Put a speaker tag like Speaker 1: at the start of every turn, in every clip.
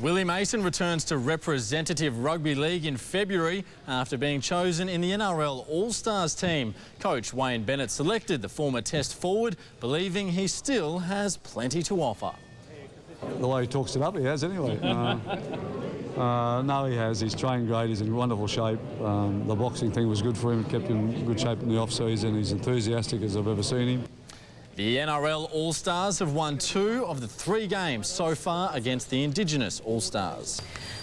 Speaker 1: Willie Mason returns to representative rugby league in February after being chosen in the NRL All-Stars team. Coach Wayne Bennett selected the former Test forward, believing he still has plenty to offer.
Speaker 2: The way he talks it up, he has anyway. No, he has. He's trained great. He's in wonderful shape. The boxing thing was good for him. It kept him in good shape in the off-season. He's enthusiastic as I've ever seen him.
Speaker 1: The NRL All-Stars have won 2 of the 3 games so far against the Indigenous All-Stars.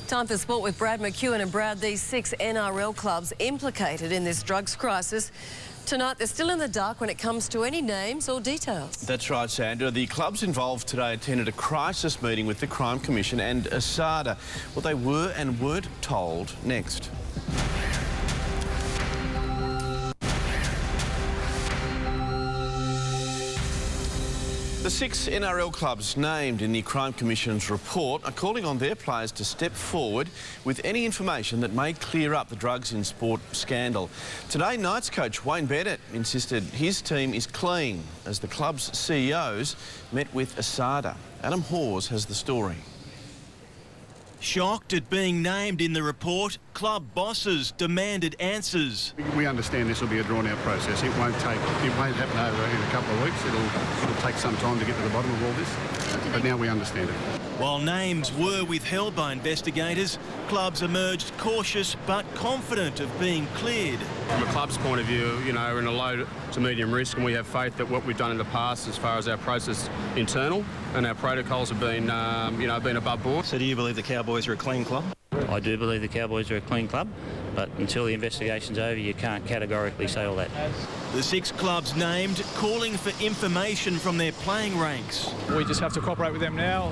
Speaker 3: Time for sport with Brad McEwen. And Brad, these 6 NRL clubs implicated in this drugs crisis. Tonight, they're still in the dark when it comes to any names or details.
Speaker 4: That's right, Sandra. The clubs involved today attended a crisis meeting with the Crime Commission and ASADA. What they were and weren't told next. The 6 NRL clubs named in the Crime Commission's report are calling on their players to step forward with any information that may clear up the drugs in sport scandal. Today, Knights coach Wayne Bennett insisted his team is clean as the club's CEOs met with ASADA. Adam Hawes has the story.
Speaker 5: Shocked at being named in the report, club bosses demanded answers.
Speaker 6: We understand this will be a drawn-out process. It won't happen over in a couple of weeks. It'll take some time to get to the bottom of all this. But now we understand it.
Speaker 5: While names were withheld by investigators, clubs emerged cautious but confident of being cleared.
Speaker 7: From a club's point of view, you know, we're in a low to medium risk, and we have faith that what we've done in the past as far as our process internal and our protocols have been, been above board.
Speaker 5: So do you believe the Cowboys are a clean club?
Speaker 8: I do believe the Cowboys are a clean club, but until the investigation's over, you can't categorically say all that.
Speaker 5: The 6 clubs named calling for information from their playing ranks.
Speaker 9: We just have to cooperate with them now,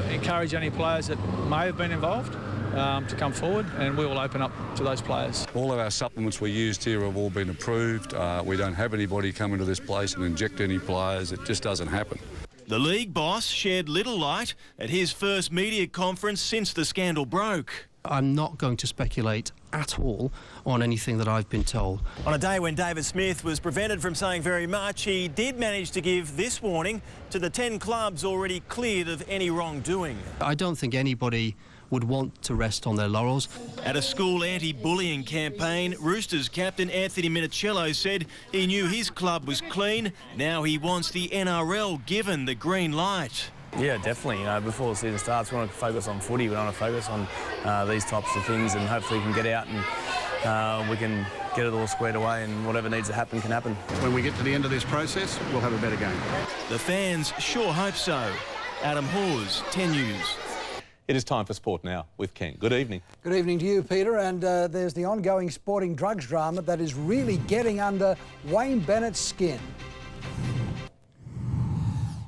Speaker 9: encourage any players that may have been involved to come forward, and we will open up to those players.
Speaker 2: All of our supplements we used here have all been approved. We don't have anybody come into this place and inject any players. It just doesn't happen.
Speaker 5: The league boss shared little light at his first media conference since the scandal broke.
Speaker 10: I'm not going to speculate at all on anything that I've been told.
Speaker 5: On a day when David Smith was prevented from saying very much, he did manage to give this warning to the 10 clubs already cleared of any wrongdoing.
Speaker 10: I don't think anybody would want to rest on their laurels.
Speaker 5: At a school anti-bullying campaign, Roosters captain Anthony Minicello said he knew his club was clean. Now he wants the NRL given the green light.
Speaker 11: Yeah, definitely. Before the season starts, we want to focus on footy. We want to focus on these types of things, and hopefully we can get out and we can get it all squared away, and whatever needs to happen can happen.
Speaker 6: When we get to the end of this process, we'll have a better game.
Speaker 5: The fans sure hope so. Adam Hawes, 10 News.
Speaker 12: It is time for sport now with Ken. Good evening.
Speaker 13: Good evening to you, Peter. And there's the ongoing sporting drugs drama that is really getting under Wayne Bennett's skin.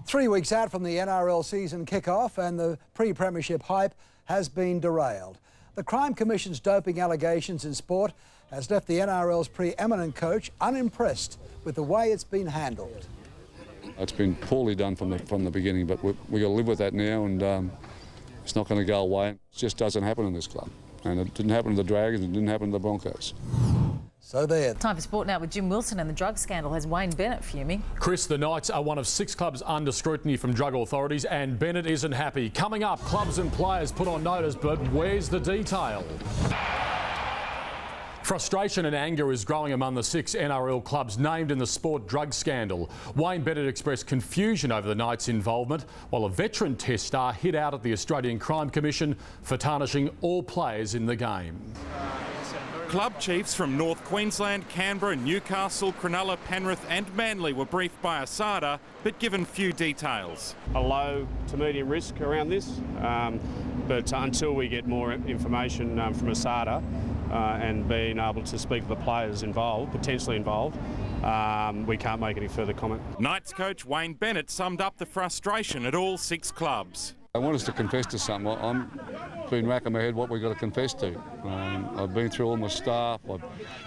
Speaker 13: 3 weeks out from the NRL season kick-off, and the pre-premiership hype has been derailed. The Crime Commission's doping allegations in sport has left the NRL's pre-eminent coach unimpressed with the way it's been handled.
Speaker 2: It's been poorly done from the beginning, but we've got to live with that now, and it's not going to go away. It just doesn't happen in this club. And it didn't happen to the Dragons, it didn't happen to the Broncos.
Speaker 13: So there.
Speaker 14: Time for sport now with Jim Wilson, and the drug scandal has Wayne Bennett fuming.
Speaker 15: Chris, the Knights are one of 6 clubs under scrutiny from drug authorities, and Bennett isn't happy. Coming up, clubs and players put on notice, but where's the detail? Frustration and anger is growing among the 6 NRL clubs named in the sport drug scandal. Wayne Bennett expressed confusion over the Knights' involvement, while a veteran Test star hit out at the Australian Crime Commission for tarnishing all players in the game.
Speaker 16: Club chiefs from North Queensland, Canberra, Newcastle, Cronulla, Penrith and Manly were briefed by ASADA, but given few details.
Speaker 7: A low to medium risk around this, but until we get more information from ASADA and being able to speak to the players involved, potentially involved, we can't make any further comment.
Speaker 16: Knights coach Wayne Bennett summed up the frustration at all 6 clubs.
Speaker 2: I want us to confess to something. I've been racking my head what we've got to confess to. I've been through all my staff, I've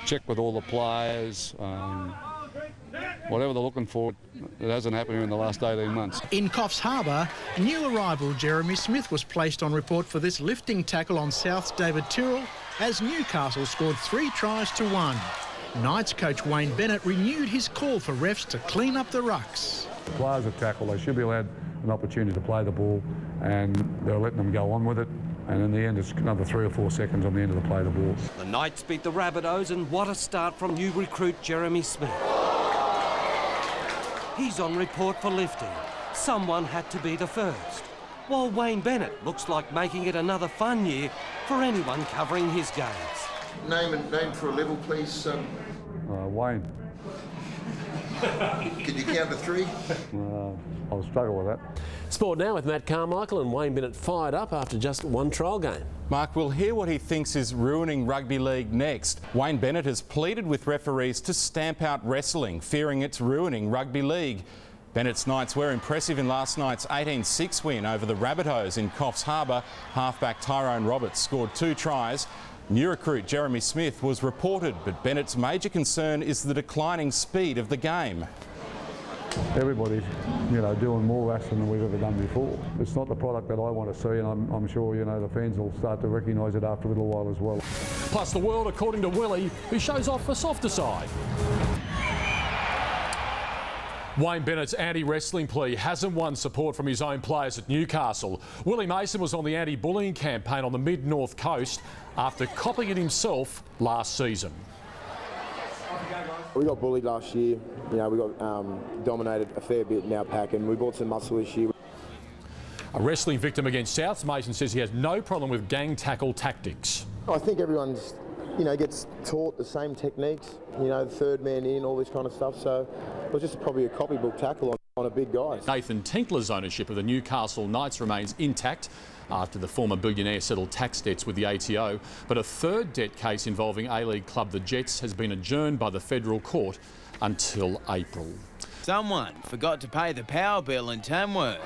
Speaker 2: checked with all the players. Whatever they're looking for, it hasn't happened here in the last 18 months.
Speaker 17: In Coffs Harbour, new arrival Jeremy Smith was placed on report for this lifting tackle on South's David Tyrrell as Newcastle scored 3 tries to 1. Knights coach Wayne Bennett renewed his call for refs to clean up the rucks.
Speaker 2: The players are tackled, they should be allowed an opportunity to play the ball, and they're letting them go on with it. And in the end, it's another 3 or 4 seconds on the end of the play, the ball.
Speaker 18: The Knights beat the Rabbitohs, and what a start from new recruit Jeremy Smith. He's on report for lifting. Someone had to be the first. While Wayne Bennett looks like making it another fun year for anyone covering his games.
Speaker 19: Name for a level, please.
Speaker 2: Wayne.
Speaker 19: Can you count to 3?
Speaker 2: I'll struggle with that.
Speaker 20: Sport now with Matt Carmichael and Wayne Bennett fired up after just one trial game.
Speaker 21: Mark, we'll hear what he thinks is ruining rugby league next. Wayne Bennett has pleaded with referees to stamp out wrestling, fearing it's ruining rugby league. Bennett's Knights were impressive in last night's 18-6 win over the Rabbitohs in Coffs Harbour. Halfback Tyrone Roberts scored 2 tries. New recruit Jeremy Smith was reported, but Bennett's major concern is the declining speed of the game.
Speaker 2: Everybody's, doing more wrestling than we've ever done before. It's not the product that I want to see, and I'm sure, the fans will start to recognise it after a little while as well.
Speaker 15: Plus the world according to Willie, who shows off the softer side. Wayne Bennett's anti-wrestling plea hasn't won support from his own players at Newcastle. Willie Mason was on the anti-bullying campaign on the mid-north coast after copping it himself last season.
Speaker 22: We got bullied last year. We got dominated a fair bit in our pack, and we bought some muscle this year.
Speaker 15: A wrestling victim against Souths, Mason says he has no problem with gang tackle tactics.
Speaker 22: I think everyone's, gets taught the same techniques, the third man in, all this kind of stuff. So it was just probably a copybook tackle on a big guy.
Speaker 15: Nathan Tinkler's ownership of the Newcastle Knights remains intact after the former billionaire settled tax debts with the ATO. But a third debt case involving A-League club the Jets has been adjourned by the federal court until April.
Speaker 23: Someone forgot to pay the power bill in Tamworth.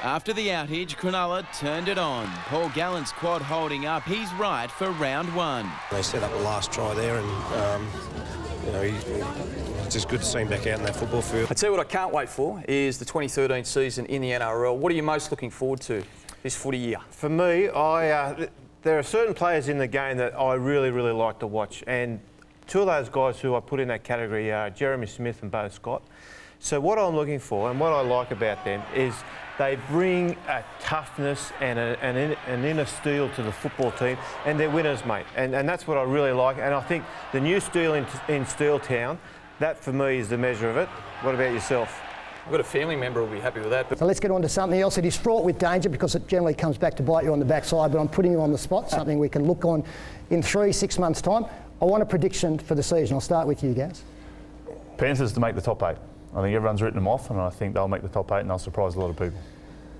Speaker 23: After the outage, Cronulla turned it on. Paul Gallant's quad holding up. He's right for round 1.
Speaker 24: They set up the last try there, and it's just good to see him back out in that football field.
Speaker 25: I tell you what I can't wait for is the 2013 season in the NRL. What are you most looking forward to this footy year?
Speaker 26: For me, there are certain players in the game that I really, really like to watch, and 2 of those guys who I put in that category are Jeremy Smith and Beau Scott. So what I'm looking for and what I like about them is they bring a toughness and an inner steel to the football team, and they're winners, mate. And that's what I really like. And I think the new steel in Steeltown, that for me is the measure of it. What about yourself?
Speaker 25: I've got a family member who'll be happy with that.
Speaker 27: So let's get on to something else. It is fraught with danger because it generally comes back to bite you on the backside, but I'm putting you on the spot, something we can look on in 3-6 months' time. I want a prediction for the season. I'll start with you, Gaz.
Speaker 28: Panthers to make the top 8. I think everyone's written them off, and I think they'll make the top 8 and they'll surprise a lot of people.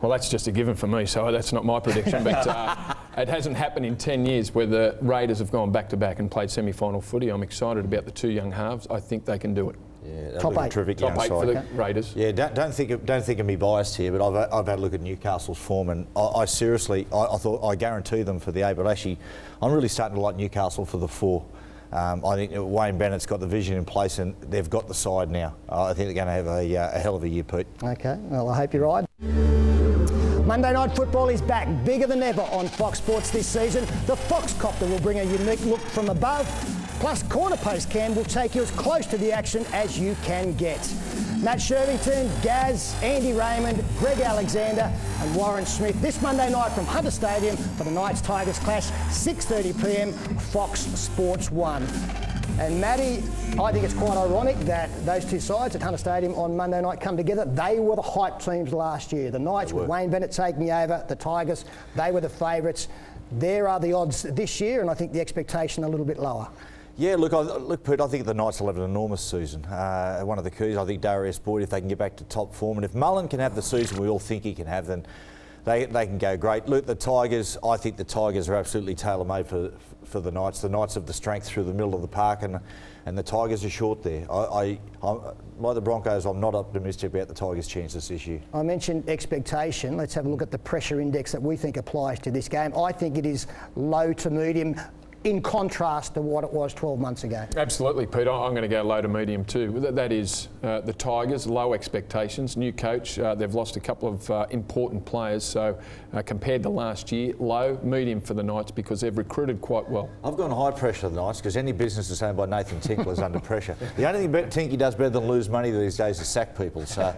Speaker 29: Well, that's just a given for me, so that's not my prediction. But it hasn't happened in 10 years where the Raiders have gone back-to-back and played semi-final footy. I'm excited about the 2 young halves. I think they can do it.
Speaker 30: Yeah,
Speaker 27: top 8.
Speaker 30: Terrific
Speaker 29: top 8 for the Raiders.
Speaker 30: Yeah, don't think I'm be biased here, but I've had a look at Newcastle's form, and I seriously, I thought I guarantee them for the 8, but actually, I'm really starting to like Newcastle for the 4. I think Wayne Bennett's got the vision in place, and they've got the side now. I think they're going to have a hell of a year, Pete.
Speaker 27: Okay, well, I hope you're right. Monday Night Football is back, bigger than ever on Fox Sports this season. The Foxcopter will bring a unique look from above, plus Corner Post Cam will take you as close to the action as you can get. Matt Shervington, Gaz, Andy Raymond, Greg Alexander and Warren Smith this Monday night from Hunter Stadium for the Knights-Tigers clash, 6:30pm, Fox Sports 1. And Matty, I think it's quite ironic that those 2 sides at Hunter Stadium on Monday night come together. They were the hype teams last year. The Knights with Wayne Bennett taking over, the Tigers, they were the favourites. There are the odds this year, and I think the expectation a little bit lower.
Speaker 30: Yeah, look, Pete, I think the Knights will have an enormous season. One of the keys, I think Darius Boyd, if they can get back to top form, and if Mullen can have the season we all think he can have, then they can go great. Look, the Tigers, I think the Tigers are absolutely tailor-made for the Knights. The Knights have the strength through the middle of the park, and the Tigers are short there. I'm like the Broncos, I'm not optimistic about the Tigers' chances this year.
Speaker 27: I mentioned expectation. Let's have a look at the pressure index that we think applies to this game. I think it is low to medium, in contrast to what it was 12 months ago.
Speaker 29: Absolutely, Pete. I'm going to go low to medium too. That is the Tigers, low expectations, new coach. They've lost a couple of important players, so compared to last year, low, medium for the Knights because they've recruited quite well.
Speaker 30: I've gone high pressure the Knights because any business that's owned by Nathan Tinkler is under pressure. The only thing Tinky does better than lose money these days is sack people. So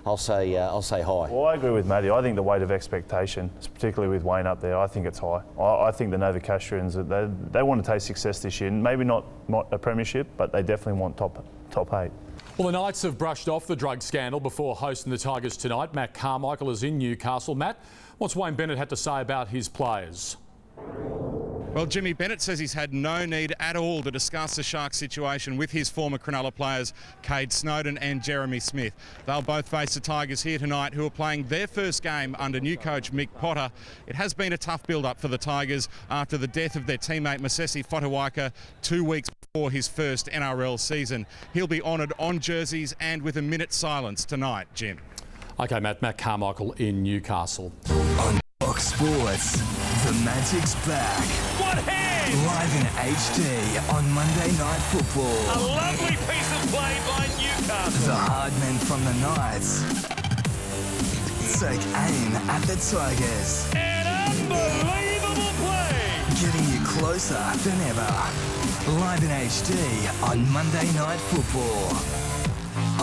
Speaker 30: I'll say high.
Speaker 28: Well, I agree with Matty. I think the weight of expectation, particularly with Wayne up there, I think it's high. I think the Novocastrians, they want to taste success this year. Maybe not a premiership, but they definitely want top 8.
Speaker 15: Well, the Knights have brushed off the drug scandal before hosting the Tigers tonight. Matt Carmichael is in Newcastle. Matt, what's Wayne Bennett had to say about his players?
Speaker 21: Well, Jimmy, Bennett says he's had no need at all to discuss the Sharks situation with his former Cronulla players, Cade Snowden and Jeremy Smith. They'll both face the Tigers here tonight, who are playing their first game under new coach Mick Potter. It has been a tough build-up for the Tigers after the death of their teammate Masesi Fotuaika 2 weeks before his first NRL season. He'll be honoured on jerseys and with a minute's silence tonight, Jim.
Speaker 15: OK, Matt Carmichael in Newcastle.
Speaker 1: On Fox Sports, the Magic's back.
Speaker 3: What hand?
Speaker 1: Live in HD on Monday Night Football.
Speaker 3: A lovely piece of play by Newcastle.
Speaker 1: The hard men from the Knights take aim at the Tigers.
Speaker 3: An unbelievable play.
Speaker 1: Getting you closer than ever. Live in HD on Monday Night Football.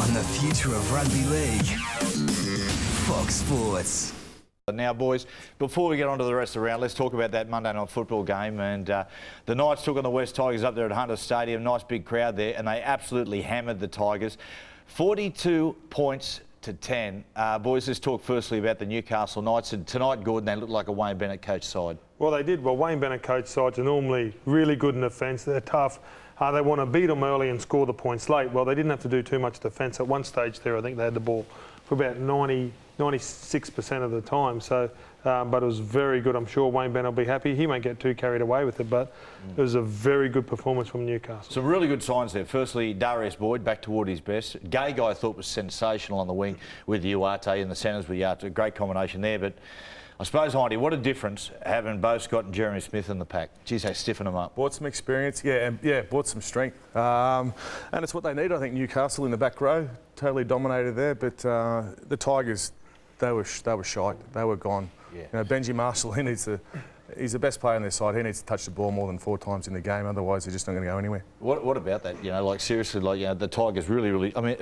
Speaker 1: On the future of rugby league. Fox Sports.
Speaker 30: Now, boys, before we get on to the rest of the round, let's talk about that Monday Night Football game. And the Knights took on the West Tigers up there at Hunter Stadium. Nice big crowd there, and they absolutely hammered the Tigers. 42 points to 10. Boys, let's talk firstly about the Newcastle Knights. And tonight, Gordon, they looked like a Wayne Bennett coach side.
Speaker 4: Well, they did. Well, Wayne Bennett coach sides are normally really good in defence. They're tough. They want to beat them early and score the points late. Well, they didn't have to do too much defence. At one stage there, I think they had the ball for about 96% of the time. So, but it was very good. I'm sure Wayne Bennett will be happy. He won't get too carried away with it, but it was a very good performance from Newcastle.
Speaker 30: Some really good signs there. Firstly, Darius Boyd back toward his best. Guy I thought was sensational on the wing with Tate in the centres with Tate. Great combination there. But I suppose, Nighty, what a difference having Beau Scott and Jeremy Smith in the pack. Geez, they stiffen them up.
Speaker 28: Brought some experience, brought some strength. And it's what they need, I think. Newcastle in the back row, totally dominated there. But the Tigers, they were shite. They were gone. Yeah. You know, Benji Marshall, he's the best player on their side. He needs to touch the ball more than 4 times in the game. Otherwise, they're just not going to go anywhere.
Speaker 30: What about that? You know, like seriously, like, you know, the Tigers really. I mean,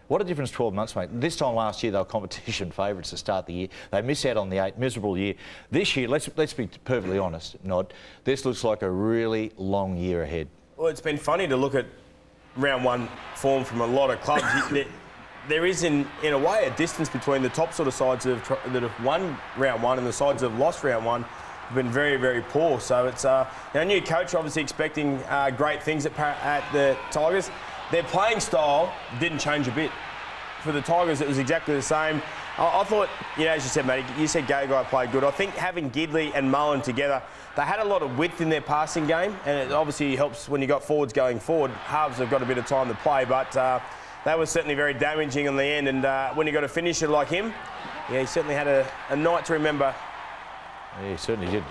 Speaker 30: what a difference 12 months make. This time last year, they were competition favourites to start the year. They missed out on the 8, miserable year. This year, let's be perfectly honest, Nod, this looks like a really long year ahead.
Speaker 5: Well, it's been funny to look at round 1 form from a lot of clubs. There is, in a way, a distance between the top sort of sides that have won round 1 and the sides that have lost round 1 have been very, very poor. So it's a new coach obviously expecting great things at the Tigers. Their playing style didn't change a bit. For the Tigers, it was exactly the same. I thought, as you said, Matty, you said Guy played good. I think having Gidley and Mullen together, they had a lot of width in their passing game, and it obviously helps when you got forwards going forward. Halves have got a bit of time to play, but that was certainly very damaging in the end. And when you got a finisher like him, he certainly had a night to remember.
Speaker 30: Yeah, he certainly did.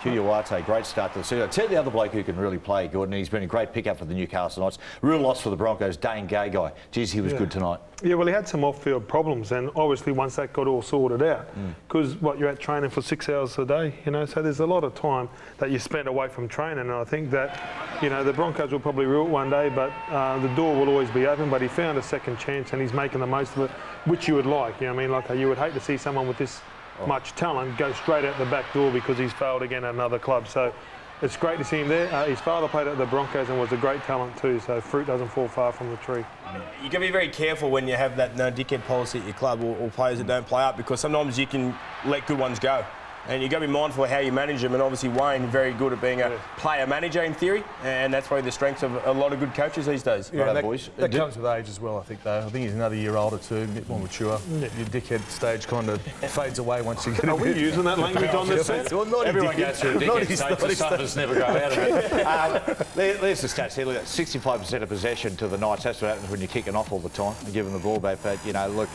Speaker 30: Tate, great start to the season. Tell the other bloke who can really play, Gordon. He's been a great pickup for the Newcastle Knights. Real loss for the Broncos, Dane Gagai. Geez, he was good tonight.
Speaker 4: Yeah, well, he had some off-field problems, and obviously once that got all sorted out, because you're at training for 6 hours a day, so there's a lot of time that you spend away from training, and I think that, the Broncos will probably rule it one day, but the door will always be open. But he found a second chance, and he's making the most of it, which you would like. You would hate to see someone with this much talent go straight out the back door because he's failed again at another club. So it's great to see him there. His father played at the Broncos and was a great talent too, so fruit doesn't fall far from the tree.
Speaker 5: You've got to be very careful when you have that no dickhead policy at your club or players that don't play up, because sometimes you can let good ones go. And you've got to be mindful of how you manage them. And obviously Wayne very good at being a player manager in theory, and that's probably the strength of a lot of good coaches these days.
Speaker 28: Yeah, that comes with age as well, I think, though. I think he's another year older too, a bit more mature. Your dickhead stage kind of fades away once you get
Speaker 4: Are we using that language on this set?
Speaker 30: Well, everyone goes through a dickhead stage, but some of us never go out of it. There's the stats here. Look at 65% of possession to the Knights. That's what happens when you're kicking off all the time and giving the ball back. But, look,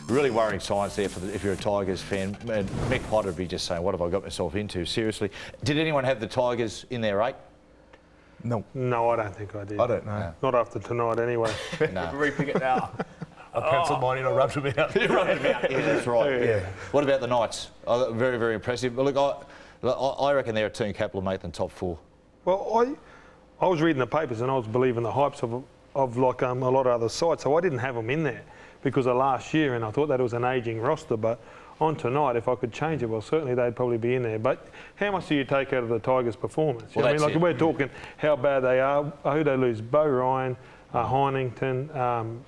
Speaker 30: really worrying signs there if you're a Tigers fan. And Mick Potter would be just saying, what have I got myself into? Seriously. Did anyone have the Tigers in their 8?
Speaker 4: No. No, I don't think I did.
Speaker 28: I don't know.
Speaker 4: Not after tonight, anyway.
Speaker 5: No. Repick it now.
Speaker 28: I penciled mine in, I rubbed them out.
Speaker 5: You rubbed them out.
Speaker 30: Yeah, that's right. Yeah. What about the Knights? Very, very impressive. But look, I reckon they're a team capital, mate, than top 4.
Speaker 4: Well, I was reading the papers and I was believing the hypes of like a lot of other sides, so I didn't have them in there. because of last year, and I thought that it was an ageing roster. But on tonight, if I could change it, well, certainly they'd probably be in there. But how much do you take out of the Tigers' performance? You know what I mean, like we're talking how bad they are, who they lose, Beau Ryan, Heinington,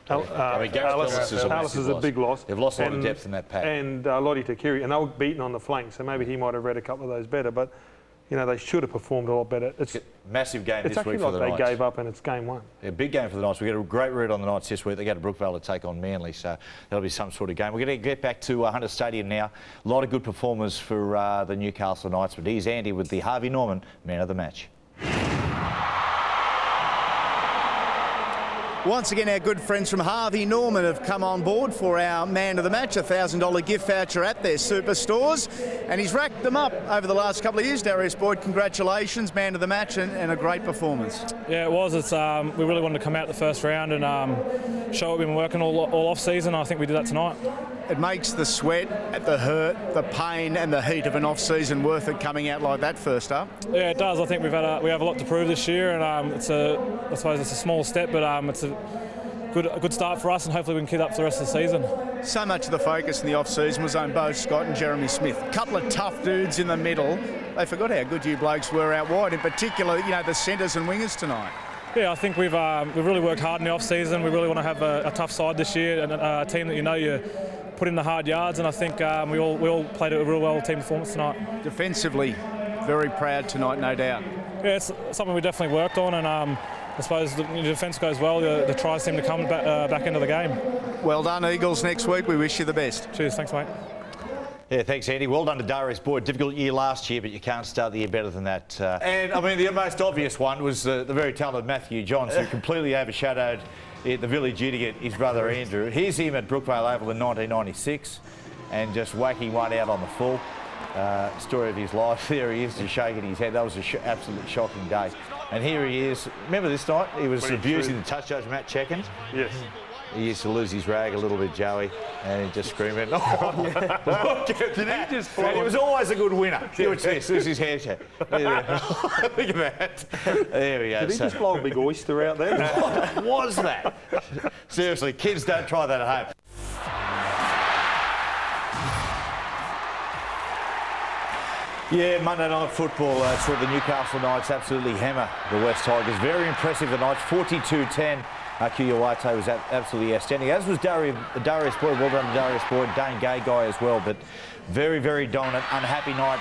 Speaker 4: Alice is a big loss.
Speaker 30: They've lost a lot of depth in that pack.
Speaker 4: And Lottie Takiri, and they were beaten on the flank, so maybe he might have read a couple of those better. But you know, they should have performed a lot better. It's
Speaker 30: massive game this week for the Knights.
Speaker 4: It's actually like they gave up and it's game one.
Speaker 30: Yeah, big game for the Knights. We get a great read on the Knights this week. They go to Brookvale to take on Manly, so that'll be some sort of game. We're going to get back to Hunter Stadium now. A lot of good performers for the Newcastle Knights, but here's Andy with the Harvey Norman Man of the Match.
Speaker 6: Once again, our good friends from Harvey Norman have come on board for our Man of the Match, a $1,000 gift voucher at their superstores. And he's racked them up over the last couple of years. Darius Boyd, congratulations, Man of the Match, and a great performance.
Speaker 7: Yeah, it was. We really wanted to come out the first round and show what we've been working all off-season. I think we did that tonight.
Speaker 6: It makes the sweat, the hurt, the pain and the heat of an off-season worth it coming out like that first up.
Speaker 7: Yeah, it does. I think we have a lot to prove this year, and I suppose it's a small step, but it's a good start for us, and hopefully we can keep up for the rest of the season.
Speaker 6: So much of the focus in the off-season was on Beau Scott and Jeremy Smith. A couple of tough dudes in the middle. They forgot how good you blokes were out wide, in particular, you know, the centres and wingers tonight.
Speaker 7: Yeah, I think we've really worked hard in the off-season. We really want to have a tough side this year, and a team that you put in the hard yards, and I think we all played a real well team performance tonight.
Speaker 6: Defensively, very proud tonight, no doubt.
Speaker 7: Yeah, it's something we definitely worked on, and I suppose the defence goes well. The tries seem to come back into the game.
Speaker 6: Well done, Eagles, next week. We wish you the best.
Speaker 7: Cheers, thanks, mate.
Speaker 30: Yeah, thanks, Andy. Well done to Darius Boyd. Difficult year last year, but you can't start the year better than that. And, I mean, the most obvious one was the very talented Matthew Johns, who completely overshadowed the village idiot, his brother Andrew. Here's him at Brookvale Oval in 1996 and just whacking one out on the full. Story of his life. There he is, just shaking his head. That was an absolutely shocking day. And here he is. Remember this night? He was abusing the touch judge, Matt Checkins.
Speaker 4: Yes.
Speaker 30: He used to lose his rag a little bit, Joey, and he'd just scream at look at that. And he was always a good winner. Watch this. This is his haircut. Look at that. There we go.
Speaker 4: Did he just blow a big oyster out there?
Speaker 30: What was that? Seriously, kids, don't try that at home. Yeah, Monday Night Football saw the Newcastle Knights absolutely hammer the West Tigers. Very impressive, the Knights, 42-10. Kiyawate was absolutely outstanding, as was Darius Boyd. Well done to Darius Boyd, Dane Gay guy as well, but very, very dominant. Unhappy night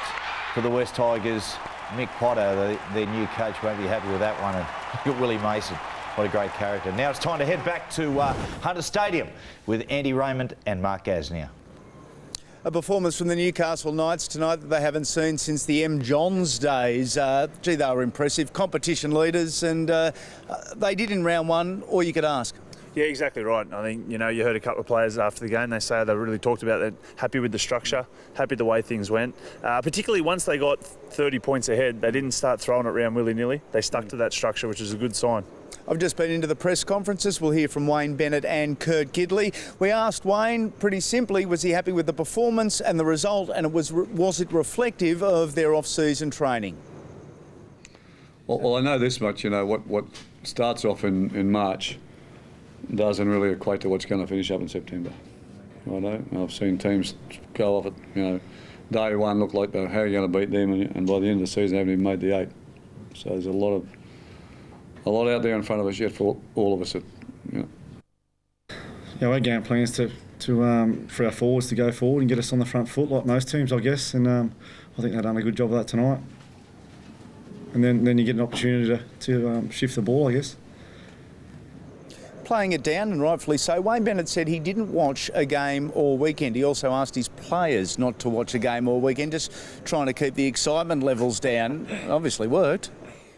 Speaker 30: for the West Tigers. Mick Potter, their new coach, won't be happy with that one. And look at Willie Mason, what a great character. Now it's time to head back to Hunter Stadium with Andy Raymond and Mark Gasnier.
Speaker 6: A performance from the Newcastle Knights tonight that they haven't seen since the M. Johns days. Gee, they were impressive. Competition leaders, and they did in round one, all you could ask.
Speaker 8: Yeah, exactly right. I think, you heard a couple of players after the game, they say they really talked about that, happy with the structure, happy the way things went. Particularly once they got 30 points ahead, they didn't start throwing it around willy-nilly. They stuck to that structure, which is a good sign.
Speaker 6: I've just been into the press conferences. We'll hear from Wayne Bennett and Kurt Gidley. We asked Wayne pretty simply, was he happy with the performance and the result, and was it reflective of their off-season training?
Speaker 2: Well, I know this much, what starts off in March doesn't really equate to what's going to finish up in September. I've seen teams go off at, day one look like how you're going to beat them, and by the end of the season they haven't even made the 8. So there's a lot out there in front of us yet for all of us.
Speaker 9: Yeah, our game plan is for our forwards to go forward and get us on the front foot like most teams, I guess. And I think they've done a good job of that tonight. And then you get an opportunity to shift the ball, I guess.
Speaker 6: Playing it down, and rightfully so. Wayne Bennett said he didn't watch a game all weekend. He also asked his players not to watch a game all weekend, just trying to keep the excitement levels down. Obviously worked.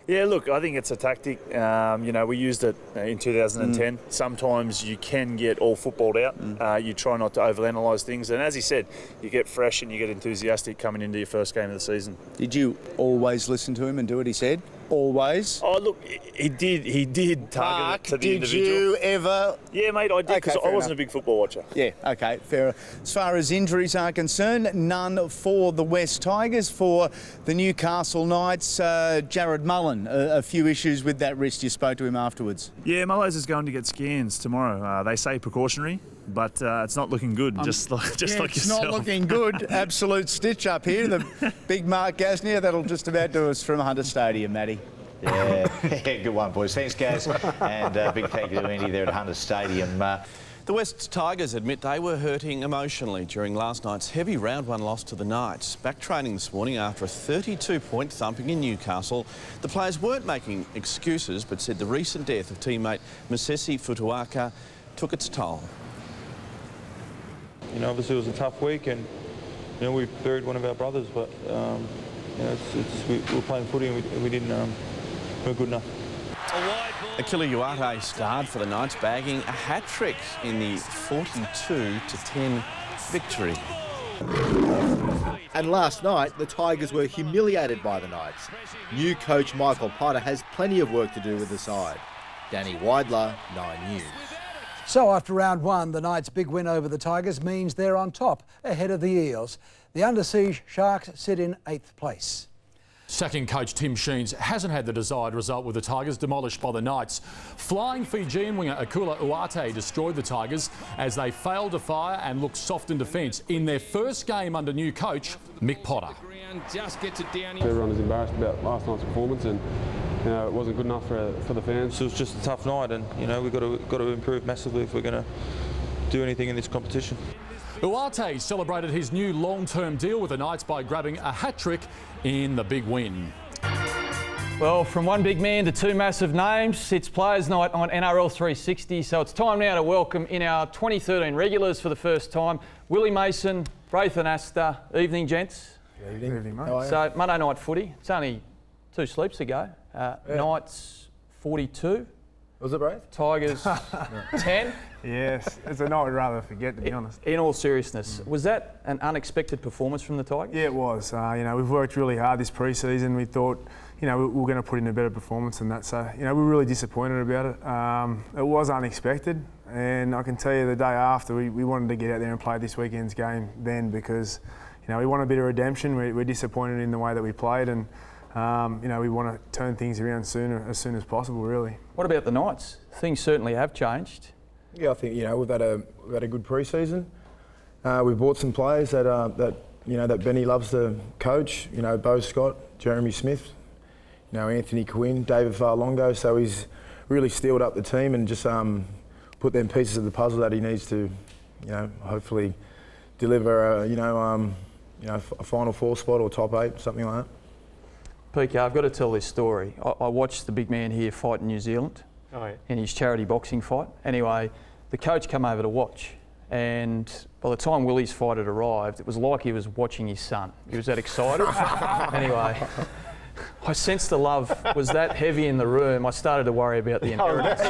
Speaker 8: Yeah, look, I think it's a tactic. We used it in 2010. Sometimes you can get all footballed out. You try not to overanalyse things. And as he said, you get fresh and you get enthusiastic coming into your first game of the season.
Speaker 6: Did you always listen to him and do what he said? Always?
Speaker 8: Oh, look, he did target it to the individual.
Speaker 6: Did you ever?
Speaker 8: Yeah, mate, I did, because I wasn't a big football watcher.
Speaker 6: Yeah, OK, fair. As far as injuries are concerned, none for the West Tigers. For the Newcastle Knights, Jared Mullen, a few issues with that wrist. You spoke to him afterwards.
Speaker 8: Yeah, Mullows is going to get scans tomorrow. They say precautionary. but it's not looking good. Just like
Speaker 6: It's
Speaker 8: yourself.
Speaker 6: not looking good. Absolute stitch up here. The big Mark Gasnier. That'll just about do us from Hunter Stadium, Matty.
Speaker 30: Yeah, good one, boys. Thanks, Gaz. And big thank you to Andy there at Hunter Stadium.
Speaker 23: The West Tigers admit they were hurting emotionally during last night's heavy round 1 loss to the Knights. Back training this morning after a 32-point thumping in Newcastle. The players weren't making excuses but said the recent death of teammate Masesi Futuaka took its toll.
Speaker 10: You know, obviously it was a tough week and, you know, we buried one of our brothers, but, you know, we were playing footy and we didn't, weren't good enough.
Speaker 23: Akila Uate starred for the Knights, bagging a hat-trick in the 42-10 victory.
Speaker 11: And last night, the Tigers were humiliated by the Knights. New coach Michael Potter has plenty of work to do with the side. Danny Weidler, 9 News.
Speaker 12: So after round 1, the Knights' big win over the Tigers means they're on top, ahead of the Eels. The under siege Sharks sit in 8th place.
Speaker 15: Sacking coach Tim Sheens hasn't had the desired result with the Tigers demolished by the Knights. Flying Fijian winger Akila Uate destroyed the Tigers as they failed to fire and looked soft in defence in their first game under new coach Mick Potter.
Speaker 10: Everyone was embarrassed about last night's performance and, you know, it wasn't good enough for the fans. So it was just a tough night and, you know, we've got to improve massively if we're going to do anything in this competition.
Speaker 15: Uate celebrated his new long-term deal with the Knights by grabbing a hat-trick in the big win.
Speaker 13: Well, from one big man to two massive names, it's Players' Night on NRL 360. So it's time now to welcome in our 2013 regulars for the first time, Willie Mason, Braith Anasta. Evening, gents.
Speaker 11: Good evening, mate.
Speaker 13: So Monday night footy, it's only 2 sleeps ago. Knights 42.
Speaker 11: Was it, Braith?
Speaker 13: Tigers 10.
Speaker 28: Yes, it's a night we'd rather forget, to be honest.
Speaker 13: In all seriousness, was that an unexpected performance from the Tigers?
Speaker 28: Yeah, it was. You know, we've worked really hard this pre-season. We thought, you know, we were going to put in a better performance than that. So, you know, we were really disappointed about it. It was unexpected, and I can tell you the day after, we wanted to get out there and play this weekend's game then because, you know, we want a bit of redemption. We're disappointed in the way that we played, and you know, we want to turn things around as soon as possible, really.
Speaker 13: What about the Knights? Things certainly have changed.
Speaker 22: Yeah, I think, you know, we've had a good pre-season. We've bought some players that you know, that Benny loves to coach. You know, Beau Scott, Jeremy Smith, you know, Anthony Quinn, David Farlongo. So he's really steeled up the team and just put them pieces of the puzzle that he needs to, you know, hopefully deliver a Final Four spot or top 8, something like that.
Speaker 13: PK, I've got to tell this story. I watched the big man here fight in New Zealand in his charity boxing fight. Anyway, the coach came over to watch, and by the time Willie's fight had arrived, it was like he was watching his son. He was that excited. Anyway, I sensed the love was that heavy in the room. I started to worry about the inheritance.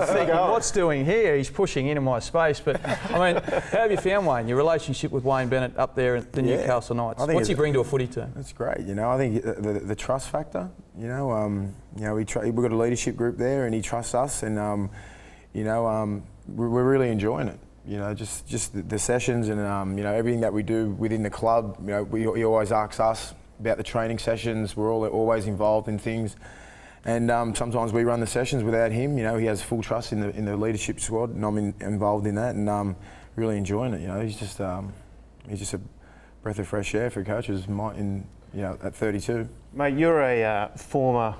Speaker 13: Thinking, what's doing here? He's pushing into my space. But I mean, how have you found Wayne? Your relationship with Wayne Bennett up there at the Newcastle Knights. What's he bring to a footy team?
Speaker 22: That's great. You know, I think the trust factor. You know, we've got a leadership group there, and he trusts us, and we're really enjoying it. You know, just the sessions and you know, everything that we do within the club. You know, he always asks us about the training sessions. We're always involved in things, and sometimes we run the sessions without him. You know, he has full trust in the leadership squad, and I'm involved in that, and really enjoying it. You know, he's just a breath of fresh air for coaches. At 32.
Speaker 26: Mate, you're a former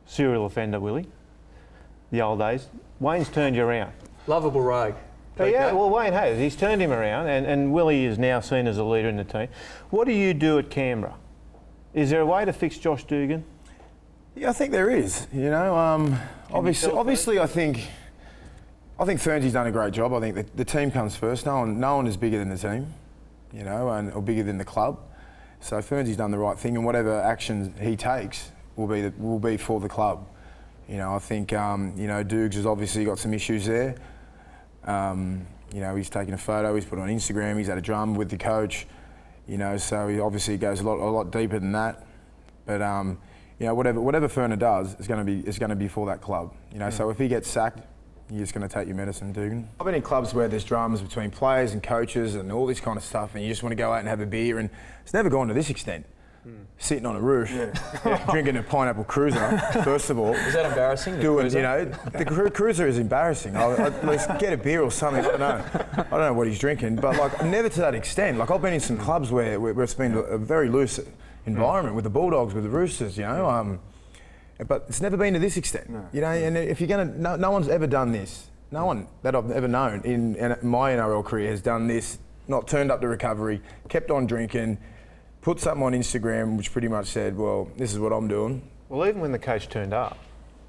Speaker 26: serial offender, Willie. The old days. Wayne's turned you around.
Speaker 13: Lovable rogue.
Speaker 26: Yeah, well, Wayne has. He's turned him around, and Willie is now seen as a leader in the team. What do you do at Canberra? Is there a way to fix Josh Dugan?
Speaker 22: Yeah, I think there is. You know, obviously, I think Fernsy's done a great job. I think the team comes first. No one is bigger than the team, you know, or bigger than the club. So Fernsy's done the right thing, and whatever actions he takes will be for the club. You know, I think you know, Dukes has obviously got some issues there. You know, he's taken a photo, he's put it on Instagram, he's had a drama with the coach, you know, so he obviously goes a lot deeper than that. But you know, whatever Ferner does is going to be for that club. You know, so if he gets sacked, you're just going to take your medicine, Dugan. I've been in clubs where there's dramas between players and coaches and all this kind of stuff, and you just want to go out and have a beer, and it's never gone to this extent. sitting on a roof, drinking a pineapple cruiser, first of all.
Speaker 13: Is that embarrassing?
Speaker 22: The cruiser is embarrassing. Let's get a beer or something. I don't know what he's drinking, but like never to that extent. Like I've been in some clubs where it's been a very loose environment with the Bulldogs, with the Roosters, but it's never been to this extent, And if you're gonna, no one's ever done this. No one that I've ever known in my NRL career has done this. Not turned up to recovery, kept on drinking. Put something on Instagram which pretty much said, well, this is what I'm doing.
Speaker 26: Well, even when the coach turned up,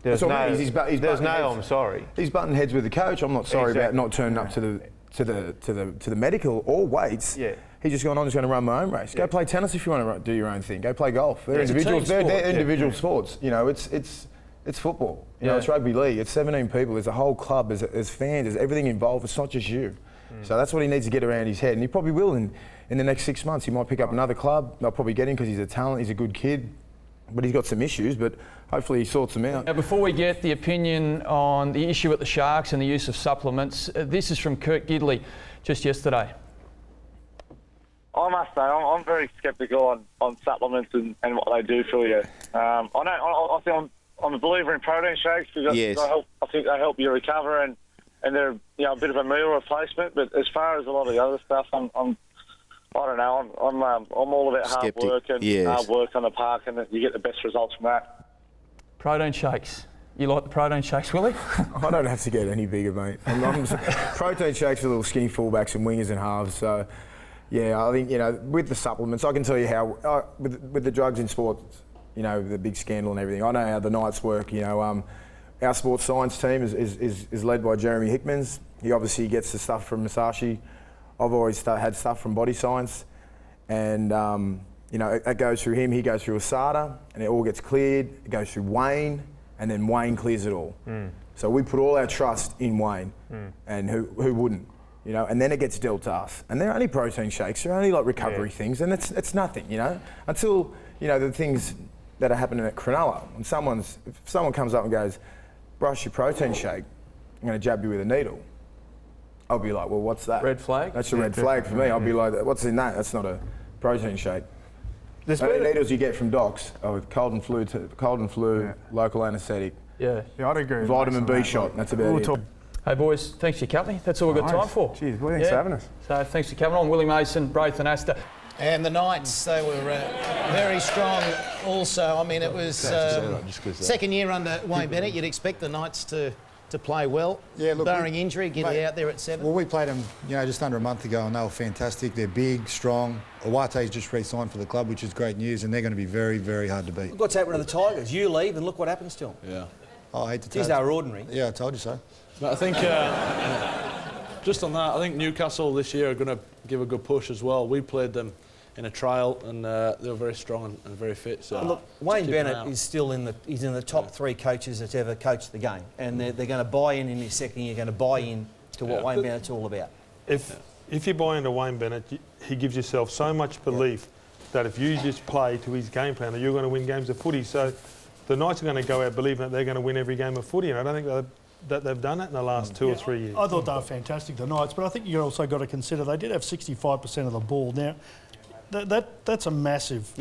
Speaker 26: there's no I'm sorry.
Speaker 22: He's butting heads with the coach. I'm not sorry about not turning up to the medical or weights. Yeah. He's just gone, I'm just going to run my own race. Go play tennis if you want to do your own thing. Go play golf. They're individual. They're individual sports. It's football. It's rugby league. It's 17 people. There's a whole club. There's fans. There's everything involved. It's not just you. So that's what he needs to get around his head, and he probably will in the next 6 months. He might pick up another club. They'll probably get him because he's a talent, he's a good kid, but he's got some issues, but hopefully he sorts them out.
Speaker 13: Now, before we get the opinion on the issue at the Sharks and the use of supplements, this is from Kurt Gidley just yesterday.
Speaker 14: I must say, I'm very sceptical on supplements and what they do for you. I think I'm a believer in protein shakes because I think they help you recover and they're a bit of a meal replacement. But as far as a lot of the other stuff, I don't know. I'm all about hard work and hard work on the park, and you get the best results from that.
Speaker 13: Protein shakes. You like the protein shakes, Willie?
Speaker 22: I don't have to get any bigger, mate. Protein shakes for little skinny fullbacks and wingers and halves. So, I think with the supplements, I can tell you how with the drugs in sports, the big scandal and everything. I know how the Knights work. Our sports science team is led by Jeremy Hickmans. He obviously gets the stuff from Musashi. I've always had stuff from Body Science, and it goes through him. He goes through ASADA, and it all gets cleared. It goes through Wayne, and then Wayne clears it all. So we put all our trust in Wayne, and who wouldn't, And then it gets dealt to us, and they're only protein shakes. They're only like recovery things, and it's nothing, Until the things that are happening at Cronulla. When if someone comes up and goes, brush your protein shake, I'm going to jab you with a needle. I'll be like, well, what's that?
Speaker 13: Red flag?
Speaker 22: That's a red flag for me. I'll be like, what's in that? That's not a protein shake. The needles you get from docs are with cold and flu, local anaesthetic.
Speaker 26: Yeah, I'd agree.
Speaker 22: Vitamin B shot. That's about it.
Speaker 13: Hey boys, thanks for your company. That's all we've got time for.
Speaker 26: Cheers, well, thanks for having us.
Speaker 13: So thanks for coming on. Willie Mason, Braith and Anasta.
Speaker 16: And the Knights, they were very strong also. I mean, it was second year under Wayne Bennett. You'd expect the Knights to play well. Yeah, look, barring injury, get out there at 7.
Speaker 17: Well, we played them, just under a month ago, and they were fantastic. They're big, strong. Awate's just re-signed for the club, which is great news, and they're going to be very, very hard to beat.
Speaker 18: Look what's happened to the Tigers. You leave, and look what happens to them.
Speaker 17: Yeah. Oh, I hate to tell you.
Speaker 18: Geez, they were ordinary.
Speaker 17: Yeah, I told you so.
Speaker 19: But I think, just on that, I think Newcastle this year are going to give a good push as well. We played them in a trial, and they were very strong and very fit. So
Speaker 18: look, Wayne Bennett is still in the top 3 coaches that's ever coached the game, and they're going to buy in his second year. Going to buy in to what Wayne Bennett's all about.
Speaker 4: If you buy into Wayne Bennett, he gives yourself so much belief that if you just play to his game plan, that you're going to win games of footy. So the Knights are going to go out believing that they're going to win every game of footy, and I don't think that they've done it in the last 2 or 3 years.
Speaker 20: I thought they were fantastic, the Knights, but I think you also got to consider they did have 65% of the ball. Now, that's a massive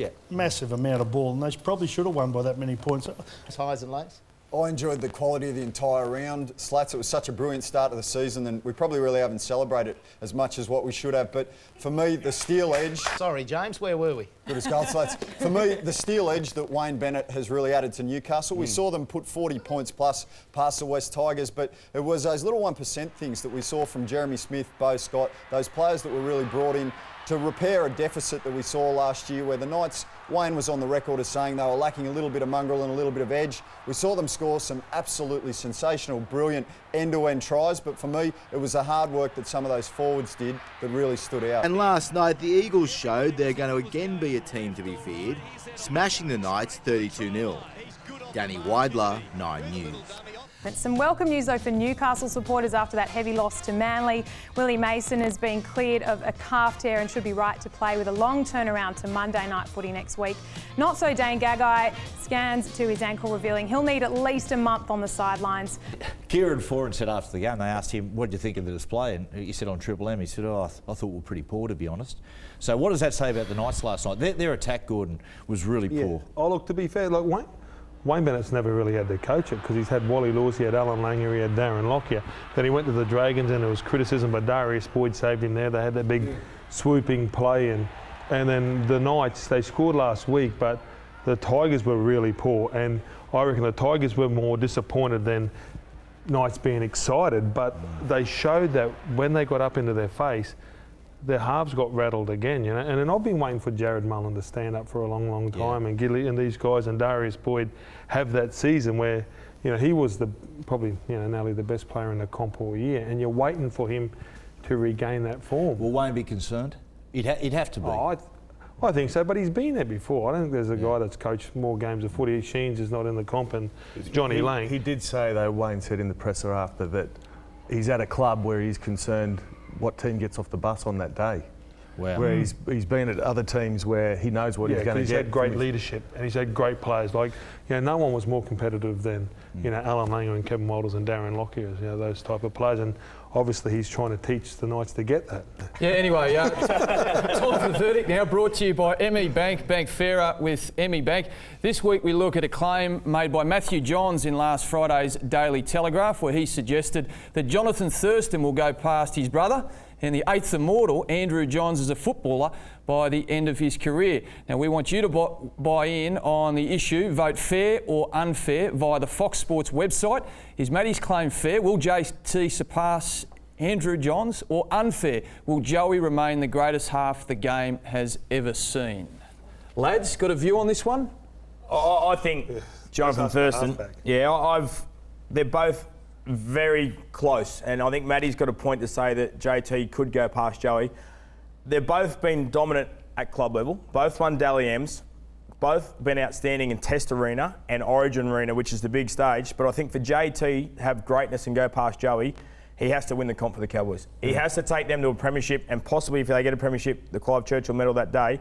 Speaker 20: amount of ball, and they probably should have won by that many points.
Speaker 16: As highs and lows?
Speaker 24: I enjoyed the quality of the entire round. Slats, it was such a brilliant start to the season, and we probably really haven't celebrated as much as what we should have. But for me, the steel edge...
Speaker 16: Sorry, James, where were we?
Speaker 24: Good as gold, Slats. For me, the steel edge that Wayne Bennett has really added to Newcastle. We saw them put 40 points plus past the West Tigers, but it was those little 1% things that we saw from Jeremy Smith, Beau Scott, those players that were really brought in to repair a deficit that we saw last year where the Knights, Wayne was on the record as saying they were lacking a little bit of mongrel and a little bit of edge. We saw them score some absolutely sensational, brilliant end-to-end tries, but for me, it was the hard work that some of those forwards did that really stood out.
Speaker 11: And last night, the Eagles showed they're going to again be a team to be feared, smashing the Knights 32-0. Danny Weidler, 9 News.
Speaker 1: Some welcome news though for Newcastle supporters after that heavy loss to Manly. Willie Mason has been cleared of a calf tear and should be right to play with a long turnaround to Monday night footy next week. Not so Dane Gagai, scans to his ankle revealing he'll need at least a month on the sidelines.
Speaker 30: Kieran Foran said after the game, they asked him, what did you think of the display? And he said on Triple M, he said, I thought we were pretty poor, to be honest. So what does that say about the Knights last night? Their attack, Gordon, was really poor.
Speaker 4: Oh, look, to be fair, like Wayne Bennett's never really had to coach it because he's had Wally Lewis, he had Alan Langer, he had Darren Lockyer. Then he went to the Dragons and there was criticism, but Darius Boyd saved him there. They had that big swooping play and then the Knights, they scored last week, but the Tigers were really poor. And I reckon the Tigers were more disappointed than Knights being excited, but they showed that when they got up into their face, their halves got rattled again, you know. And then I've been waiting for Jared Mullen to stand up for a long, long time, and Gidley and these guys and Darius Boyd have that season where, you know, he was probably nearly the best player in the comp all year, and you're waiting for him to regain that form.
Speaker 30: Will Wayne be concerned? He'd have to be.
Speaker 4: Oh, I think so, but he's been there before. I don't think there's a guy that's coached more games of footy. Sheens is not in the comp, and Johnny Lane.
Speaker 28: He did say, though, Wayne said in the presser after, that he's at a club where he's concerned what team gets off the bus on that day.
Speaker 30: Wow.
Speaker 28: Where he's been at other teams where he knows what he's going to get.
Speaker 4: He's had great leadership and he's had great players. Like, no one was more competitive than, Alan Langer and Kevin Walters and Darren Lockyer, those type of players. And obviously he's trying to teach the Knights to get that.
Speaker 13: Yeah, anyway, time for the verdict now, brought to you by ME Bank, Bank Fairer with ME Bank. This week we look at a claim made by Matthew Johns in last Friday's Daily Telegraph, where he suggested that Johnathon Thurston will go past his brother and the eighth immortal, Andrew Johns, as a footballer by the end of his career. Now, we want you to buy in on the issue. Vote fair or unfair via the Fox Sports website. Is Matty's claim fair? Will JT surpass Andrew Johns? Or unfair? Will Joey remain the greatest half the game has ever seen? Lads, got a view on this one?
Speaker 2: I think Johnathon Thurston. They're both very close, and I think Matty's got a point to say that JT could go past Joey. They've both been dominant at club level, both won Dally M's, both been outstanding in Test Arena and Origin Arena, which is the big stage. But I think for JT to have greatness and go past Joey, he has to win the comp for the Cowboys. He has to take them to a premiership, and possibly if they get a premiership, the Clive Churchill medal that day.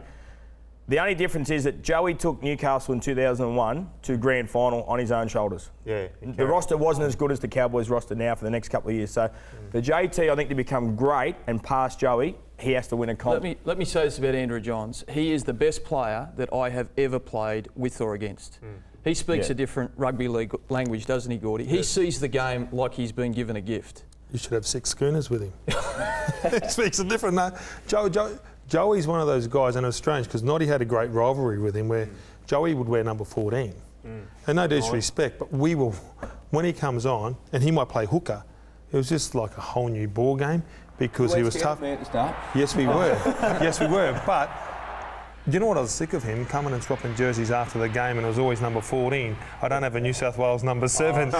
Speaker 2: The only difference is that Joey took Newcastle in 2001 to grand final on his own shoulders.
Speaker 26: Yeah.
Speaker 2: The roster wasn't as good as the Cowboys roster now for the next couple of years. So for JT, I think to become great and pass Joey, he has to win a comp.
Speaker 13: Let me say this about Andrew Johns. He is the best player that I have ever played with or against. He speaks a different rugby league language, doesn't he, Gordy? He sees the game like he's been given a gift.
Speaker 4: You should have 6 schooners with him. He speaks a different Joey's one of those guys, and it was strange because Nighty had a great rivalry with him where Joey would wear number 14. And no disrespect, but when he comes on, and he might play hooker, it was just like a whole new ball game because he was tough. Yes, we were. Yes, we were. But do you know what I was sick of him coming and swapping jerseys after the game, and it was always number 14. I don't have a New South Wales number 7,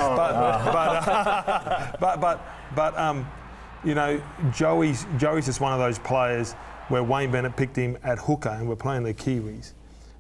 Speaker 4: Joey's just one of those players where Wayne Bennett picked him at hooker and we're playing the Kiwis.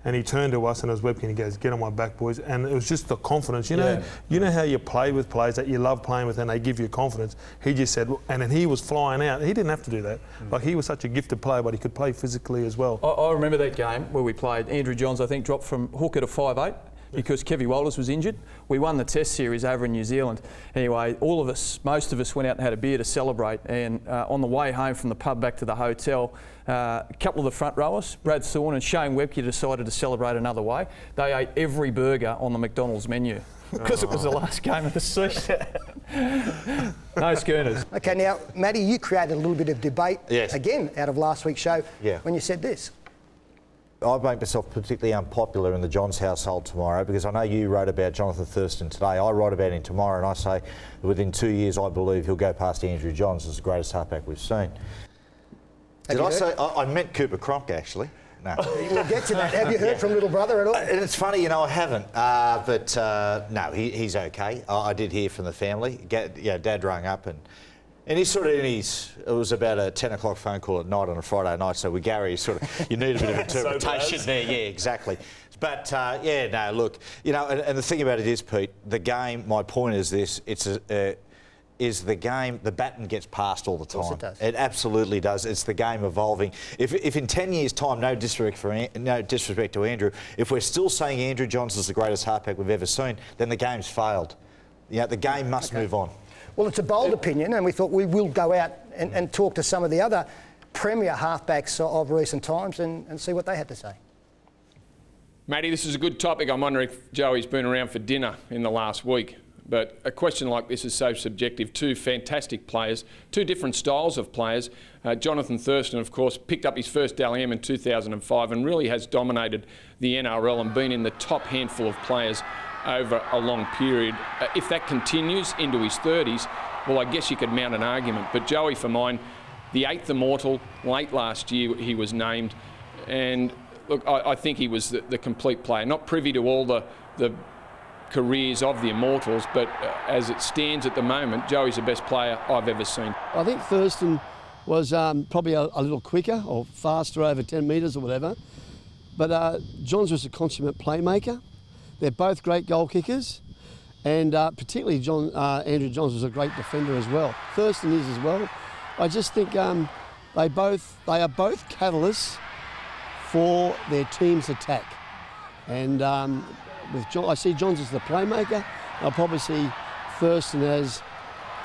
Speaker 4: And he turned to us and his webcam, he goes, "Get on my back, boys." And it was just the confidence. You know how you play with players that you love playing with and they give you confidence. He just said, and then he was flying out. He didn't have to do that. Like, he was such a gifted player, but he could play physically as well.
Speaker 13: I remember that game where we played. Andrew Johns, I think, dropped from hooker to 5'8". Because Kevy Walters was injured. We won the Test series over in New Zealand. Anyway, most of us went out and had a beer to celebrate, and on the way home from the pub back to the hotel, a couple of the front rowers, Brad Thorne and Shane Webke, decided to celebrate another way. They ate every burger on the McDonald's menu because it was the last game of the season. No schooners.
Speaker 3: Okay, now, Matty, you created a little bit of debate again out of last week's show when you said this.
Speaker 30: I've made myself particularly unpopular in the Johns household tomorrow because I know you wrote about Johnathon Thurston today. I write about him tomorrow, and I say within 2 years I believe he'll go past Andrew Johns as the greatest halfback we've seen. Did I say I meant Cooper Cronk actually? No.
Speaker 3: We'll get to that. Have you heard from little brother at all?
Speaker 30: And it's funny, I haven't. No, he's okay. I did hear from the family. Dad rang up and And he's sort of it was about a 10 o'clock phone call at night on a Friday night, so with Gary, you need a bit of interpretation there. Yeah, exactly. But, look, and the thing about it is, Pete, the game, my point is this, is the game, the baton gets passed all the time.
Speaker 3: Of course it does.
Speaker 30: It absolutely does. It's the game evolving. If in 10 years' time, no disrespect to Andrew, if we're still saying Andrew Johnson's the greatest halfback we've ever seen, then the game's failed. The game must move on.
Speaker 3: Well, it's a bold opinion, and we thought we will go out and talk to some of the other premier halfbacks of recent times and see what they had to say.
Speaker 5: Matty, this is a good topic. I'm wondering if Joey's been around for dinner in the last week. But a question like this is so subjective. Two fantastic players, two different styles of players. Johnathon Thurston, of course, picked up his first Dally M in 2005 and really has dominated the NRL and been in the top handful of players over a long period. If that continues into his 30s, well, I guess you could mount an argument. But Joey, for mine, the 8th Immortal, late last year he was named. And look, I think he was the complete player. Not privy to all the careers of the Immortals, but as it stands at the moment, Joey's the best player I've ever seen.
Speaker 6: I think Thurston was probably a little quicker or faster over 10 metres or whatever, but Johns was a consummate playmaker. They're both great goal kickers, and particularly Andrew Johns was a great defender as well. Thurston is as well. I just think they are both catalysts for their team's attack, and I see Johns as the playmaker. I'll probably see Thurston as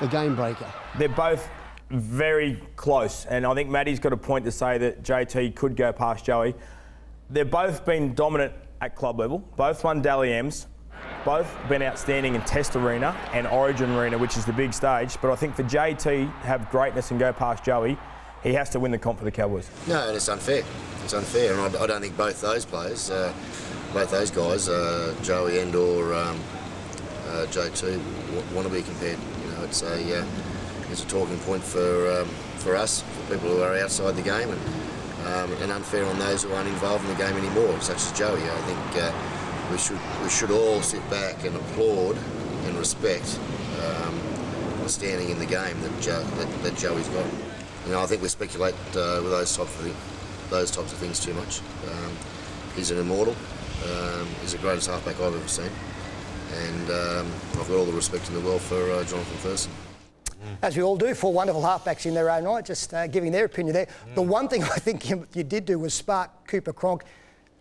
Speaker 6: the game breaker.
Speaker 2: They're both very close, and I think Matty's got a point to say that JT could go past Joey. They've both been dominant at club level, both won Dally M's, both been outstanding in Test Arena and Origin Arena, which is the big stage. But I think for JT to have greatness and go past Joey, he has to win the comp for the Cowboys.
Speaker 7: No, and it's unfair. It's unfair, and I don't think both those players, both those guys, Joey and or JT, want to be compared. It's a talking point for us, for people who are outside the game, and unfair on those who aren't involved in the game anymore, such as Joey. I think we should all sit back and applaud and respect the standing in the game that Joey's got. I think we speculate with those types of things too much. He's an immortal. He's the greatest halfback I've ever seen, and I've got all the respect in the world for Johnathon Thurston.
Speaker 3: As we all do, 4 wonderful halfbacks in their own right, just giving their opinion there. The one thing I think you did do was spark Cooper Cronk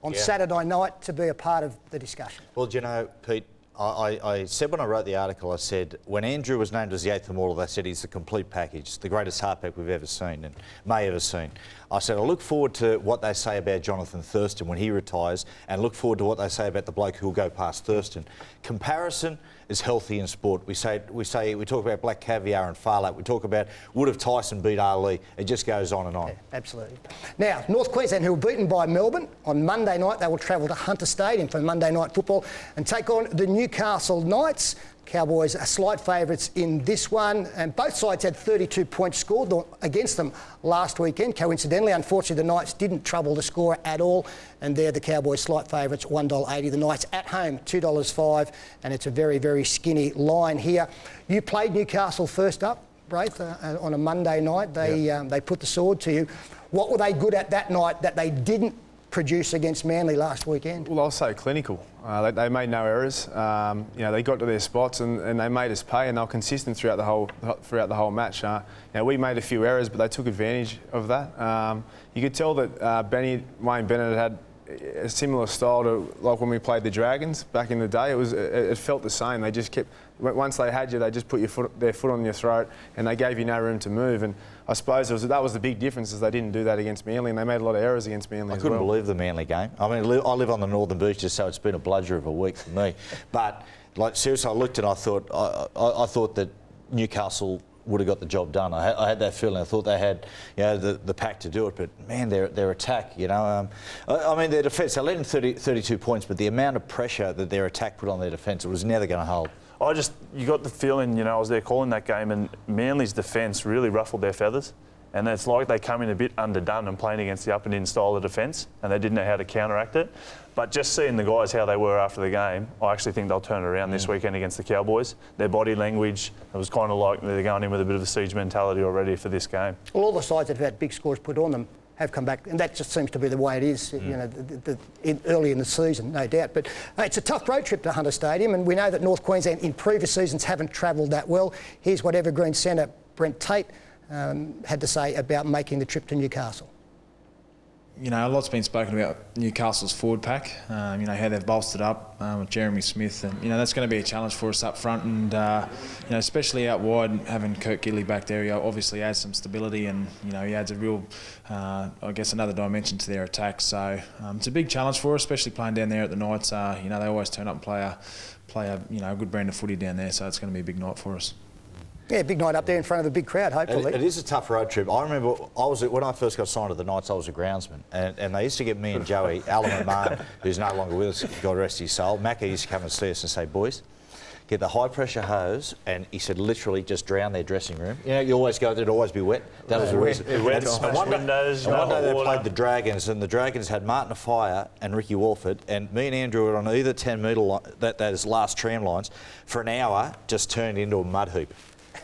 Speaker 3: on Saturday night to be a part of the discussion.
Speaker 30: Well, Pete, I said when I wrote the article, I said, when Andrew was named as the 8th Immortal, they said he's the complete package, the greatest halfback we've ever seen and may ever seen. I said, I look forward to what they say about Johnathon Thurston when he retires, and look forward to what they say about the bloke who'll go past Thurston. Comparison is healthy in sport. We talk about black caviar and Farlap. We talk about would have Tyson beat Ali. It just goes on and on.
Speaker 3: Yeah, absolutely. Now, North Queensland, who were beaten by Melbourne on Monday night, they will travel to Hunter Stadium for Monday night football and take on the Newcastle Knights. Cowboys are slight favourites in this one, and both sides had 32 points scored against them last weekend. Coincidentally, unfortunately, the Knights didn't trouble the score at all, and they're the Cowboys slight favourites, $1.80. The Knights at home, $2.05, and it's a very, very skinny line here. You played Newcastle first up, Braith, on a Monday night. They put the sword to you. What were they good at that night that they didn't produce against Manly last weekend?
Speaker 28: Well, I'll say clinical. They made no errors. They got to their spots and they made us pay, and they were consistent throughout the whole match. We made a few errors, but they took advantage of that. You could tell that Wayne Bennett had a similar style to like when we played the Dragons back in the day. It felt the same. They just kept, once they had you, they just put their foot on your throat, and they gave you no room to move. And I suppose that was the big difference, is they didn't do that against Manly, and they made a lot of errors against Manly.
Speaker 30: I couldn't believe the Manly game. I mean, I live on the Northern Beaches, so it's been a bludger of a week for me. But seriously, I looked and I thought that Newcastle would have got the job done. I had that feeling. I thought they had, the pack to do it. But man, their attack, their defence. They led in 32 points, but the amount of pressure that their attack put on their defence, it was never going to hold.
Speaker 8: You got the feeling, I was there calling that game, and Manly's defence really ruffled their feathers. And it's like they come in a bit underdone and playing against the up and in style of defence, and they didn't know how to counteract it. But just seeing the guys how they were after the game, I actually think they'll turn it around this weekend against the Cowboys. Their body language, it was kind of like they're going in with a bit of a siege mentality already for this game.
Speaker 3: Well, all the sides that have had big scores put on them have come back, and that just seems to be the way it is, early in the season, no doubt. But it's a tough road trip to Hunter Stadium, and we know that North Queensland in previous seasons haven't travelled that well. Here's what Evergreen centre Brent Tate had to say about making the trip to Newcastle.
Speaker 9: A lot's been spoken about Newcastle's forward pack, how they've bolstered up with Jeremy Smith, and that's going to be a challenge for us up front, and especially out wide, having Kurt Gidley back there, he obviously adds some stability, and he adds a real, another dimension to their attack. So it's a big challenge for us, especially playing down there at the Knights. They always turn up and play a good brand of footy down there, so it's going to be a big night for us.
Speaker 3: Yeah, big night up there in front of a big crowd, hopefully.
Speaker 30: It is a tough road trip. I remember when I first got signed to the Knights, I was a groundsman, and they used to get me and Joey, Alan McMahon, who's no longer with us, God rest his soul. Macca used to come and see us and say, boys, get the high pressure hose, and he said literally just drown their dressing room. You always go there, it'd always be wet. That was the reason.
Speaker 8: Smash windows.
Speaker 30: One day they played the Dragons, and the Dragons had Martin Afire and Ricky Walford, and me and Andrew were on either 10-metre line, those last tram lines, for an hour, just turned into a mud heap.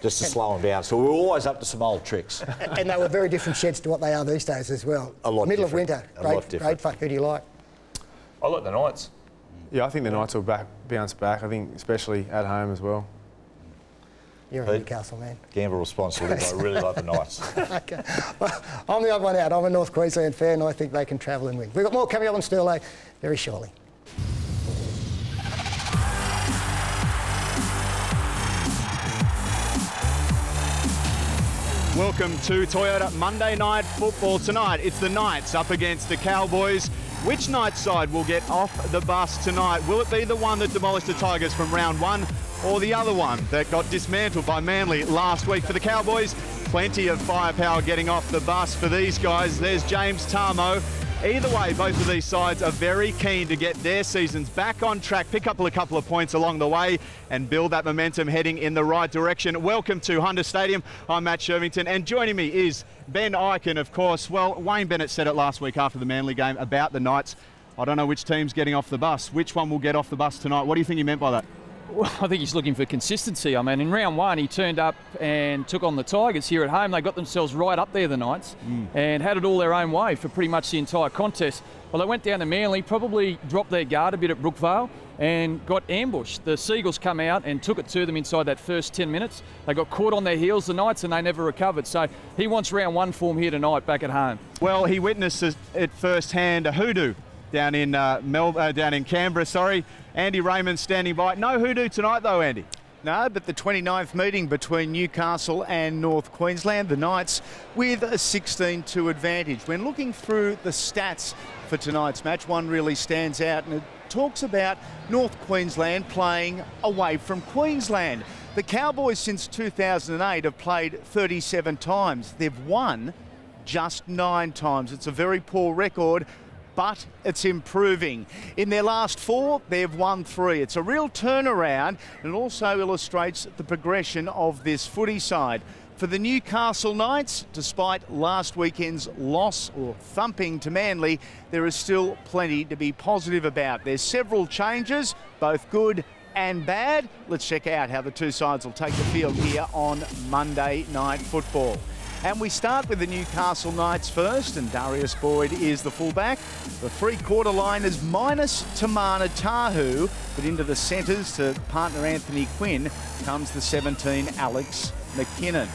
Speaker 30: Just to slow them down. So we were always up to some old tricks.
Speaker 3: And they were very different sheds to what they are these days as well.
Speaker 30: A lot
Speaker 3: Middle
Speaker 30: different.
Speaker 3: of winter. Great fun. Who do you like?
Speaker 8: I like the Knights.
Speaker 22: Yeah, I think the Knights will bounce back. I think especially at home as well.
Speaker 3: You're a Newcastle man.
Speaker 30: Gamble responsibly, but I really like the Knights.
Speaker 3: Okay. Well, I'm the odd one out. I'm a North Queensland fan, and I think they can travel and win. We've got more coming up on Sterlo very shortly.
Speaker 10: Welcome to Toyota Monday Night Football tonight. It's the Knights up against the Cowboys. Which Knights side will get off the bus tonight? Will it be the one that demolished the Tigers from round one, or the other one that got dismantled by Manly last week? For the Cowboys, plenty of firepower getting off the bus for these guys. There's James Tarmo. Either way, both of these sides are very keen to get their seasons back on track, pick up a couple of points along the way and build that momentum heading in the right direction. Welcome to Hunter Stadium. I'm Matt Shervington, and joining me is Ben Ikin, of course. Well, Wayne Bennett said it last week after the Manly game about the Knights. I don't know which team's getting off the bus. Which one will get off the bus tonight? What do you think he meant by that?
Speaker 13: Well, I think he's looking for consistency. I mean, in round one, he turned up and took on the Tigers here at home. They got themselves right up there, the Knights, and had it all their own way for pretty much the entire contest. Well, they went down to Manly, probably dropped their guard a bit at Brookvale and got ambushed. The Seagulls come out and took it to them inside that first 10 minutes. They got caught on their heels, the Knights, and they never recovered. So he wants round one form here tonight back at home.
Speaker 10: Well, he witnessed it firsthand, a hoodoo down in Canberra, Andy Raymond standing by. No hoodoo tonight though, Andy.
Speaker 12: No, but the 29th meeting between Newcastle and North Queensland, the Knights with a 16-2 advantage. When looking through the stats for tonight's match, one really stands out, and it talks about North Queensland playing away from Queensland. The Cowboys since 2008 have played 37 times. They've won just 9 times. It's a very poor record, but it's improving. In their last 4, they've won 3. It's a real turnaround, and it also illustrates the progression of this footy side. For the Newcastle Knights, despite last weekend's loss or thumping to Manly, there is still plenty to be positive about. There's several changes, both good and bad. Let's check out how the two sides will take the field here on Monday Night Football. And we start with the Newcastle Knights first, and Darius Boyd is the fullback. The three-quarter line is minus Tamana Tahu, but into the centres to partner Anthony Quinn comes the 17, Alex McKinnon.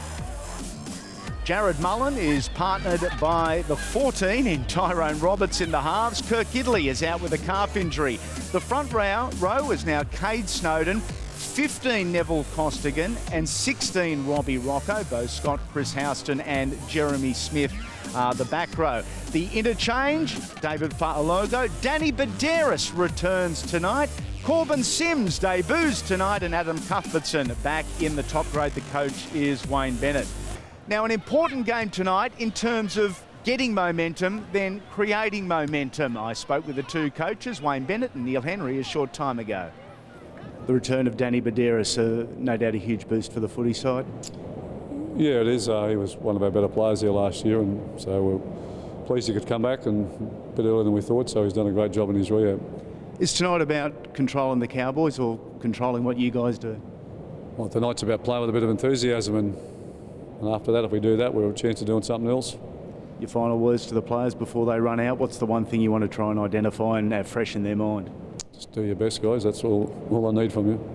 Speaker 12: Jared Mullen is partnered by the 14 in Tyrone Roberts in the halves. Kirk Gidley is out with a calf injury. The front row is now Cade Snowden, 15 Neville Costigan and 16 Robbie Rocco. Beau Scott, Chris Houston and Jeremy Smith are the back row. The interchange, David Fa'alogo. Danny Badaris returns tonight. Corbin Sims debuts tonight, and Adam Cuthbertson back in the top grade. The coach is Wayne Bennett. Now, an important game tonight in terms of getting momentum, then creating momentum. I spoke with the two coaches, Wayne Bennett and Neil Henry, a short time ago. The return of Danny Badaris, no doubt a huge boost for the footy side.
Speaker 14: Yeah, it is. He was one of our better players here last year, and so we're pleased he could come back and a bit earlier than we thought, so he's done a great job in his rehab.
Speaker 12: Is tonight about controlling the Cowboys or controlling what you guys do?
Speaker 14: Well, tonight's about playing with a bit of enthusiasm, and after that, if we do that, we've a chance of doing something else.
Speaker 12: Your final words to the players before they run out, what's the one thing you want to try and identify and have fresh in their mind?
Speaker 14: Just do your best, guys. That's all I need from you.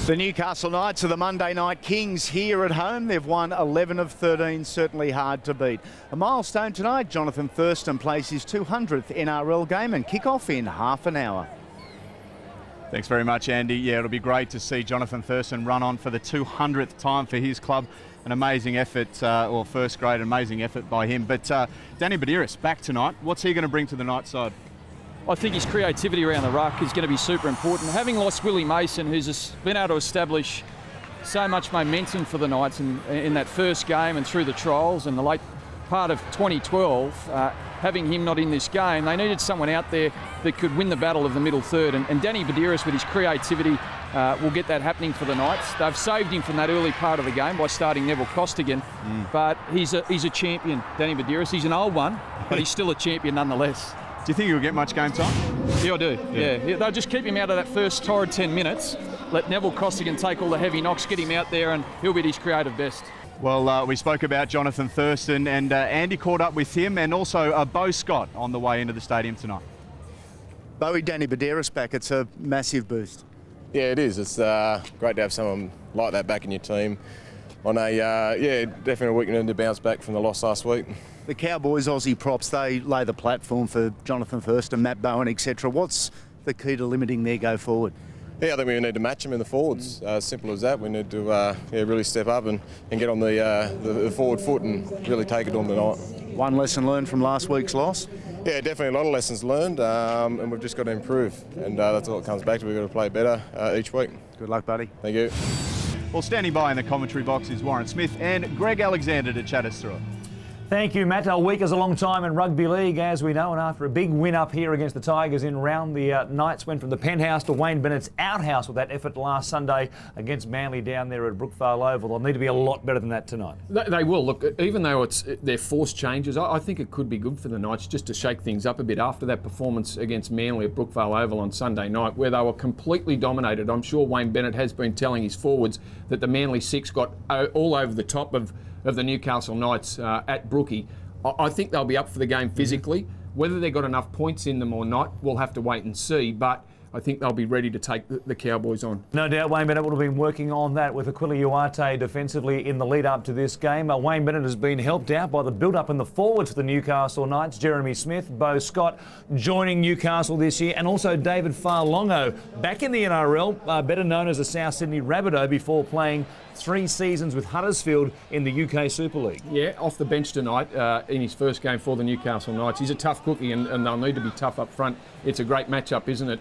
Speaker 12: The Newcastle Knights are the Monday Night Kings here at home. They've won 11 of 13, certainly hard to beat. A milestone tonight, Johnathon Thurston plays his 200th NRL game and kick-off in half an hour.
Speaker 10: Thanks very much, Andy. Yeah, it'll be great to see Johnathon Thurston run on for the 200th time for his club. An amazing effort, or first grade, amazing effort by him. But Danny Darius back tonight. What's he going to bring to the Knights side?
Speaker 13: I think his creativity around the ruck is going to be super important. Having lost Willie Mason, who's been able to establish so much momentum for the Knights in that first game and through the trials and the late part of 2012, having him not in this game, they needed someone out there that could win the battle of the middle third. And Danny Darius, with his creativity, will get that happening for the Knights. They've saved him from that early part of the game by starting Neville Costigan, but he's a champion, Danny Darius. He's an old one, but he's still a champion nonetheless.
Speaker 10: Do you think he'll get much game time?
Speaker 13: Yeah, I do. Yeah. They'll just keep him out of that first torrid 10 minutes, let Neville Costigan take all the heavy knocks, get him out there, and he'll be at his creative best.
Speaker 10: Well, we spoke about Johnathon Thurston, and Andy caught up with him, and also Beau Scott on the way into the stadium tonight.
Speaker 12: Bowie, Danny Darius back, it's a massive boost.
Speaker 15: Yeah, it is. It's great to have someone like that back in your team on a, definitely a weekend to bounce back from the loss last week.
Speaker 12: The Cowboys Aussie props, they lay the platform for Johnathon Thurston, Matt Bowen, etc. What's the key to limiting their go forward?
Speaker 15: Yeah, I think we need to match them in the forwards. Simple as that. We need to really step up and get on the forward foot and really take it on tonight.
Speaker 12: One lesson learned from last week's loss?
Speaker 15: Yeah, definitely a lot of lessons learned, and we've just got to improve. And that's all it comes back to. We've got to play better each week.
Speaker 12: Good luck, buddy.
Speaker 15: Thank you.
Speaker 10: Well, standing by in the commentary box is Warren Smith and Greg Alexander to chat us through it.
Speaker 17: Thank you, Matt. A week is a long time in rugby league, as we know, and after a big win up here against the Tigers in round, the Knights went from the penthouse to Wayne Bennett's outhouse with that effort last Sunday against Manly down there at Brookvale Oval. They'll need to be a lot better than that tonight.
Speaker 5: They will. Look, even though they're forced changes, I think it could be good for the Knights just to shake things up a bit after that performance against Manly at Brookvale Oval on Sunday night, where they were completely dominated. I'm sure Wayne Bennett has been telling his forwards that the Manly six got all over the top of the Newcastle Knights at Brookie. I think they'll be up for the game physically. Whether they've got enough points in them or not, we'll have to wait and see. But I think they'll be ready to take the Cowboys on.
Speaker 17: No doubt Wayne Bennett would have been working on that with Aquila Uarte defensively in the lead up to this game. Wayne Bennett has been helped out by the build-up in the forwards for the Newcastle Knights. Jeremy Smith, Beau Scott joining Newcastle this year, and also David Farlongo back in the NRL, better known as a South Sydney Rabbitoh before playing 3 seasons with Huddersfield in the UK Super League.
Speaker 5: Yeah, off the bench tonight in his first game for the Newcastle Knights. He's a tough cookie and they'll need to be tough up front. It's a great matchup, isn't it?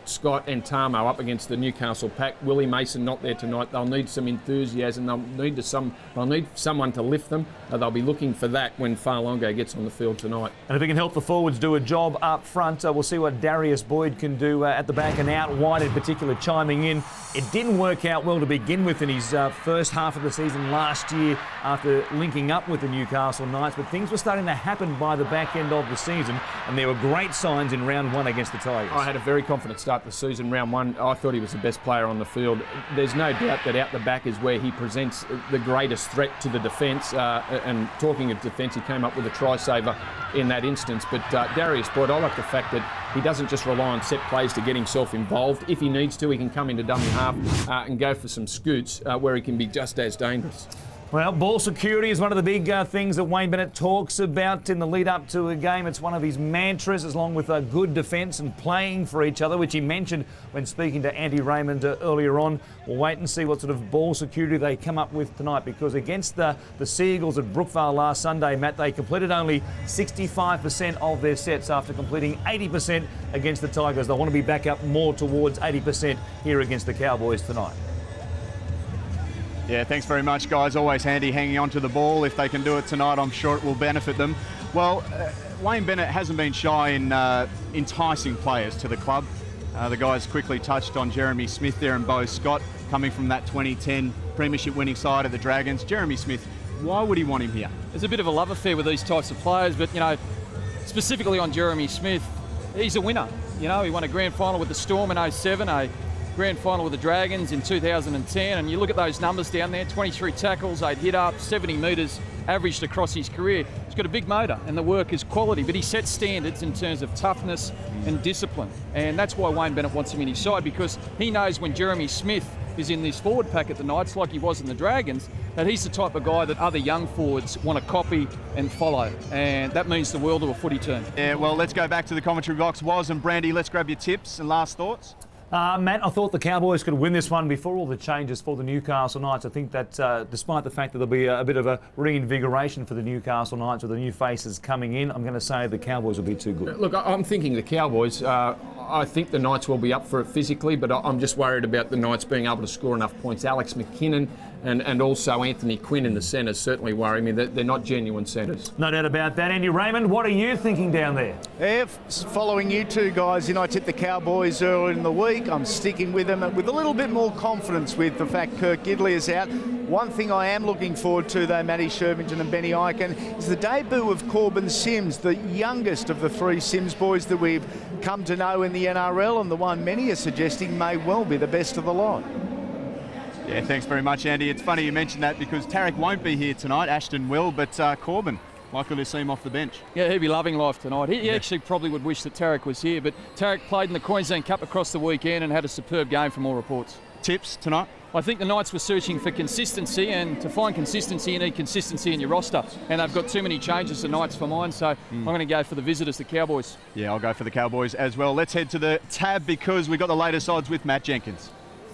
Speaker 5: Scott and Tamo up against the Newcastle pack. Willie Mason not there tonight. They'll need some enthusiasm. They'll need someone to lift them. They'll be looking for that when Farlongo gets on the field tonight.
Speaker 17: And if he can help the forwards do a job up front, we'll see what Darius Boyd can do at the back and out wide in particular, chiming in. It didn't work out well to begin with in his first half of the season last year after linking up with the Newcastle Knights, but things were starting to happen by the back end of the season, and there were great signs in round 1 against the Tigers.
Speaker 5: I had a very confident start to the season. Round 1, I thought he was the best player on the field. There's no doubt that out the back is where he presents the greatest threat to the defence, and talking of defence, he came up with a try saver in that instance. But Darius Boyd, I like the fact that he doesn't just rely on set plays to get himself involved. If he needs to, he can come into dummy half and go for some scoots where he can be just as dangerous.
Speaker 17: Well, ball security is one of the big things that Wayne Bennett talks about in the lead up to a game. It's one of his mantras, along with a good defence and playing for each other, which he mentioned when speaking to Andy Raymond earlier on. We'll wait and see what sort of ball security they come up with tonight, because against the Seagulls at Brookvale last Sunday, Matt, they completed only 65% of their sets after completing 80% against the Tigers. They want to be back up more towards 80% here against the Cowboys tonight.
Speaker 10: Yeah, thanks very much, guys. Always handy hanging on to the ball. If they can do it tonight, I'm sure it will benefit them. Well, Wayne Bennett hasn't been shy in enticing players to the club. The guys quickly touched on Jeremy Smith there and Beau Scott, coming from that 2010 premiership winning side of the Dragons. Jeremy Smith, why would he want him here?
Speaker 13: There's a bit of a love affair with these types of players, but, you know, specifically on Jeremy Smith, he's a winner. You know, he won a grand final with the Storm in 07, a grand final with the Dragons in 2010, and you look at those numbers down there, 23 tackles, 8 hit-ups, 70 metres averaged across his career. He's got a big motor and the work is quality, but he sets standards in terms of toughness and discipline. And that's why Wayne Bennett wants him in his side, because he knows when Jeremy Smith is in this forward pack at the Knights, like he was in the Dragons, that he's the type of guy that other young forwards want to copy and follow. And that means the world to a footy team.
Speaker 10: Yeah, well, let's go back to the commentary box. Woz and Brandy, let's grab your tips and last thoughts.
Speaker 17: Matt, I thought the Cowboys could win this one before all the changes for the Newcastle Knights. I think that despite the fact that there'll be a bit of a reinvigoration for the Newcastle Knights with the new faces coming in, I'm going to say the Cowboys will be too good.
Speaker 5: Look, I'm thinking the Cowboys. I think the Knights will be up for it physically, but I'm just worried about the Knights being able to score enough points. Alex McKinnon and also Anthony Quinn in the centres certainly worry me. That they're not genuine centres.
Speaker 17: No doubt about that. Andy Raymond, what are you thinking down there?
Speaker 12: Yeah, following you two guys, I tipped the Cowboys earlier in the week. I'm sticking with them with a little bit more confidence with the fact Kirk Gidley is out. One thing I am looking forward to, though, Matty Shervington and Benny Eichen, is the debut of Corbin Sims, the youngest of the three Sims boys that we've come to know in the NRL, and the one many are suggesting may well be the best of the lot.
Speaker 10: Yeah, thanks very much, Andy. It's funny you mentioned that because Tarek won't be here tonight. Ashton will, but Corbin, likely to see him off the bench.
Speaker 13: Yeah, he'd be loving life tonight. He actually probably would wish that Tarek was here, but Tarek played in the Queensland Cup across the weekend and had a superb game from all reports.
Speaker 10: Tips tonight?
Speaker 13: I think the Knights were searching for consistency, and to find consistency, you need consistency in your roster. And they've got too many changes, the Knights, for mine, so I'm going to go for the visitors, the Cowboys.
Speaker 10: Yeah, I'll go for the Cowboys as well. Let's head to the tab because we've got the latest odds with Matt Jenkins.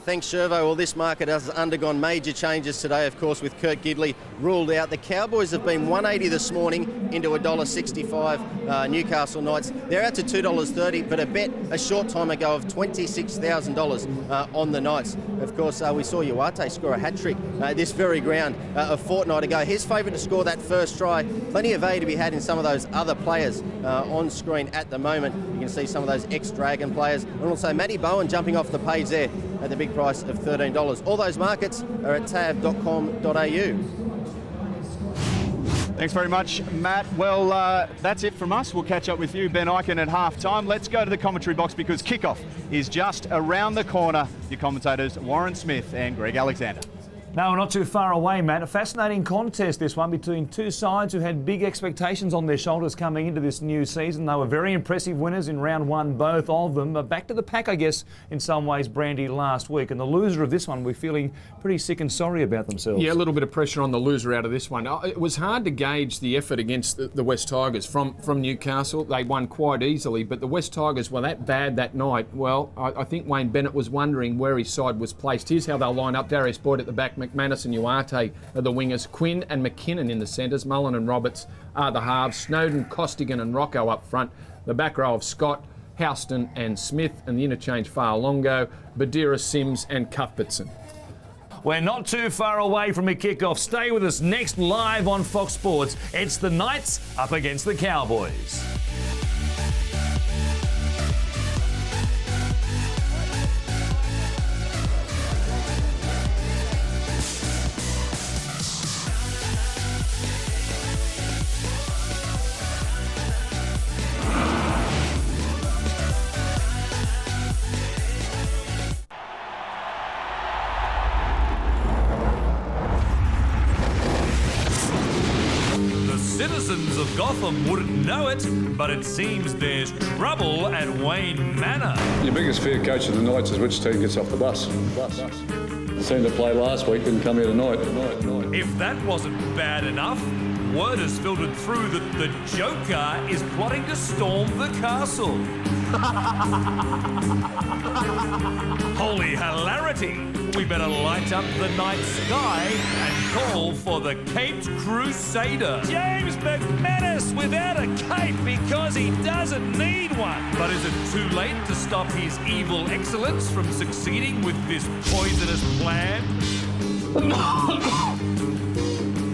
Speaker 16: Thanks, Shervo. Well, this market has undergone major changes today, of course, with Kirk Gidley ruled out. The Cowboys have been $1.80 this morning into $1.65. Newcastle Knights, they're out to $2.30, but a bet a short time ago of $26,000 on the Knights. Of course, we saw Uate score a hat-trick this very ground a fortnight ago. His favourite to score that first try. Plenty of A to be had in some of those other players on screen at the moment. You can see some of those ex-Dragon players. And also Matty Bowen jumping off the page there at the big price of $13. All those markets are at tab.com.au.
Speaker 10: Thanks very much, Matt. Well, that's it from us. We'll catch up with you, Ben Eichen, at half-time. Let's go to the commentary box because kickoff is just around the corner. Your commentators, Warren Smith and Greg Alexander.
Speaker 17: No, not too far away, Matt. A fascinating contest, this one, between two sides who had big expectations on their shoulders coming into this new season. They were very impressive winners in round one, both of them. But back to the pack, I guess, in some ways, Brandy, last week. And the loser of this one, we're feeling pretty sick and sorry about themselves.
Speaker 5: Yeah, a little bit of pressure on the loser out of this one. It was hard to gauge the effort against the West Tigers from Newcastle. They won quite easily, but the West Tigers were that bad that night. Well, I think Wayne Bennett was wondering where his side was placed. Here's how they'll line up. Darius Boyd at the back, McManus and Uate are the wingers, Quinn and McKinnon in the centres, Mullen and Roberts are the halves, Snowden, Costigan and Rocco up front, the back row of Scott, Houston and Smith, and the interchange Fa'alongo, Badira, Sims and Cuthbertson.
Speaker 17: We're not too far away from a kick-off. Stay with us next live on Fox Sports. It's the Knights up against the Cowboys. Citizens of Gotham wouldn't know it, but it seems there's trouble at Wayne Manor.
Speaker 14: Your biggest fear, coach of the Knights, is which team gets off the bus. Seemed to play last week, didn't come here tonight.
Speaker 17: If that wasn't bad enough, word has filtered through that the Joker is plotting to storm the castle. Holy hilarity! We better light up the night sky and call for the Caped Crusader. James McManus without a cape because he doesn't need one. But is it too late to stop his evil excellence from succeeding with this poisonous plan?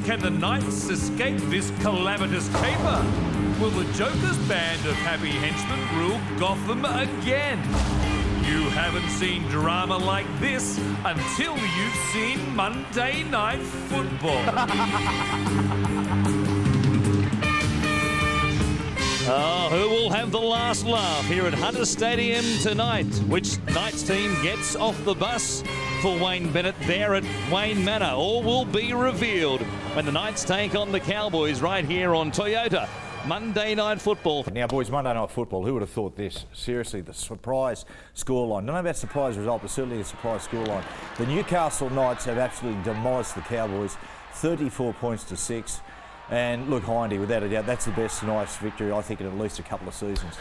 Speaker 17: Can the Knights escape this calamitous caper? Will the Joker's band of happy henchmen rule Gotham again?
Speaker 11: You haven't seen drama like this until you've seen Monday Night Football.
Speaker 18: Who will have the last laugh here at Hunter Stadium tonight? Which Knights team gets off the bus for Wayne Bennett there at Wayne Manor? All will be revealed when the Knights take on the Cowboys right here on Toyota. Monday Night Football.
Speaker 30: Now, boys, Monday Night Football, who would have thought this? Seriously, the surprise scoreline. Don't know about surprise result, but certainly a surprise scoreline. The Newcastle Knights have absolutely demolished the Cowboys, 34 points to 6. And look, Hindy, without a doubt, that's the best Knights victory, I think, in at least a couple of seasons.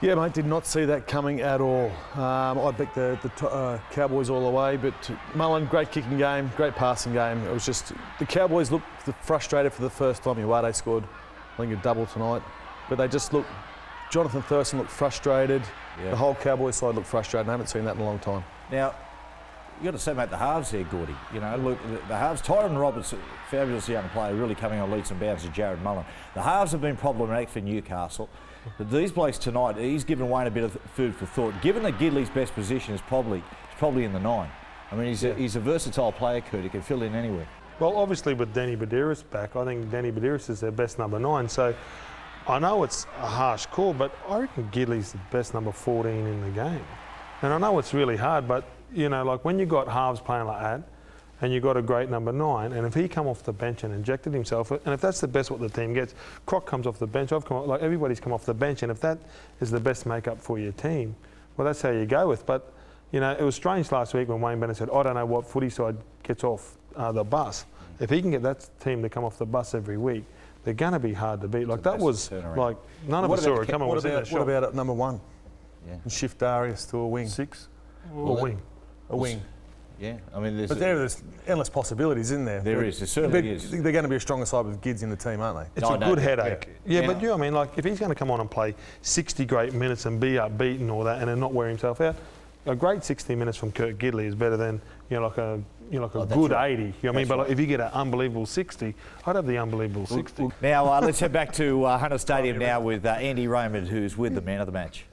Speaker 28: Yeah, mate, did not see that coming at all. I picked the Cowboys all the way, but Mullen, great kicking game, great passing game. It was just, the Cowboys looked frustrated for the first time. Iwade scored, I think, a double tonight. But they just looked, Johnathon Thurston looked frustrated. Yeah. The whole Cowboys side looked frustrated. I haven't seen that in a long time.
Speaker 30: Now, you've got to say, mate, the halves there, Gordy. You know, look, the halves, Tyrone Roberts, fabulous young player, really coming on leaps and bounds to Jared Mullen. The halves have been problematic for Newcastle. But these blokes tonight, he's given Wayne a bit of food for thought. Given that Gidley's best position is probably in the 9. I mean, he's a versatile player, Kurt. He can fill in anywhere.
Speaker 4: Well, obviously with Danny Badiris back, I think Danny Badiris is their best number 9. So I know it's a harsh call, but I reckon Gidley's the best number 14 in the game. And I know it's really hard, but you know, like when you got halves playing like that, and you got a great number 9, and if he come off the bench and injected himself, and if that's the best what the team gets, Croc comes off the bench, like everybody's come off the bench, and if that is the best makeup for your team, well, that's how you go with. But you know, it was strange last week when Wayne Bennett said, I don't know what footy side gets off the bus. If he can get that team to come off the bus every week, they're going to be hard to beat. Like that was like none of us saw it coming.
Speaker 28: What about at number 1?
Speaker 30: Yeah.
Speaker 28: And shift Darius to a wing.
Speaker 4: 6
Speaker 30: or
Speaker 4: wing.
Speaker 28: A wing.
Speaker 30: Yeah, I mean,
Speaker 28: there's endless possibilities, isn't there?
Speaker 30: There certainly is.
Speaker 28: They're going to be a stronger side with Gids in the team, aren't they?
Speaker 4: It's a good headache. Yeah, but you know, I mean, like if he's going to come on and play 60 great minutes and be upbeat and all that, and then not wear himself out, a great 60 minutes from Kurt Gidley is better than like a good 80. You know what I mean? But like, if you get an unbelievable 60, I'd have the unbelievable 60.
Speaker 30: Now let's head back to Hunter Stadium now with Andy Raymond, who's with the man of the match.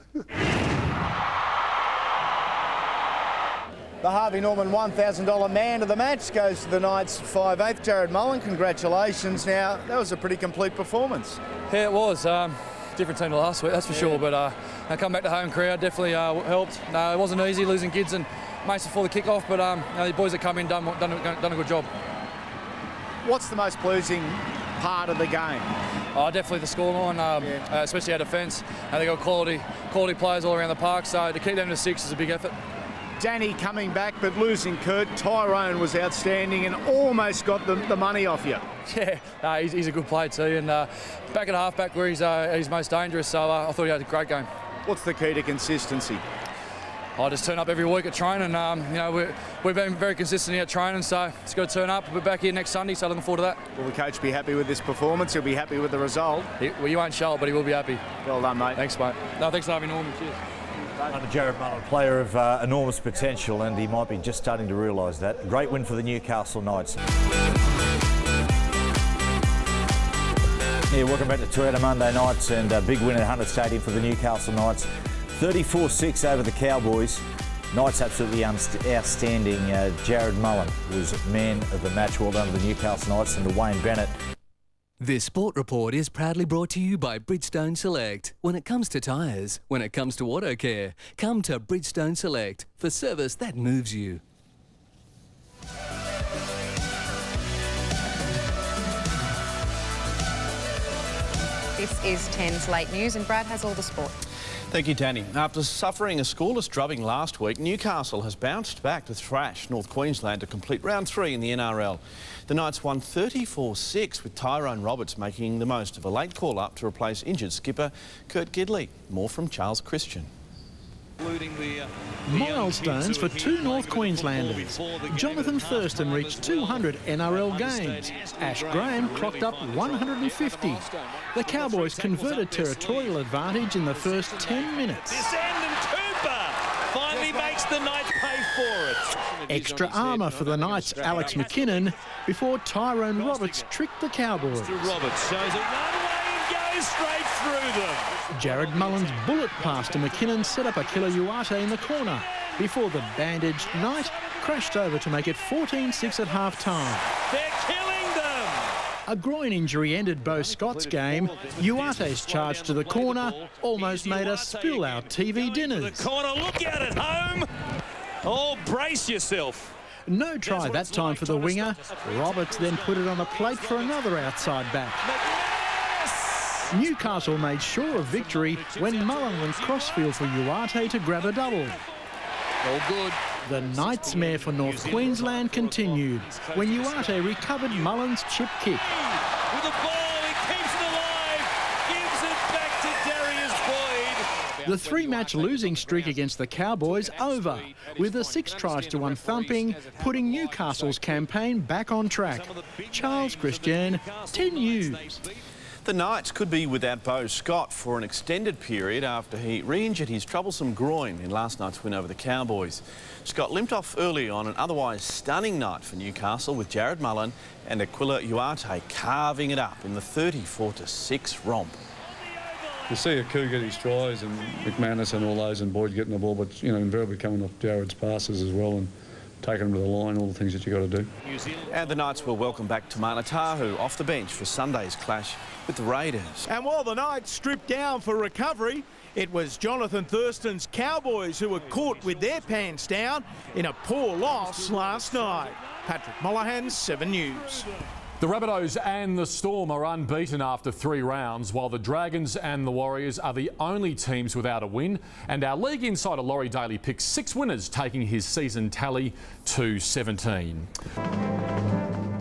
Speaker 12: The Harvey Norman $1,000 man of the match goes to the Knights 5/8. Jared Mullen, congratulations. Now, that was a pretty complete performance.
Speaker 19: Yeah, it was. Different team to last week, that's for sure. But I come back to home crowd definitely helped. No, it wasn't easy losing Gids and Mason before the kick-off, but the boys that come in done a good job.
Speaker 12: What's the most pleasing part of the game?
Speaker 19: Oh, definitely the scoreline, especially our defence. They got quality players all around the park, so to keep them to 6 is a big effort.
Speaker 12: Danny coming back but losing Kurt. Tyrone was outstanding and almost got the money off you.
Speaker 19: Yeah, he's a good player too, and back at halfback where he's most dangerous, so I thought he had a great game.
Speaker 12: What's the key to consistency?
Speaker 19: I just turn up every week at training. We've been very consistent here at training, so it's got to turn up. We're back here next Sunday, so looking forward to that.
Speaker 12: Will the coach be happy with this performance? He'll be happy with the result?
Speaker 19: Well, you won't show it, but he will be happy.
Speaker 12: Well done, mate.
Speaker 19: Thanks, mate. No, thanks for having me, Norman. Cheers.
Speaker 30: Under Jared Mullen, player of enormous potential, and he might be just starting to realise that. Great win for the Newcastle Knights. Yeah, welcome back to Toyota Monday Nights, and a big win at Hunter Stadium for the Newcastle Knights. 34-6 over the Cowboys. Knights absolutely outstanding. Jared Mullen was man of the match. Well done to the Newcastle Knights and to Wayne Bennett.
Speaker 20: This Sport Report is proudly brought to you by Bridgestone Select. When it comes to tyres, when it comes to auto care, come to Bridgestone Select for service that moves you.
Speaker 21: This is 10's Late News, and Brad has all the sport.
Speaker 23: Thank you, Danny. After suffering a scoreless drubbing last week, Newcastle has bounced back to thrash North Queensland to complete round 3 in the NRL. The Knights won 34-6, with Tyrone Roberts making the most of a late call-up to replace injured skipper Kurt Gidley. More from Charles Christian.
Speaker 24: Milestones for 2 North Queenslanders. Johnathon Thurston reached 200 NRL games. Ash Graham clocked up 150. The Cowboys converted territorial advantage in the first 10 minutes.
Speaker 18: This end, and Cooper finally makes the Knights pay for it.
Speaker 24: Extra armour for the Knights' Alex McKinnon before Tyrone Roberts tricked the Cowboys.
Speaker 18: Roberts shows a one-way and goes straight through them.
Speaker 24: Jared Mullen's bullet pass to McKinnon set up a killer Uate in the corner. before the bandaged Knight crashed over to make it 14-6 at half-time.
Speaker 18: They're killing them!
Speaker 24: A groin injury ended Beau Scott's game. Uate's charge to the corner almost made us spill our TV dinners.
Speaker 18: The corner, look out at home! Oh, brace yourself.
Speaker 24: No try that time for the winger. Roberts then put it on a plate for another outside back. Newcastle made sure of victory when Mullen went crossfield for Uate to grab a double.
Speaker 18: All good.
Speaker 24: The nightmare for North Queensland continued when Uate recovered Mullen's chip kick.
Speaker 18: With a ball, he keeps it alive, gives it back to Darius Boyd.
Speaker 24: The three-match losing streak against the Cowboys over, with a 6-tries-to-1 thumping, putting Newcastle's campaign back on track. Charles Christian, 10 News.
Speaker 23: The Knights could be without Beau Scott for an extended period after he re-injured his troublesome groin in last night's win over the Cowboys. Scott limped off early on an otherwise stunning night for Newcastle, with Jared Mullen and Aquila Uate carving it up in the 34-6 romp.
Speaker 14: You see a coup get his tries and McManus and all those and Boyd getting the ball, but, you know, invariably coming off Jared's passes as well and taking them to the line, all the things that you got to do.
Speaker 23: And the Knights will welcome back Tamana Tahu off the bench for Sunday's clash with the Raiders.
Speaker 1: And while the Knights stripped down for recovery, it was Johnathon Thurston's Cowboys who were caught with their pants down in a poor loss last night. Patrick Mollahan, 7 News.
Speaker 2: The Rabbitohs and the Storm are unbeaten after 3 rounds, while the Dragons and the Warriors are the only teams without a win. And our league insider Laurie Daly picks 6 winners, taking his season tally to 17.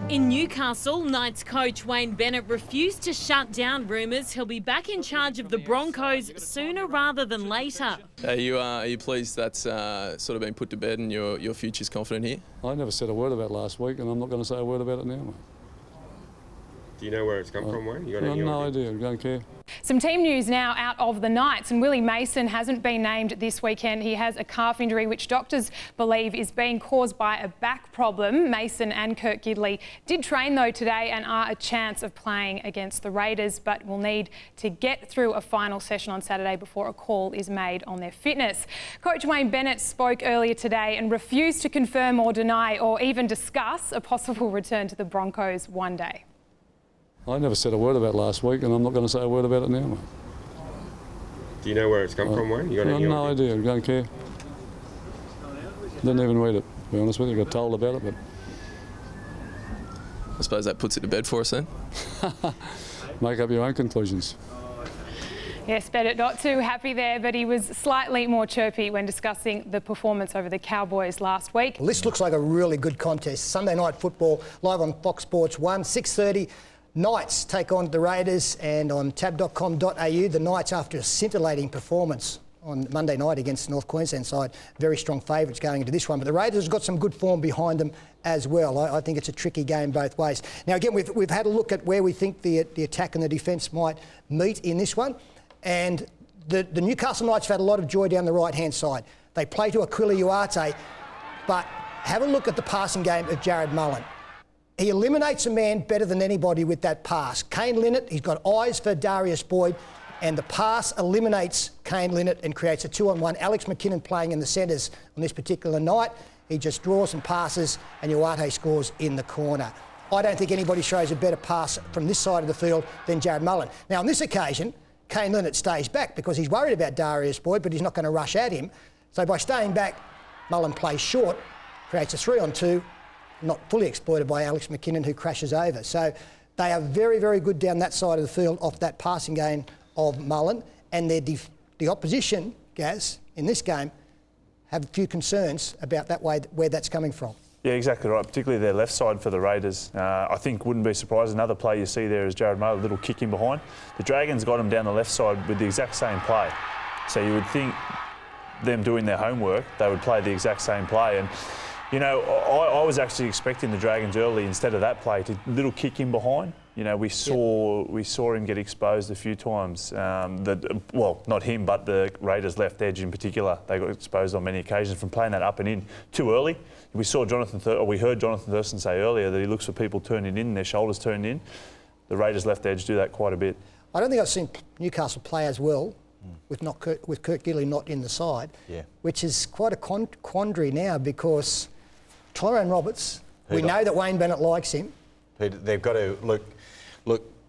Speaker 6: In Newcastle, Knights coach Wayne Bennett refused to shut down rumours he'll be back in charge of the Broncos sooner rather than later.
Speaker 7: Are you pleased that's sort of been put to bed and your future's confident here?
Speaker 14: I never said a word about last week, and I'm not going to say a word about it now, mate.
Speaker 8: Do you know where it's come from, Wayne? You got any
Speaker 14: no
Speaker 8: idea?
Speaker 14: idea, I don't care.
Speaker 9: Some team news now out of the Knights, and Willie Mason hasn't been named this weekend. He has a calf injury which doctors believe is being caused by a back problem. Mason and Kurt Gidley did train though today and are a chance of playing against the Raiders, but will need to get through a final session on Saturday before a call is made on their fitness. Coach Wayne Bennett spoke earlier today and refused to confirm or deny or even discuss a possible return to the Broncos one day.
Speaker 14: I never said a word about last week, and I'm not going to say a word about it now, mate.
Speaker 8: Do you know where it's come from, Wayne? You got any
Speaker 14: no idea, I don't care. Didn't even read it, to be honest with you. I got told about it, but...
Speaker 7: I suppose that puts it to bed for us then?
Speaker 14: Make up your own conclusions.
Speaker 9: Yes, Bennett not too happy there, but he was slightly more chirpy when discussing the performance over the Cowboys last week.
Speaker 3: Well, this looks like a really good contest. Sunday night football live on Fox Sports 1, 6:30. Knights take on the Raiders, and on tab.com.au, the Knights, after a scintillating performance on Monday night against the North Queensland side, very strong favourites going into this one. But the Raiders have got some good form behind them as well. I think it's a tricky game both ways. Now, again, we've had a look at where we think the attack and the defence might meet in this one. And the Newcastle Knights have had a lot of joy down the right-hand side. They play to Aquila Uate, but have a look at the passing game of Jared Mullen. He eliminates a man better than anybody with that pass. Kane Linnett, he's got eyes for Darius Boyd, and the pass eliminates Kane Linnett and creates a 2-on-1. Alex McKinnon playing in the centres on this particular night. He just draws and passes, and Uate scores in the corner. I don't think anybody shows a better pass from this side of the field than Jared Mullen. Now, on this occasion, Kane Linnett stays back because he's worried about Darius Boyd, but he's not going to rush at him. So by staying back, Mullen plays short, creates a 3-on-2, not fully exploited by Alex McKinnon, who crashes over. So they are very, very good down that side of the field off that passing game of Mullen. And the opposition, Gaz, in this game, have a few concerns about that way where that's coming from.
Speaker 25: Yeah, exactly right, particularly their left side for the Raiders. I think wouldn't be surprised. Another play you see there is Jared Mullen, a little kick in behind. The Dragons got him down the left side with the exact same play. So you would think them doing their homework, they would play the exact same play. And you know, I was actually expecting the Dragons early, instead of that play, to little kick in behind. You know, we saw him get exposed a few times. Well, not him, but the Raiders' left edge in particular. They got exposed on many occasions from playing that up and in too early. We heard Johnathon Thurston say earlier that he looks for people turning in, their shoulders turned in. The Raiders' left edge do that quite a bit.
Speaker 3: I don't think I've seen Newcastle play as well with Kurt Gidley not in the side,
Speaker 30: Yeah.
Speaker 3: which is quite a quandary now because Tyrone Roberts, we know that Wayne Bennett likes him.
Speaker 30: They've got to look.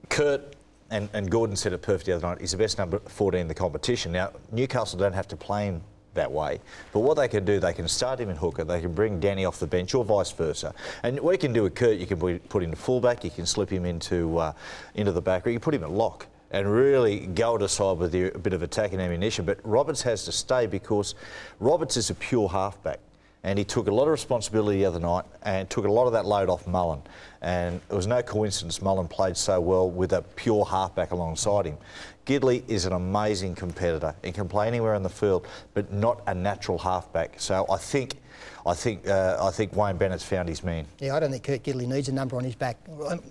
Speaker 30: Kurt and Gordon said it perfect the other night. He's the best number 14 in the competition. Now Newcastle don't have to play him that way, but what they can do, they can start him in hooker, they can bring Danny off the bench, or vice versa. And what you can do with Kurt, you can put him to fullback, you can slip him into the back, or you can put him at lock and really go to side with a bit of attacking ammunition. But Roberts has to stay because Roberts is a pure halfback. And he took a lot of responsibility the other night and took a lot of that load off Mullen. And it was no coincidence Mullen played so well with a pure halfback alongside him. Gidley is an amazing competitor. He can play anywhere in the field, but not a natural halfback. So I think Wayne Bennett's found his man.
Speaker 3: Yeah, I don't think Kurt Gidley needs a number on his back.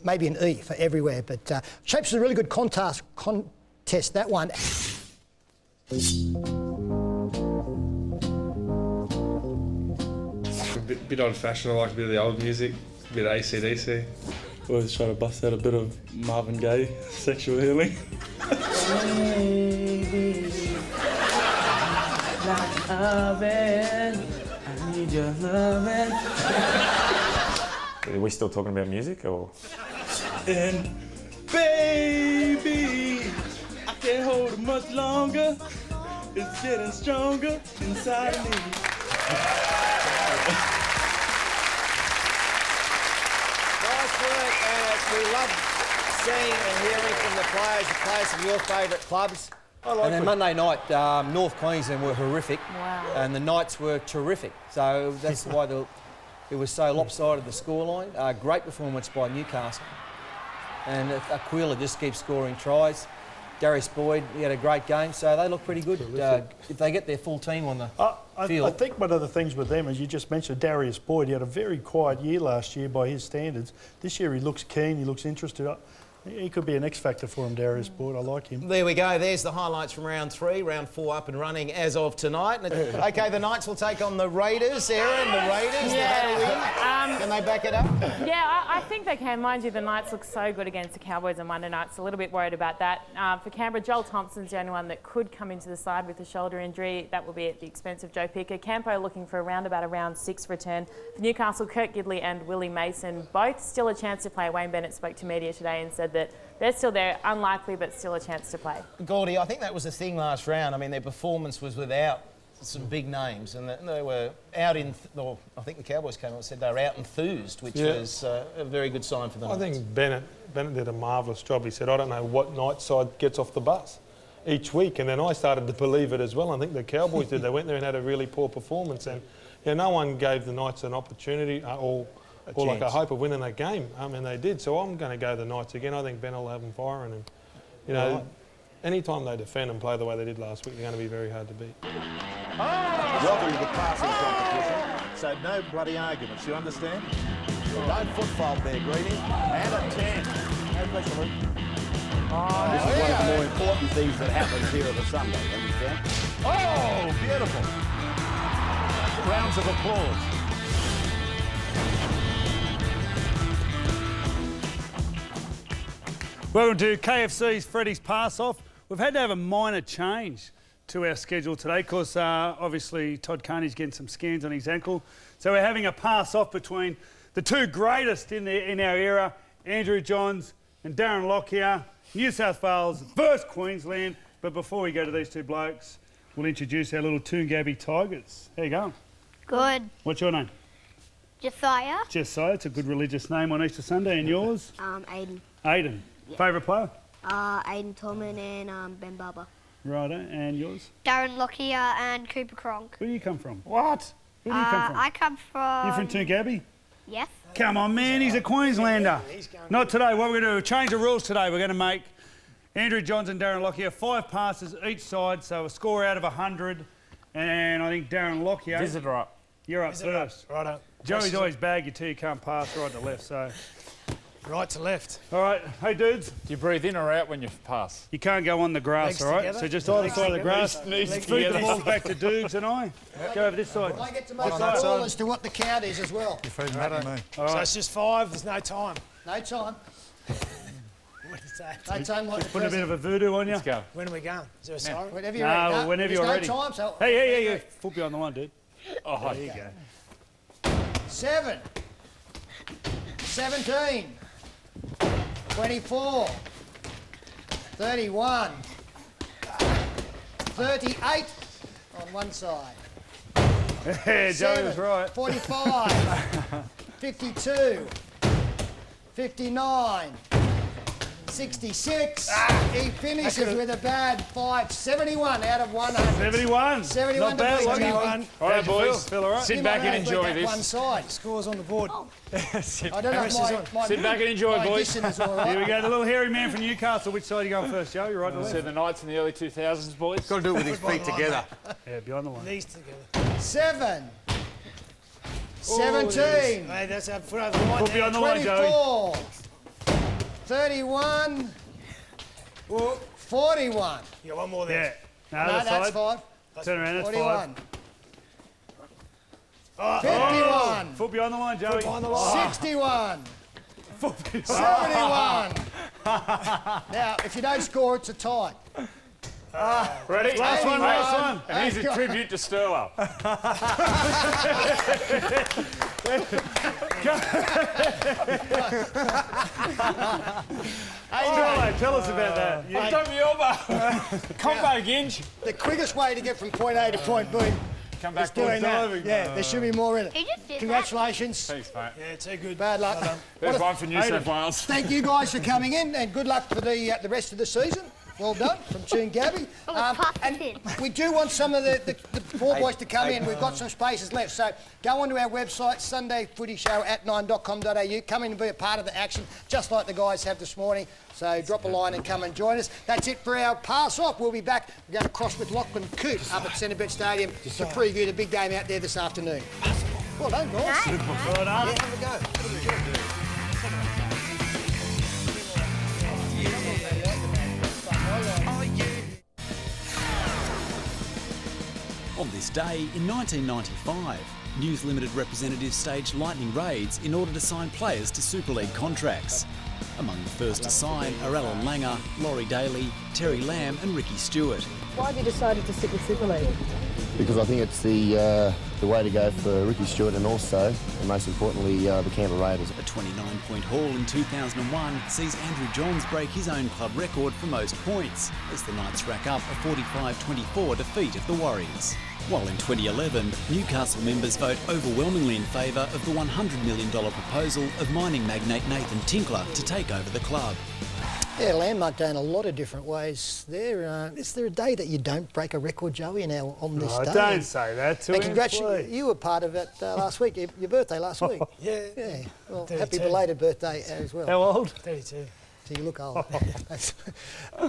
Speaker 3: Maybe an E for everywhere, but shapes a really good contest, that one.
Speaker 5: A bit old-fashioned. I like a bit of the old music, a bit of AC/DC. Always trying to bust out a bit of Marvin Gaye, Sexual Healing.
Speaker 10: Like oven, I need your loving.
Speaker 5: Are we still talking about music, or?
Speaker 10: And baby, I can't hold it much longer. It's getting stronger inside of me.
Speaker 13: Nice work, and we love seeing and hearing from the players from your favourite clubs. And then Monday night, North Queensland were horrific, and the Knights were terrific. So that's why it was so lopsided, the scoreline. Great performance by Newcastle. And Aquila just keeps scoring tries. Darius Boyd, he had a great game, so they look pretty good. If they get their full team on the field.
Speaker 15: I think one of the things with them, as you just mentioned, Darius Boyd, he had a very quiet year last year by his standards. This year he looks keen, he looks interested. He could be an X factor for him, Darius Boyd. I like him.
Speaker 13: There we go. There's the highlights from round 3. Round 4 up and running as of tonight. OK, the Knights will take on the Raiders. Aaron, the Raiders, can they back it up?
Speaker 16: Yeah, I think they can. Mind you, the Knights look so good against the Cowboys on Monday night, so a little bit worried about that. For Canberra, Joel Thompson's the only one that could come into the side with a shoulder injury. That will be at the expense of Joe Picker. Campo looking for around about a round 6 return. For Newcastle, Kurt Gidley and Willie Mason, both still a chance to play. Wayne Bennett spoke to media today and said that they're still there, unlikely, but still a chance to play.
Speaker 13: Gordy, I think that was the thing last round. I mean, their performance was without some big names, and they were out in. I think the Cowboys came out and said they were out enthused, which was a very good sign for them.
Speaker 4: I think Bennett did a marvellous job. He said, I don't know what night side gets off the bus each week, and then I started to believe it as well. I think the Cowboys did. They went there and had a really poor performance, and no one gave the Knights an opportunity or like a hope of winning that game. I mean, they did. So I'm going to go the Knights again. I think Bennett will have them firing. And, any time they defend and play the way they did last week, they're going to be very hard to beat.
Speaker 17: Welcome to the passing competition. So no bloody arguments, you understand? Don't foot fault there, Greeny. And a 10. No pressure, Luke. This is one of the more important things that happens here on a Sunday, understand? Oh, beautiful. Rounds of applause.
Speaker 22: Welcome to KFC's Freddie's Pass Off. We've had to have a minor change to our schedule today because obviously Todd Carney's getting some scans on his ankle. So we're having a pass off between the two greatest in our era, Andrew Johns and Darren Lockyer, New South Wales versus Queensland. But before we go to these two blokes, we'll introduce our little Toongabbie Tigers. How you going?
Speaker 26: Good.
Speaker 22: What's your name?
Speaker 26: Josiah.
Speaker 22: Josiah, it's a good religious name on Easter Sunday. And yours?
Speaker 26: Aiden.
Speaker 22: Aiden. Yeah. Favourite player?
Speaker 26: Aiden Tolman and Ben Barber.
Speaker 22: Righto, and yours?
Speaker 26: Darren Lockyer and Cooper Cronk.
Speaker 22: Where do you come from? What? Where do you come from?
Speaker 26: I come from...
Speaker 22: You from Toongabbie?
Speaker 26: Yes.
Speaker 22: Come on, man, he's a Queenslander. Not today. What we're going to do, change the rules today. We're going to make Andrew Johns and Darren Lockyer 5 passes each side, so a score out of 100. And I think Darren Lockyer...
Speaker 27: Visitor up.
Speaker 22: You're up first.
Speaker 27: Righto.
Speaker 22: Joey's always bag you till you can't pass right to left, so...
Speaker 27: Right to left.
Speaker 22: All right. Hey, dudes.
Speaker 27: Do you breathe in or out when you pass?
Speaker 22: You can't go on the grass, all right?
Speaker 27: Together.
Speaker 22: So just either side of the grass. Feed the ball back to Dukes and I. Go over this side.
Speaker 3: I get to make the call as to what the count is as well.
Speaker 27: You're feeding Matty, me. So it's just 5, there's no time.
Speaker 3: No time.
Speaker 22: Put a bit of a voodoo on you. Let's go.
Speaker 11: When are we going? Is there a siren?
Speaker 3: Whenever you're ready.
Speaker 22: No, whenever you're ready.
Speaker 3: Time, so
Speaker 22: Hey. Foot behind the line, dude. Oh, there you go.
Speaker 3: 7, 17, 24, 31, 38 on one side.
Speaker 22: Yeah, Joey was right.
Speaker 3: 45, 52, 59, 66. He finishes with a bad 5. 71 out of 100.
Speaker 22: 71.
Speaker 3: 71
Speaker 22: Not bad,
Speaker 3: to beat
Speaker 22: 71.
Speaker 3: Joey.
Speaker 22: All right, boys. Feel all right?
Speaker 11: Sit back and enjoy this.
Speaker 3: One side.
Speaker 11: Scores on the board.
Speaker 3: I don't know if my
Speaker 11: Sit back and enjoy,
Speaker 3: my
Speaker 11: boys.
Speaker 3: addition is all right.
Speaker 22: Here we go, the little hairy man from Newcastle. Which side are you going first, Joe? You're right or
Speaker 11: So
Speaker 22: left?
Speaker 11: the Knights in the early 2000s, boys.
Speaker 12: Got to do it with his feet together.
Speaker 22: Yeah, behind the line.
Speaker 11: Knees together.
Speaker 3: 7, 17,
Speaker 11: Hey, that's our foot over the line.
Speaker 22: Foot behind the line, Joey.
Speaker 3: 24, 31, 41.
Speaker 11: You got one more there.
Speaker 22: Yeah.
Speaker 3: No,
Speaker 22: that's
Speaker 3: that's
Speaker 22: side.
Speaker 3: 5.
Speaker 22: Turn around, that's
Speaker 3: 41.
Speaker 22: 5.
Speaker 3: 51.
Speaker 22: Foot behind the line, Joey.
Speaker 11: Foot behind the line.
Speaker 3: 61.
Speaker 22: Foot behind
Speaker 3: 71. Now, if you don't score, it's a tie.
Speaker 11: Ready?
Speaker 22: Last one, last one.
Speaker 11: And here's a tribute to Sterlo.
Speaker 22: Sterlo, tell us about that.
Speaker 11: I've done me over. Combo Ginge.
Speaker 3: The quickest way to get from point A to point B
Speaker 11: Come back
Speaker 3: is doing that. Yeah, there should be more in it.
Speaker 26: He just did
Speaker 3: Congratulations.
Speaker 11: Thanks, mate. Yeah, too good.
Speaker 3: Bad luck.
Speaker 11: There's one for New South Wales.
Speaker 3: Thank you guys for coming in, and good luck for the rest of the season. Well done from Tune Gabby. And we do want some of the poor boys to come in. We've got some spaces left. So go onto our website, sundayyfootyshow@9.com.au. Come in and be a part of the action, just like the guys have this morning. So drop a line and come and join us. That's it for our pass off. We'll be back. We're going to cross with Lachlan Coote up at Centrebet Stadium to preview the big game out there this afternoon. Well done, guys.
Speaker 22: Well done.
Speaker 3: Yeah, have a go.
Speaker 18: On this day in 1995, News Limited representatives staged lightning raids in order to sign players to Super League contracts. Among the first to sign are Alan Langer, Laurie Daly, Terry Lamb and Ricky Stuart.
Speaker 30: Why have you decided to stick with Super League?
Speaker 19: Because I think it's the way to go for Ricky Stuart and also, and most importantly, the Canberra Raiders.
Speaker 18: A 29-point haul in 2001 sees Andrew Johns break his own club record for most points as the Knights rack up a 45-24 defeat of the Warriors. While in 2011, Newcastle members vote overwhelmingly in favour of the $100 million proposal of mining magnate Nathan Tinkler to take over the club.
Speaker 3: Yeah, landmark day in a lot of different ways there. Is there a day that you don't break a record, Joey, on this day?
Speaker 22: Don't say that to him,
Speaker 3: congratulations,
Speaker 22: please.
Speaker 3: you were part of it last week, your birthday last week.
Speaker 11: Yeah.
Speaker 3: Well,
Speaker 11: 32.
Speaker 3: happy belated birthday as well.
Speaker 22: How old?
Speaker 11: 32.
Speaker 3: So you look old.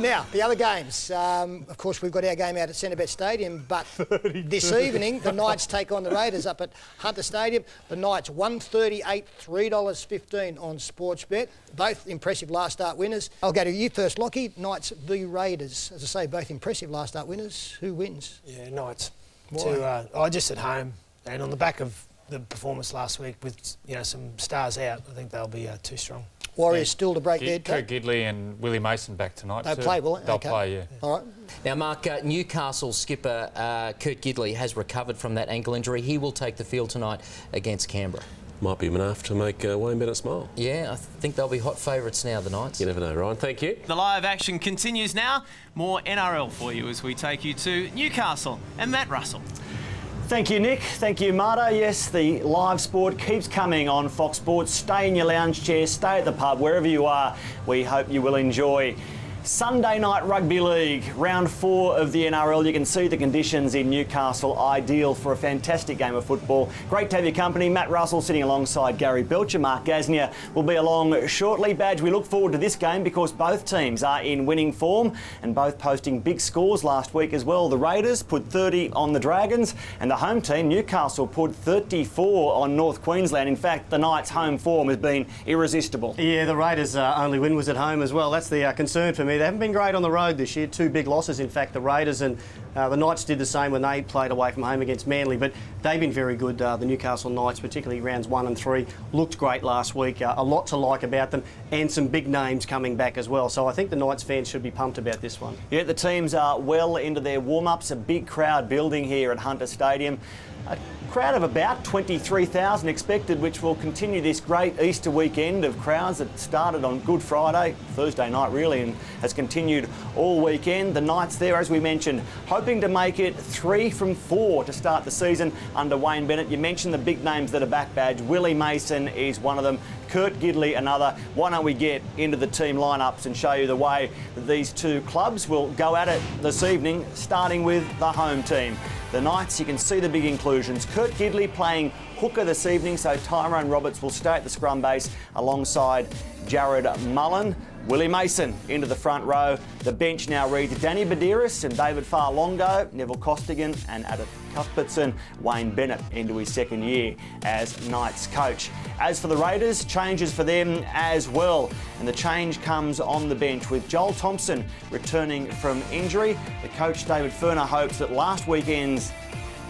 Speaker 3: Now, the other games. Of course, we've got our game out at Centrebet Stadium, but this evening, the Knights take on the Raiders up at Hunter Stadium. The Knights, $1.38, $3.15 on Sportsbet. Both impressive last start winners. I'll go to you first, Lockie. Knights v Raiders. As I say, both impressive last start winners. Who wins?
Speaker 11: Yeah, Knights.
Speaker 3: Why?
Speaker 11: Just at home, and on the back of the performance last week with some stars out, I think they'll be too strong.
Speaker 3: Warriors still to break their
Speaker 20: Kurt Gidley and Willie Mason back tonight.
Speaker 3: They'll play, will they?
Speaker 20: They'll
Speaker 3: Okay.
Speaker 20: play, yeah.
Speaker 3: All right.
Speaker 21: Now, Mark, Newcastle skipper Kurt Gidley has recovered from that ankle injury. He will take the field tonight against Canberra.
Speaker 23: Might be enough to make Wayne Bennett smile.
Speaker 21: Yeah, I think they'll be hot favourites now, the Knights.
Speaker 23: You never know, Ryan. Thank you.
Speaker 24: The live action continues now. More NRL for you as we take you to Newcastle and Matt Russell.
Speaker 28: Thank you, Nick. Thank you, Marta. Yes, the live sport keeps coming on Fox Sports. Stay in your lounge chair, stay at the pub, wherever you are. We hope you will enjoy Sunday Night Rugby League, round 4 of the NRL. You can see the conditions in Newcastle, ideal for a fantastic game of football. Great to have your company. Matt Russell sitting alongside Gary Belcher. Mark Gasnier will be along shortly. Badge, we look forward to this game because both teams are in winning form and both posting big scores last week as well. The Raiders put 30 on the Dragons and the home team, Newcastle, put 34 on North Queensland. In fact, the Knights' home form has been irresistible.
Speaker 29: Yeah, the Raiders' only win was at home as well. That's the concern for me.
Speaker 1: me. They haven't been great on the road this year. 2 big losses, in fact, the Raiders and the Knights did the same when they played away from home against Manly, but they've been very good. The Newcastle Knights, particularly rounds 1 and 3, looked great last week. A lot to like about them, and some big names coming back as well. So I think the Knights fans should be pumped about this one.
Speaker 28: Yeah, the teams are well into their warm-ups. A big crowd building here at Hunter Stadium. A crowd of about 23,000 expected, which will continue this great Easter weekend of crowds that started on Good Friday, Thursday night really, and has continued all weekend. The Knights there, as we mentioned, hoping to make it 3 from 4 to start the season under Wayne Bennett. You mentioned the big names that are back, Badge. Willie Mason is one of them. Kurt Gidley, another. Why don't we get into the team lineups and show you the way that these two clubs will go at it this evening, starting with the home team. The Knights, you can see the big inclusions. Kurt Gidley playing hooker this evening, so Tyrone Roberts will stay at the scrum base alongside Jared Mullen. Willie Mason into the front row. The bench now reads Danny Badiris and David Farlongo, Neville Costigan and Adam Cuthbertson, Wayne Bennett into his second year as Knights coach. As for the Raiders, changes for them as well. And the change comes on the bench with Joel Thompson returning from injury. The coach, David Furner, hopes that last weekend's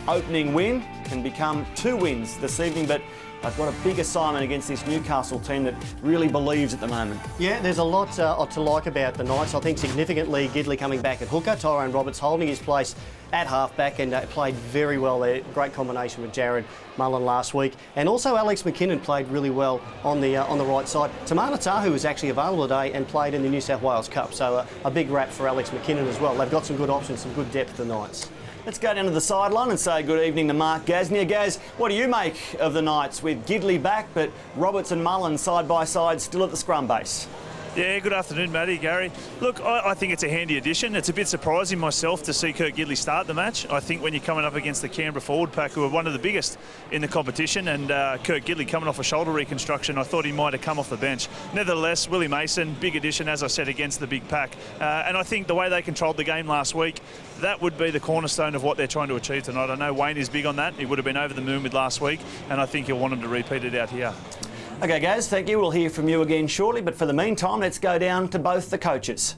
Speaker 28: opening win can become 2 wins this evening, but they've got a big assignment against this Newcastle team that really believes at the moment.
Speaker 1: Yeah, there's a lot to like about the Knights. I think significantly Gidley coming back at hooker, Tyrone Roberts holding his place at halfback and played very well there. Great combination with Jared Mullen last week. And also Alex McKinnon played really well on the right side. Tamana Tahu was actually available today and played in the New South Wales Cup, so a big rap for Alex McKinnon as well. They've got some good options, some good depth, the Knights.
Speaker 28: Let's go down to the sideline and say good evening to Mark Gasnier. Gaz, what do you make of the Knights with Gidley back, but Roberts and Mullen side by side still at the scrum base?
Speaker 2: Yeah, good afternoon, Matty, Gary. Look, I think it's a handy addition. It's a bit surprising myself to see Kurt Gidley start the match. I think when you're coming up against the Canberra forward pack, who are one of the biggest in the competition, and Kurt Gidley coming off a shoulder reconstruction, I thought he might have come off the bench. Nevertheless, Willie Mason, big addition, as I said, against the big pack. And I think the way they controlled the game last week, that would be the cornerstone of what they're trying to achieve tonight. I know Wayne is big on that. He would have been over the moon with last week, and I think he'll want him to repeat it out here.
Speaker 28: OK, Gaz, thank you. We'll hear from you again shortly, but for the meantime, let's go down to both the coaches.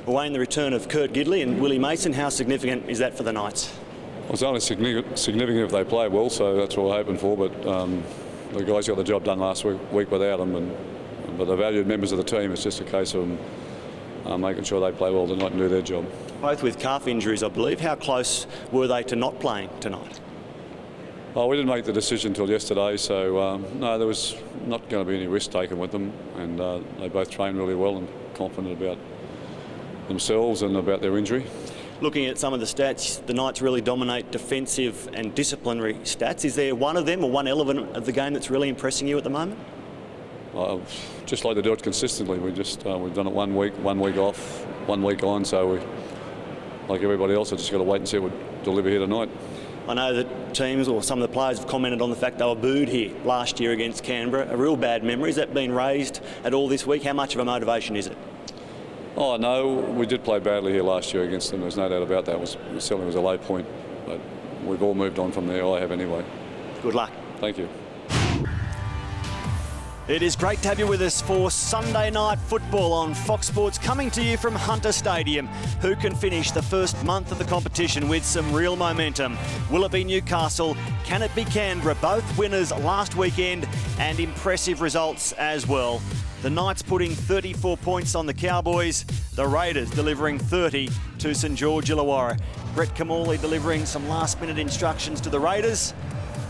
Speaker 28: Wayne, the return of Kurt Gidley and Willie Mason, how significant is that for the Knights?
Speaker 6: Well, it's only significant if they play well, so that's what we're hoping for, but the guys got the job done last week without them, but they're valued members of the team. It's just a case of them making sure they play well tonight and do their job.
Speaker 28: Both with calf injuries, I believe. How close were they to not playing tonight?
Speaker 6: Oh, we didn't make the decision until yesterday, so no, there was not going to be any risk taken with them, and they both trained really well and confident about themselves and about their injury.
Speaker 28: Looking at some of the stats, the Knights really dominate defensive and disciplinary stats. Is there one of them or one element of the game that's really impressing you at the moment?
Speaker 6: Just like to do it consistently. We've done it 1 week off, 1 week on, so we, like everybody else, have just got to wait and see what we deliver here tonight.
Speaker 28: I know that teams or some of the players have commented on the fact they were booed here last year against Canberra. A real bad memory. Has that been raised at all this week? How much of a motivation is it?
Speaker 6: Oh, no, we did play badly here last year against them. There's no doubt about that. It certainly was a low point, but we've all moved on from there. I have anyway.
Speaker 28: Good luck.
Speaker 6: Thank you.
Speaker 28: It is great to have you with us for Sunday night football on Fox Sports, coming to you from Hunter Stadium. Who can finish the first month of the competition with some real momentum? Will it be Newcastle? Can it be Canberra? Both winners last weekend and impressive results as well. The Knights putting 34 points on the Cowboys. The Raiders delivering 30 to St George Illawarra. Brett Kimmorley delivering some last-minute instructions to the Raiders,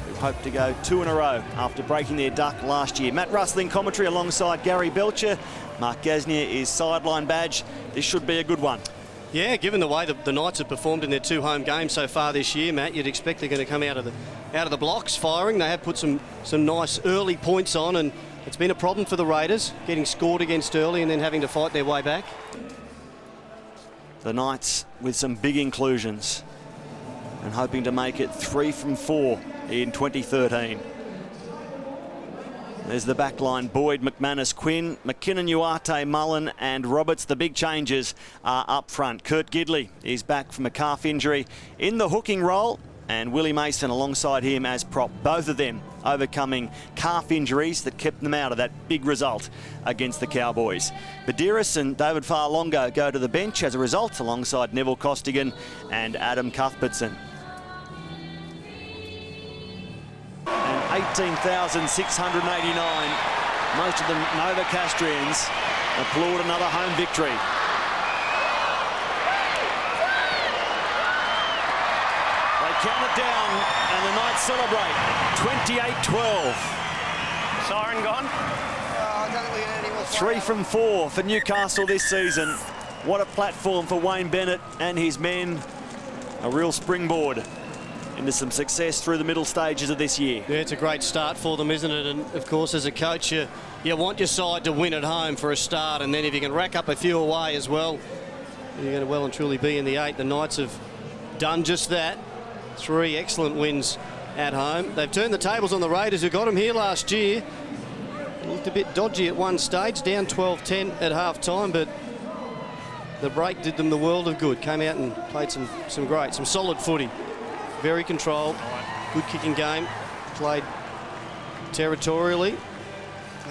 Speaker 28: who hope to go 2 in a row after breaking their duck last year. Matt Rustling commentary alongside Gary Belcher. Mark Gasnier is sideline badge. This should be a good one.
Speaker 1: Yeah, given the way the Knights have performed in their 2 home games so far this year, Matt, you'd expect they're going to come out of the blocks firing. They have put some nice early points on, and it's been a problem for the Raiders, getting scored against early and then having to fight their way back.
Speaker 28: The Knights with some big inclusions and hoping to make it 3 from 4 in 2013. There's the back line: Boyd, McManus, Quinn, McKinnon, Uarte, Mullen and Roberts. The big changes are up front. Kurt Gidley is back from a calf injury in the hooking role, and Willie Mason alongside him as prop. Both of them overcoming calf injuries that kept them out of that big result against the Cowboys. But Darius and David Farlonga go to the bench as a result, alongside Neville Costigan and Adam Cuthbertson. And 18,689, most of the Novocastrians applaud another home victory. Count it down, and the Knights celebrate. 28-12.
Speaker 5: Siren gone?
Speaker 28: I don't think we had any more. 3 from 4 for Newcastle this season. What a platform for Wayne Bennett and his men. A real springboard into some success through the middle stages of this year.
Speaker 1: Yeah, it's a great start for them, isn't it? And of course, as a coach, you want your side to win at home for a start, and then if you can rack up a few away as well, you're going to well and truly be in the 8. The Knights have done just that. 3 excellent wins at home. They've turned the tables on the Raiders, who got them here last year. It looked a bit dodgy at one stage, down 12-10 at half-time, but the break did them the world of good. Came out and played some solid footy. Very controlled, good kicking game, played territorially.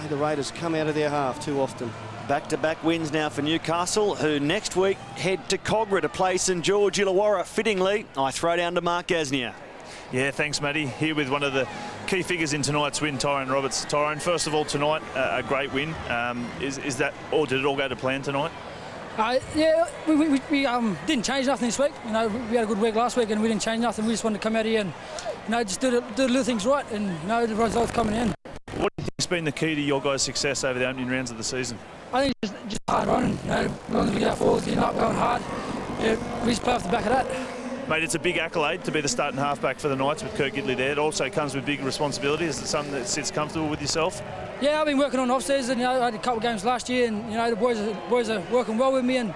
Speaker 1: The Raiders come out of their half too often. Back-to-back wins now for Newcastle, who next week head to Cogra to play St George Illawarra. Fittingly, I throw down to Mark Gasnier.
Speaker 2: Yeah, thanks, Matty. Here with one of the key figures in tonight's win, Tyrone Roberts. Tyrone, first of all, tonight, a great win. Is that, or did it all go to plan tonight?
Speaker 7: Yeah, we didn't change nothing this week. You know, we had a good week last week and we didn't change nothing. We just wanted to come out here and, just do the little things right, and the results coming in.
Speaker 2: What do you think's been the key to your guys' success over the opening rounds of the season?
Speaker 7: I think just hard running. As long as we get forwards, getting up, going hard. Yeah, we just play off the back of that.
Speaker 2: Mate, it's a big accolade to be the starting halfback for the Knights with Kurt Gidley there. It also comes with big responsibility. Is it something that sits comfortable with yourself?
Speaker 7: Yeah, I've been working on off-season. I had a couple of games last year, and the boys are working well with me, and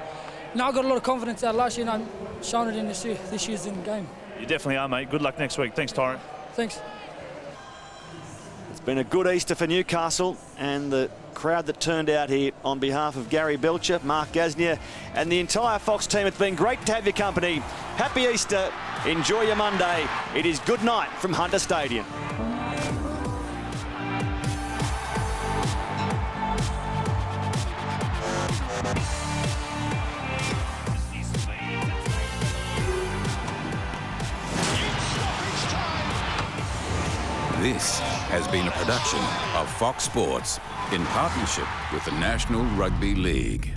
Speaker 7: I got a lot of confidence out of last year, and I'm showing it in this year's game.
Speaker 2: You definitely are, mate. Good luck next week. Thanks, Tyrone.
Speaker 7: Thanks.
Speaker 28: It's been a good Easter for Newcastle, and the crowd that turned out here on behalf of Gary Belcher, Mark Gasnier, and the entire Fox team. It's been great to have your company. Happy Easter. Enjoy your Monday. It is good night from Hunter Stadium.
Speaker 8: This has been a production of Fox Sports in partnership with the National Rugby League.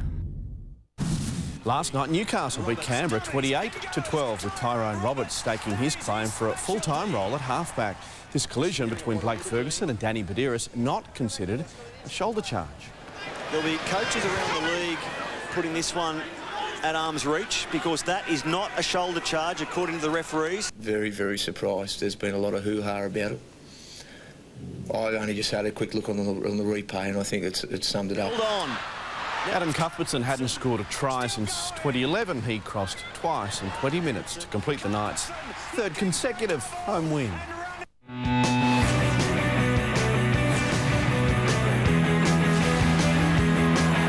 Speaker 9: Last night, Newcastle beat Canberra 28-12, with Tyrone Roberts staking his claim for a full-time role at halfback. This collision between Blake Ferguson and Danny Badiris not considered a shoulder charge.
Speaker 28: There'll be coaches around the league putting this one at arm's reach, because that is not a shoulder charge according to the referees.
Speaker 10: Very, very surprised. There's been a lot of hoo-ha about it. I only just had a quick look on the replay, and I think it summed it up.
Speaker 28: Hold on.
Speaker 9: Adam Cuthbertson hadn't scored a try since 2011. He crossed twice in 20 minutes to complete the Knights' third consecutive home win.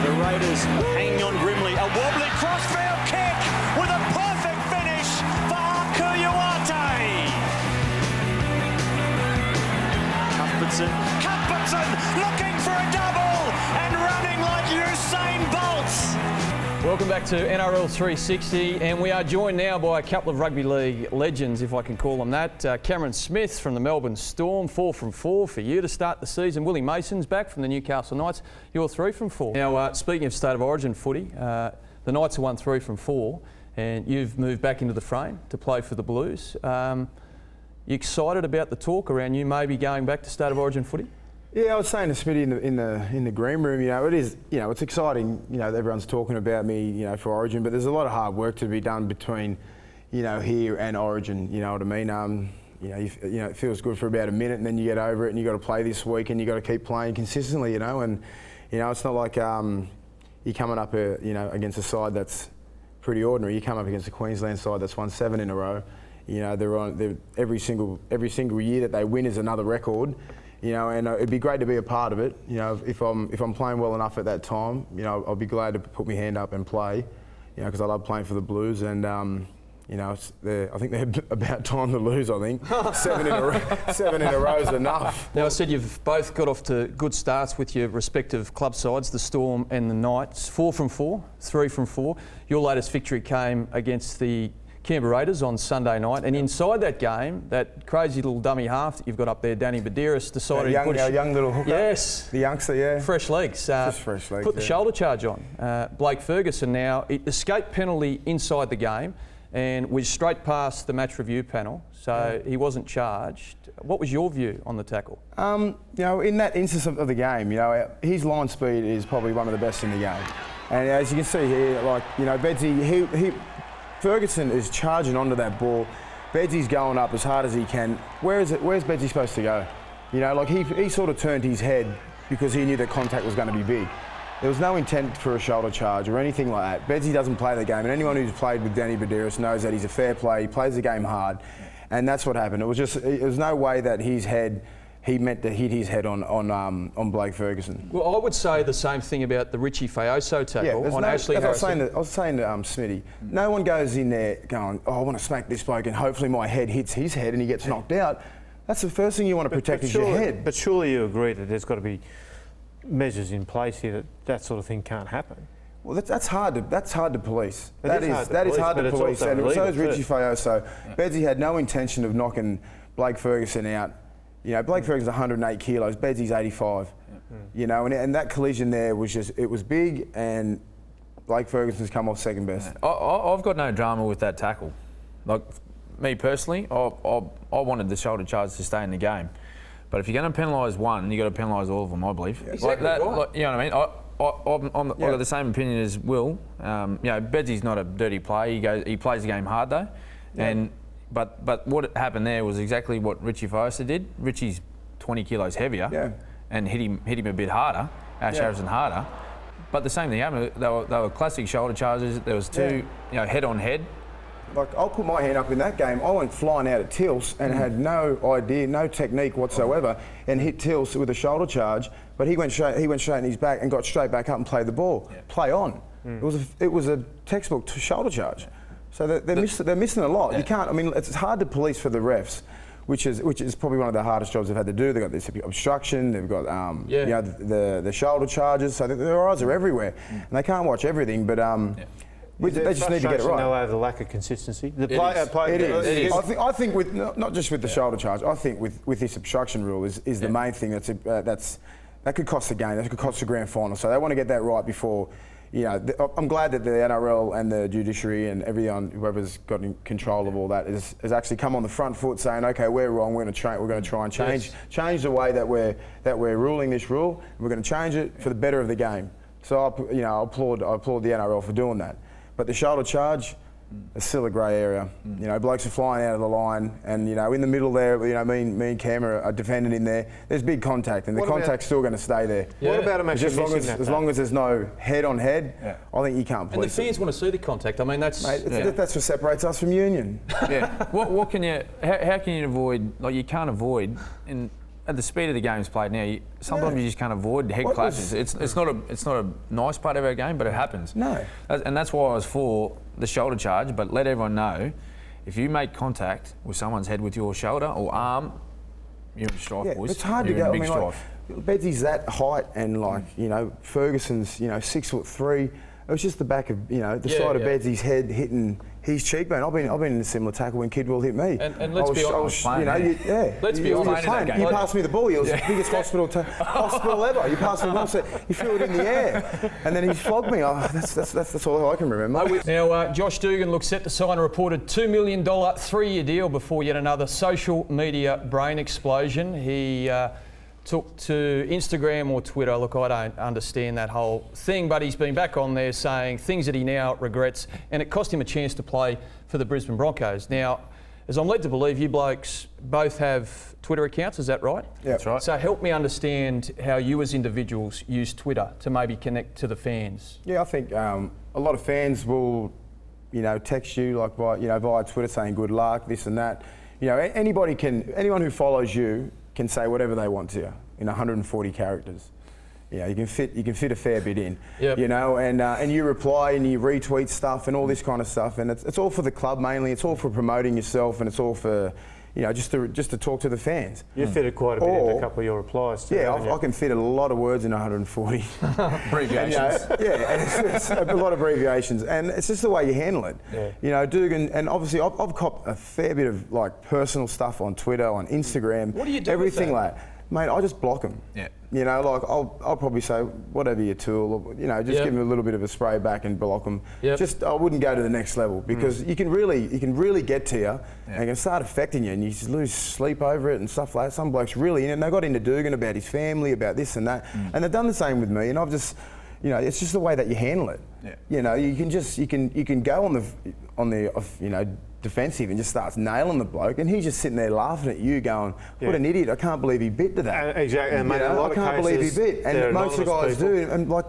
Speaker 28: The Raiders hanging on grimly. A wobbly crossfield kick with a perfect finish for Akuyuate. Cuthbertson looking for a double and running like Usain Bolt.
Speaker 12: Welcome back to NRL 360, and we are joined now by a couple of rugby league legends, if I can call them that. Cameron Smith from the Melbourne Storm, 4 from 4 for you to start the season. Willie Mason's back from the Newcastle Knights. You're 3 from 4. Now, speaking of State of Origin footy, the Knights have won 3 from 4, and you've moved back into the frame to play for the Blues. You excited about the talk around you maybe going back to State of Origin footy?
Speaker 14: Yeah, I was saying to Smitty in the green room, it is, it's exciting, everyone's talking about me, for Origin, but there's a lot of hard work to be done between, here and Origin, you know what I mean? It feels good for about a minute and then you get over it and you got to play this week and you got to keep playing consistently, and, it's not like you're coming up, against a side that's pretty ordinary. You come up against a Queensland side that's won 7 in a row. They're every single year that they win is another record. And it'd be great to be a part of it. If I'm playing well enough at that time, I'll be glad to put my hand up and play. Because I love playing for the Blues, and You know, I think they're about time to lose, I think. 7 in a row is enough.
Speaker 12: Now, I said you've both got off to good starts with your respective club sides, the Storm and the Knights. 4 from 4, 3 from 4. Your latest victory came against the Canberra Raiders on Sunday night, and inside that game, that crazy little dummy half that you've got up there, Danny Badiris, decided to put
Speaker 14: our young little hooker.
Speaker 12: Yes.
Speaker 14: The youngster, yeah.
Speaker 12: Fresh legs.
Speaker 14: Just fresh legs,
Speaker 12: put the shoulder charge on. Blake Ferguson now, it escaped penalty inside the game and was straight past the match review panel, so he wasn't charged. What was your view on the tackle?
Speaker 14: You know, in that instance of the game, you know, his line speed is probably one of the best in the game. And as you can see here, like, you know, Bedsy, Ferguson is charging onto that ball. Bedsy's going up as hard as he can. Where's Bedsy supposed to go? You know, like he sort of turned his head because he knew that contact was going to be big. There was no intent for a shoulder charge or anything like that. Bedsy doesn't play the game, and anyone who's played with Danny Badiris knows that he's a fair play. He plays the game hard, and that's what happened. It was no way that he meant to hit his head on Blake Ferguson.
Speaker 12: Well, I would say the same thing about the Richie Faoso tackle on Ashley Harrison.
Speaker 14: I was saying to Smitty, no one goes in there going, oh, I want to smack this bloke and hopefully my head hits his head and he gets knocked out. That's the first thing you want to protect is your head.
Speaker 4: But surely you agree that there's got to be measures in place here that sort of thing can't happen.
Speaker 14: Well, that's hard to police. That is hard to police, and so is Richie Faoso. Bedsy had no intention of knocking Blake Ferguson out. You know, Blake Ferguson's 108 kilos, Bedsy's 85. You know, and that collision there was it was big, and Blake Ferguson's come off second best.
Speaker 13: I've got no drama with that tackle. Like, me personally, I wanted the shoulder charge to stay in the game. But if you're going to penalise one, you've got to penalise all of them, I believe.
Speaker 12: Exactly
Speaker 13: like that,
Speaker 12: right.
Speaker 13: Like, you know what I mean? I've got the same opinion as Will. You know, Bedsy's not a dirty player. He plays the game hard, though. Yeah. But what happened there was exactly what Richie Faoso did. Richie's 20 kilos heavier and hit him a bit harder, Harrison harder. But the same thing happened. They were classic shoulder charges. There was two, you know, head on head.
Speaker 14: Like, I'll put my hand up in that game. I went flying out at Tills and had no idea, no technique whatsoever, and hit Tills with a shoulder charge. But he went straight in his back and got straight back up and played the ball. Yeah. Play on. It was a textbook shoulder charge. So they're missing a lot. You can't. I mean, it's hard to police for the refs, which is probably one of the hardest jobs they've had to do. They've got this obstruction. They've got you know, the shoulder charges. So their eyes are everywhere, and they can't watch everything. But they just need to get it right.
Speaker 4: Though, over the lack of consistency.
Speaker 14: It is. I think with not just with the shoulder charge. I think with this obstruction rule is the main thing that could cost the game. That could cost the grand final. So they want to get that right before. You know, I'm glad that the NRL and the judiciary and everyone, whoever's got in control of all that, has actually come on the front foot, saying, "Okay, we're wrong. We're going to try and change the way that we're ruling this rule. And we're going to change it for the better of the game." So I applaud the NRL for doing that. But the shoulder charge is still a grey area. You know, blokes are flying out of the line, and you know, in the middle there, you know, me and Cam are defending in there. There's big contact, and the contact's still going to stay there.
Speaker 4: Yeah. What about them actually missing that?
Speaker 14: As long as there's no head on head, I think you can't police.
Speaker 12: And the fans want to see the contact. I mean, that's
Speaker 14: that's what separates us from union.
Speaker 13: Yeah. What can you? How can you avoid? Like, you can't avoid at the speed of the game's played now. Sometimes you just can't avoid head clashes. It's not a nice part of our game, but it happens.
Speaker 14: No.
Speaker 13: And that's why I was for the shoulder charge. But let everyone know, if you make contact with someone's head with your shoulder or arm, you're in strife, boys.
Speaker 14: It's hard to go. I mean, like, Bedsy's that height, and like, you know, Ferguson's 6'3". It was just the back of, you know, the side of Bedsy's head hitting his cheekbone. I've been in a similar tackle when Kidwell hit me.
Speaker 12: And let's be honest,
Speaker 14: let's be honest. You passed me the ball. It was the biggest hospital ever. You passed me the ball, so you threw it in the air, and then he flogged me. Oh, that's all I can remember.
Speaker 12: Now, Josh Dugan looks set to sign a reported $2 million 3-year deal before yet another social media brain explosion. He took to Instagram or Twitter. Look, I don't understand that whole thing, but he's been back on there saying things that he now regrets, and it cost him a chance to play for the Brisbane Broncos. Now, as I'm led to believe, you blokes both have Twitter accounts, is that right?
Speaker 14: Yeah, that's right.
Speaker 12: So help me understand how you as individuals use Twitter to maybe connect to the fans.
Speaker 14: Yeah, I think a lot of fans will, you know, text you like via Twitter saying good luck, this and that. You know, anyone who follows you can say whatever they want to you in 140 characters. You know, you can fit a fair bit in.
Speaker 12: Yep.
Speaker 14: You know, and you reply and you retweet stuff and all this kind of stuff, and it's all for the club mainly. It's all for promoting yourself, and it's all for, you know, just to talk to the fans.
Speaker 4: You fitted quite a bit into a couple of your replies too.
Speaker 14: Yeah, I can fit a lot of words in 140
Speaker 12: abbreviations.
Speaker 14: And it's a lot of abbreviations, and it's just the way you handle it.
Speaker 4: Yeah.
Speaker 14: You know, Dugan, and obviously I've copped a fair bit of like personal stuff on Twitter, on Instagram.
Speaker 12: What do you do
Speaker 14: everything
Speaker 12: with that?
Speaker 14: like? Mate, I just block them.
Speaker 12: Yeah.
Speaker 14: You know, like I'll probably say whatever your tool, or, you know, just give them a little bit of a spray back and block them.
Speaker 12: Yep.
Speaker 14: Just I wouldn't go to the next level because you can really get to you and it can start affecting you, and you just lose sleep over it and stuff like that. Some blokes really, and they got into Dugan about his family, about this and that, and they've done the same with me. And I've just, you know, it's just the way that you handle it.
Speaker 12: Yeah.
Speaker 14: You know, you can go on the you know, defensive and just starts nailing the bloke, and he's just sitting there laughing at you going, what an idiot, I can't believe he bit to that.
Speaker 4: Exactly, and mate,
Speaker 14: I can't believe he bit. And most of the guys do, and like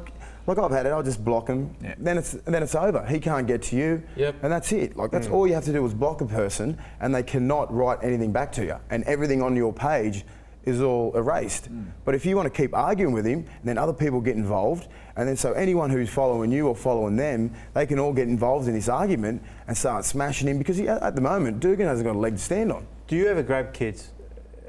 Speaker 14: I've had it, I'll just block him, then it's over. He can't get to you, and that's it. Like that's all you have to do is block a person, and they cannot write anything back to you, and everything on your page is all erased. But if you want to keep arguing with him, then other people get involved, and then so anyone who's following you or following them, they can all get involved in this argument and start smashing him, because at the moment, Dugan hasn't got a leg to stand on.
Speaker 4: Do you ever grab kids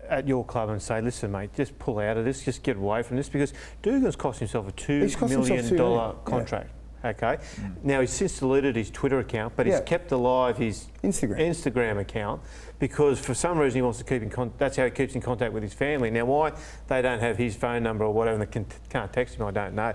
Speaker 4: at your club and say, listen mate, just pull out of this, just get away from this, because Dugan's cost himself a $2 million contract. Okay. Now he's since deleted his Twitter account, but he's kept alive his Instagram account, because for some reason he wants to keep in contact. That's how he keeps in contact with his family. Now why they don't have his phone number or whatever, and they can't text him, I don't know.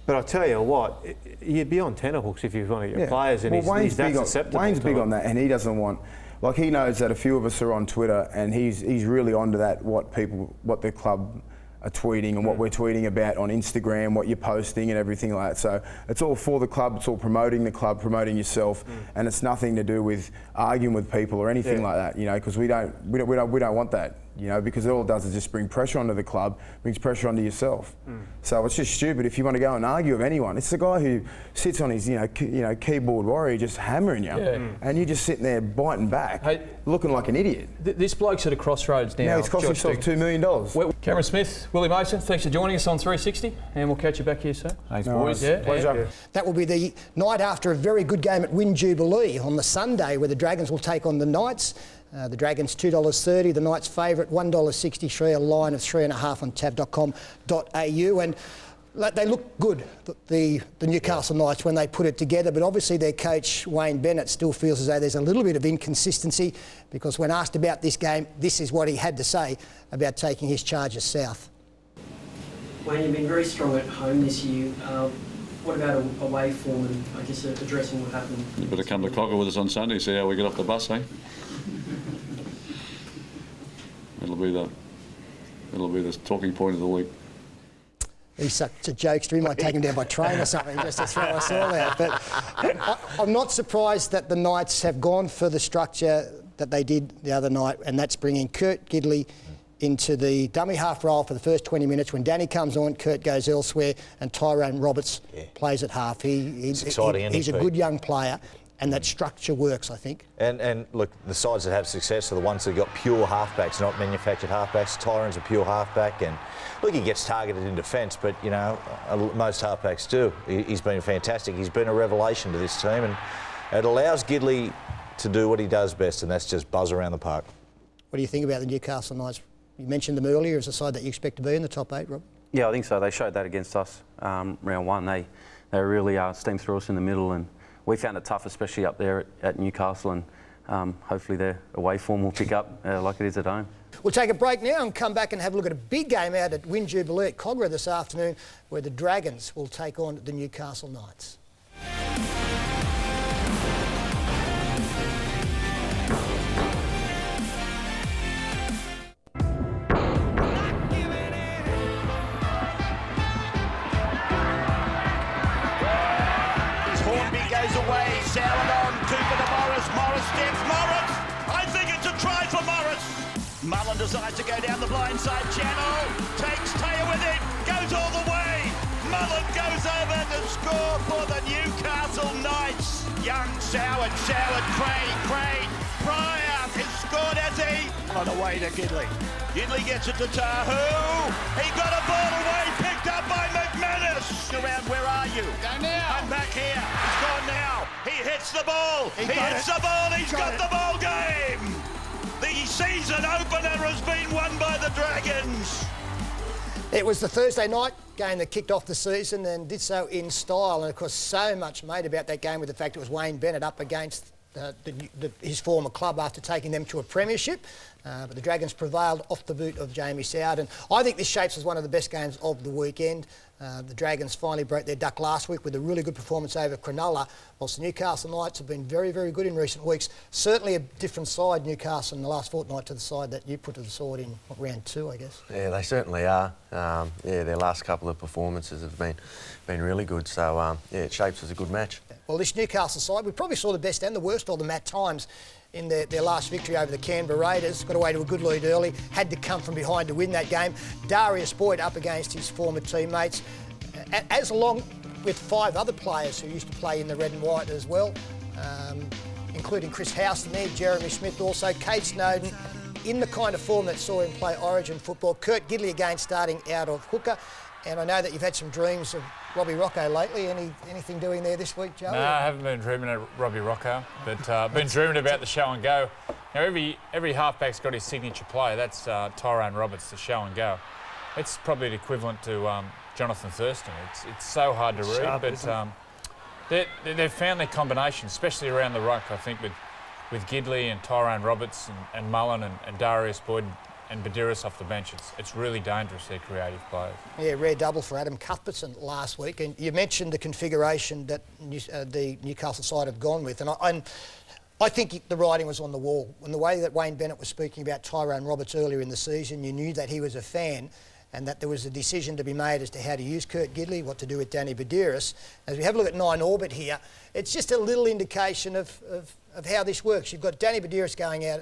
Speaker 4: But I tell you what, you'd be on tenterhooks if you want to get players, and he's that susceptible.
Speaker 14: Wayne's big on that, and he doesn't want. Like he knows that a few of us are on Twitter, and he's really onto that. What the club are tweeting and what we're tweeting about on Instagram, what you're posting and everything like that. So it's all for the club, it's all promoting the club, promoting yourself, and it's nothing to do with arguing with people or anything like that, you know, because we don't want that, you know, because all it does is just bring pressure onto the club, brings pressure onto yourself. So it's just stupid if you want to go and argue with anyone. It's the guy who sits on his, you know, keyboard warrior just hammering you, and you're just sitting there biting back, looking like an idiot.
Speaker 12: This bloke's at a crossroads now.
Speaker 14: Now he's cost himself $2 million.
Speaker 12: Cameron Smith, Willie Mason, thanks for joining us on 360, and we'll catch you back here soon.
Speaker 13: Thanks, boys.
Speaker 14: Pleasure.
Speaker 3: That will be the night after a very good game at Win Jubilee on the Sunday, where the Dragons will take on the Knights. The Dragons $2.30, the Knights favourite $1.63, a line of 3.5 on tab.com.au, and they look good, the Newcastle Knights, when they put it together, but obviously their coach Wayne Bennett still feels as though there's a little bit of inconsistency, because when asked about this game, this is what he had to say about taking his charges south.
Speaker 1: Wayne, you've been very strong at home this year. What about away form and, I guess, addressing what happened?
Speaker 6: You better come to Cocker with us on Sunday, see how we get off the bus, eh? It'll be the talking point of the week.
Speaker 3: He's such a jokester, he might take him down by train or something just to throw us all out. But I'm not surprised that the Knights have gone for the structure that they did the other night, and that's bringing Kurt Gidley into the dummy half role for the first 20 minutes. When Danny comes on, Kurt goes elsewhere, and Tyrone Roberts plays at half. He's a good young player, and that structure works, I think.
Speaker 15: And look, the sides that have success are the ones that got pure halfbacks, not manufactured halfbacks. Tyrone's a pure halfback, and look, he gets targeted in defence, but you know, most halfbacks do. He's been fantastic. He's been a revelation to this team, and it allows Gidley to do what he does best, and that's just buzz around the park.
Speaker 3: What do you think about the Newcastle Knights? You mentioned them earlier as a side that you expect to be in the top 8, Rob.
Speaker 16: Yeah, I think so. They showed that against us round one. They really steamed through us in the middle, and we found it tough, especially up there at Newcastle, and hopefully their away form will pick up like it is at home.
Speaker 3: We'll take a break now and come back and have a look at a big game out at Win Jubilee at Cogra this afternoon, where the Dragons will take on the Newcastle Knights.
Speaker 17: Mullen decides to go down the blindside channel, takes Tate with it, goes all the way. Mullen goes over to score for the Newcastle Knights. Young, Soward, Craig, Pryor, He's scored, has he? On the way to Gidley. Gidley gets it to Tahu. He got a ball away, picked up by McManus. Around, where are you?
Speaker 11: Go now.
Speaker 17: Come back here. He's gone now. He hits the ball. He hits the ball. He's got the ball game. The season opener has been won by the Dragons.
Speaker 3: It was the Thursday night game that kicked off the season and did so in style. And of course, so much made about that game with the fact it was Wayne Bennett up against his former club after taking them to a premiership. But the Dragons prevailed off the boot of Jamie Soward. And I think this shapes as one of the best games of the weekend. The Dragons finally broke their duck last week with a really good performance over Cronulla, whilst the Newcastle Knights have been very, very good in recent weeks. Certainly a different side, Newcastle, in the last fortnight to the side that you put to the sword in round 2, I guess.
Speaker 18: Yeah, they certainly are. Their last couple of performances have been really good. So, it shapes as a good match.
Speaker 3: Well, this Newcastle side, we probably saw the best and the worst of them at times in their last victory over the Canberra Raiders. Got away to a good lead early, had to come from behind to win that game. Darius Boyd up against his former teammates, as along with 5 other players who used to play in the red and white as well, including Chris Houston there, Jeremy Smith also, Kate Snowden, in the kind of form that saw him play Origin football. Kurt Gidley again starting out of hooker. And I know that you've had some dreams of Robbie Rocco lately. Anything doing there this week, Joe?
Speaker 19: No, I haven't been dreaming of Robbie Rocco, but been dreaming about the show and go. Now, every halfback's got his signature play. That's Tyrone Roberts, the show and go. It's probably the equivalent to Johnathon Thurston. It's so hard to read,
Speaker 2: Sharp,
Speaker 19: but they've found their combination, especially around the ruck, I think, with Gidley and Tyrone Roberts and Mullen and Darius Boyd and Badiris off the bench. It's really dangerous, their creative players.
Speaker 3: Yeah, rare double for Adam Cuthbertson last week. And you mentioned the configuration that the Newcastle side have gone with. And I think the writing was on the wall. And the way that Wayne Bennett was speaking about Tyrone Roberts earlier in the season, you knew that he was a fan and that there was a decision to be made as to how to use Kurt Gidley, what to do with Danny Badiris. As we have a look at 9 orbit here, it's just a little indication of how this works. You've got Danny Badiris going out,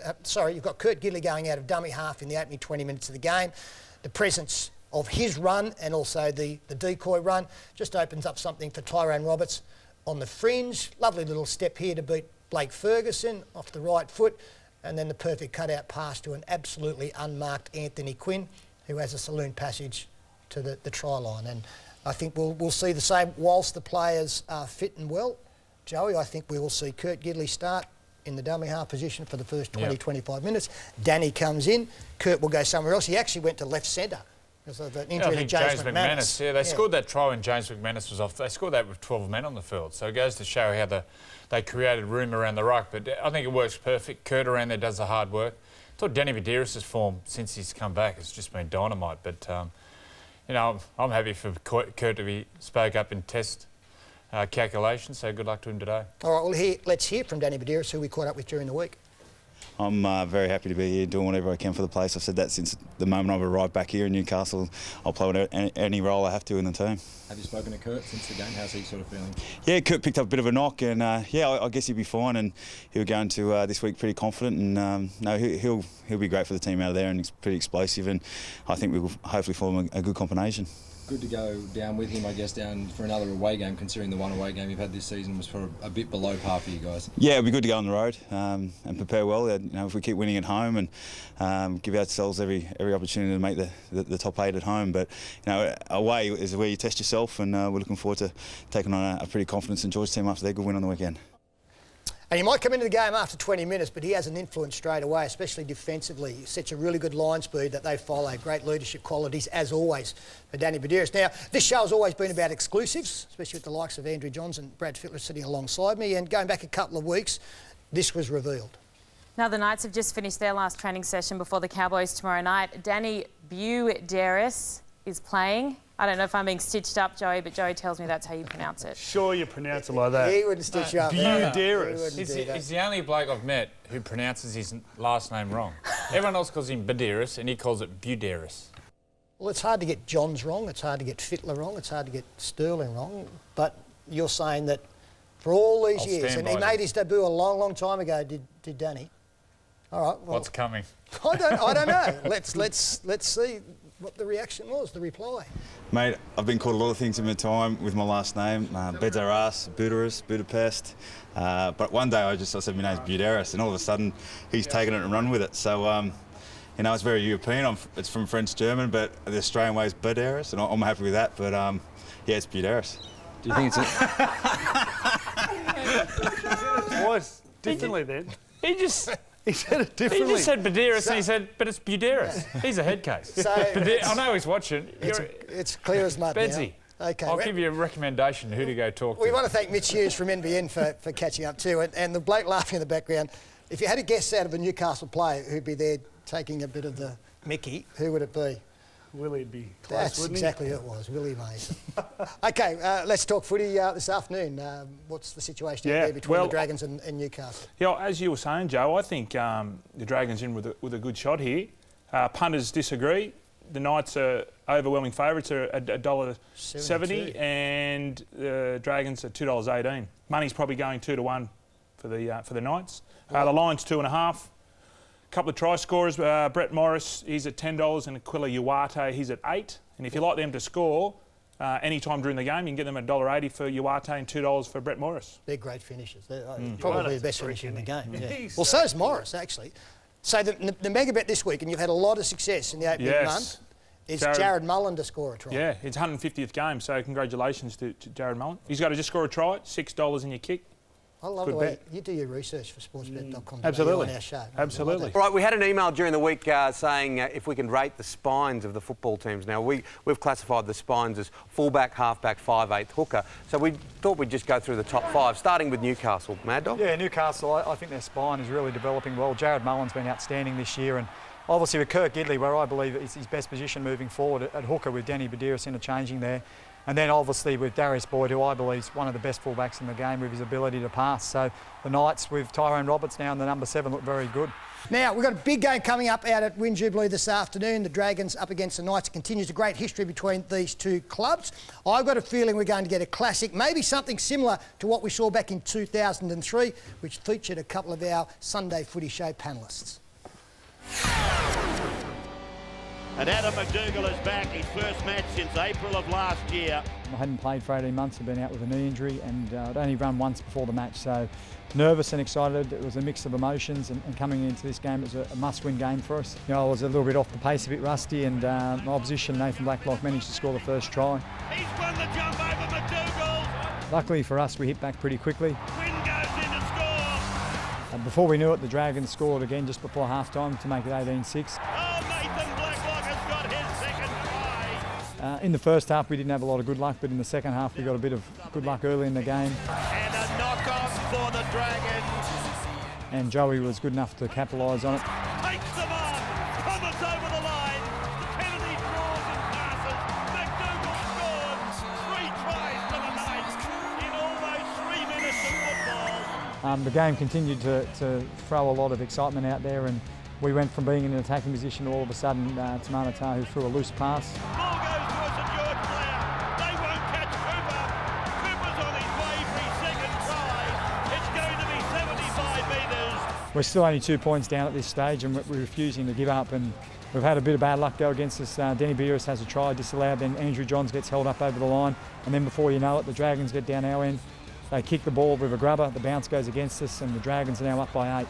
Speaker 3: you've got Kurt Gidley going out of dummy half in the opening 20 minutes of the game. The presence of his run and also the decoy run just opens up something for Tyrone Roberts on the fringe. Lovely little step here to beat Blake Ferguson off the right foot, and then the perfect cutout pass to an absolutely unmarked Anthony Quinn, who has a saloon passage to the try line. And I think we'll see the same whilst the players are fit and well. Joey, I think we will see Kurt Gidley start in the dummy half position for the first 25 minutes. Danny comes in. Kurt will go somewhere else. He actually went to left centre because of the injury to James McManus.
Speaker 19: Yeah, they scored that try when James McManus was off. They scored that with 12 men on the field. So it goes to show how they created room around the ruck. But I think it works perfect. Kurt around there does the hard work. I thought Danny Badiris' form since he's come back has just been dynamite. But, I'm happy for Kurt to be spoke up in test calculations, so good luck to him today. All right,
Speaker 3: well, let's hear from Danny Badiris, who we caught up with during the week.
Speaker 20: I'm very happy to be here, doing whatever I can for the place. I've said that since the moment I've arrived back here in Newcastle. I'll play any role I have to in the team.
Speaker 22: Have you spoken to Kurt since the game? How's he sort of feeling?
Speaker 20: Yeah, Kurt picked up a bit of a knock, and I guess he'll be fine. And he'll go into this week pretty confident, and he'll be great for the team out of there, and he's pretty explosive. And I think we will hopefully form a good combination.
Speaker 22: Good to go down with him, I guess, down for another away game, considering the one away game you've had this season was for a bit below par for you guys.
Speaker 20: Yeah, it'll be good to go on the road and prepare well. If we keep winning at home and give ourselves every opportunity to make the top 8 at home. But away is where you test yourself, and we're looking forward to taking on a pretty confident St George team after their good win on the weekend.
Speaker 3: And he might come into the game after 20 minutes, but he has an influence straight away, especially defensively. He sets a really good line speed that they follow. Great leadership qualities, as always, for Danny Badiris. Now, this show has always been about exclusives, especially with the likes of Andrew Johns and Brad Fittler sitting alongside me. And going back a couple of weeks, this was revealed.
Speaker 25: Now, the Knights have just finished their last training session before the Cowboys tomorrow night. Danny Darius is playing. I don't know if I'm being stitched up, Joey, but Joey tells me that's how you pronounce it.
Speaker 2: Sure you pronounce it like that.
Speaker 3: He wouldn't stitch you up.
Speaker 19: He's the only bloke I've met who pronounces his last name wrong. Everyone else calls him Badiris, and he calls it Budaris.
Speaker 3: Well, it's hard to get Johns wrong. It's hard to get Fittler wrong. It's hard to get Sterling wrong. But you're saying that for all these years, and he made his debut a long, long time ago, did Danny. All right. Well,
Speaker 19: what's coming?
Speaker 3: I don't know. Let's see. what the reaction was, the reply.
Speaker 20: Mate, I've been called a lot of things in my time with my last name. Bedzaras, Budaris, Budapest. But one day I said my name's Budaris, and all of a sudden he's taken it and run with it. So, you know, it's very European. It's from French German, but the Australian way is Budaris, and I'm happy with that. But yeah, it's Budaris.
Speaker 5: Do you think it's
Speaker 7: Twice differently then?
Speaker 12: He just...
Speaker 7: He said it differently.
Speaker 12: He just said Badiris and he said, but it's Budaris. He's a head case.
Speaker 3: So
Speaker 12: I know he's watching.
Speaker 3: It's clear as mud
Speaker 12: Bedsy.
Speaker 3: now. Okay.
Speaker 19: I'll give you a recommendation who to go talk to.
Speaker 3: We want to thank Mitch Hughes from NBN for catching up too. And the bloke laughing in the background, if you had a guess out of a Newcastle player who'd be there taking a bit of the mickey, who would it be?
Speaker 7: Willie'd be close,
Speaker 3: That's
Speaker 7: wouldn't
Speaker 3: exactly who it was, Willie Mason. Okay, let's talk footy this afternoon. What's the situation out there between the Dragons and Newcastle?
Speaker 2: Yeah, as you were saying, Joe, I think the Dragons in with a good shot here. Punters disagree. The Knights are overwhelming favourites are $1.70 and the Dragons are $2.18. Money's probably going 2-1 for the Knights. The line's 2.5. Couple of try scorers, Brett Morris, he's at $10, and Aquila Uwate, he's at $8. And if you like them to score any time during the game, you can get them at $1.80 for Uwate and $2 for Brett Morris.
Speaker 3: They're great finishers. They're probably the best finisher in the game. Yeah. Well, so's Morris, actually. So the mega bet this week, and you've had a lot of success in the opening month, is Jared Mullen to score a try.
Speaker 2: Yeah, it's 150th game, so congratulations to Jared Mullen. He's got to just score a try, $6 in your kick.
Speaker 3: I love the way you do your research for sportsbet.com
Speaker 2: Absolutely.
Speaker 3: on our show.
Speaker 2: Absolutely.
Speaker 5: Right, we had an email during the week saying if we can rate the spines of the football teams. Now, we've classified the spines as fullback, halfback, 5/8 hooker. So we thought we'd just go through the top 5, starting with Newcastle. Mad Dog?
Speaker 11: Yeah, Newcastle, I think their spine is really developing well. Jared Mullen's been outstanding this year, and obviously with Kirk Gidley, where I believe it's his best position moving forward at hooker with Danny Badiris interchanging there. And then obviously with Darius Boyd, who I believe is one of the best fullbacks in the game with his ability to pass. So the Knights with Tyrone Roberts now in the number 7 look very good.
Speaker 3: Now, we've got a big game coming up out at Win Jubilee this afternoon. The Dragons up against the Knights. It continues a great history between these two clubs. I've got a feeling we're going to get a classic, maybe something similar to what we saw back in 2003, which featured a couple of our Sunday Footy Show panellists.
Speaker 17: And Adam McDougall is back, his first match since April of last year.
Speaker 11: I hadn't played for 18 months, I've been out with a knee injury, and I'd only run once before the match, so nervous and excited. It was a mix of emotions, and coming into this game, it was a must-win game for us. You know, I was a little bit off the pace, a bit rusty, and my opposition, Nathan Blacklock, managed to score the first try.
Speaker 17: He's won the jump over McDougall.
Speaker 11: Luckily for us, we hit back pretty quickly.
Speaker 17: Win goes in to score.
Speaker 11: And before we knew it, the Dragons scored again just before half-time to make it 18-6. In the first half, we didn't have a lot of good luck, but in the second half, we got a bit of good luck early in the game.
Speaker 17: And a knock-off for the Dragons.
Speaker 11: And Joey was good enough to capitalise on it.
Speaker 17: Takes them on, Thomas over the line. Kennedy draws and passes. McDougall scores. 3 tries to the Knights in almost 3 minutes of football.
Speaker 11: The game continued to throw a lot of excitement out there, and we went from being in an attacking position to all of a sudden Tamanata, who threw a loose pass. We're still only 2 points down at this stage, and we're refusing to give up, and we've had a bit of bad luck go against us. Danny Badiris has a try disallowed, then Andrew Johns gets held up over the line, and then before you know it, the Dragons get down our end. They kick the ball with a grubber, the bounce goes against us, and the Dragons are now up by 8.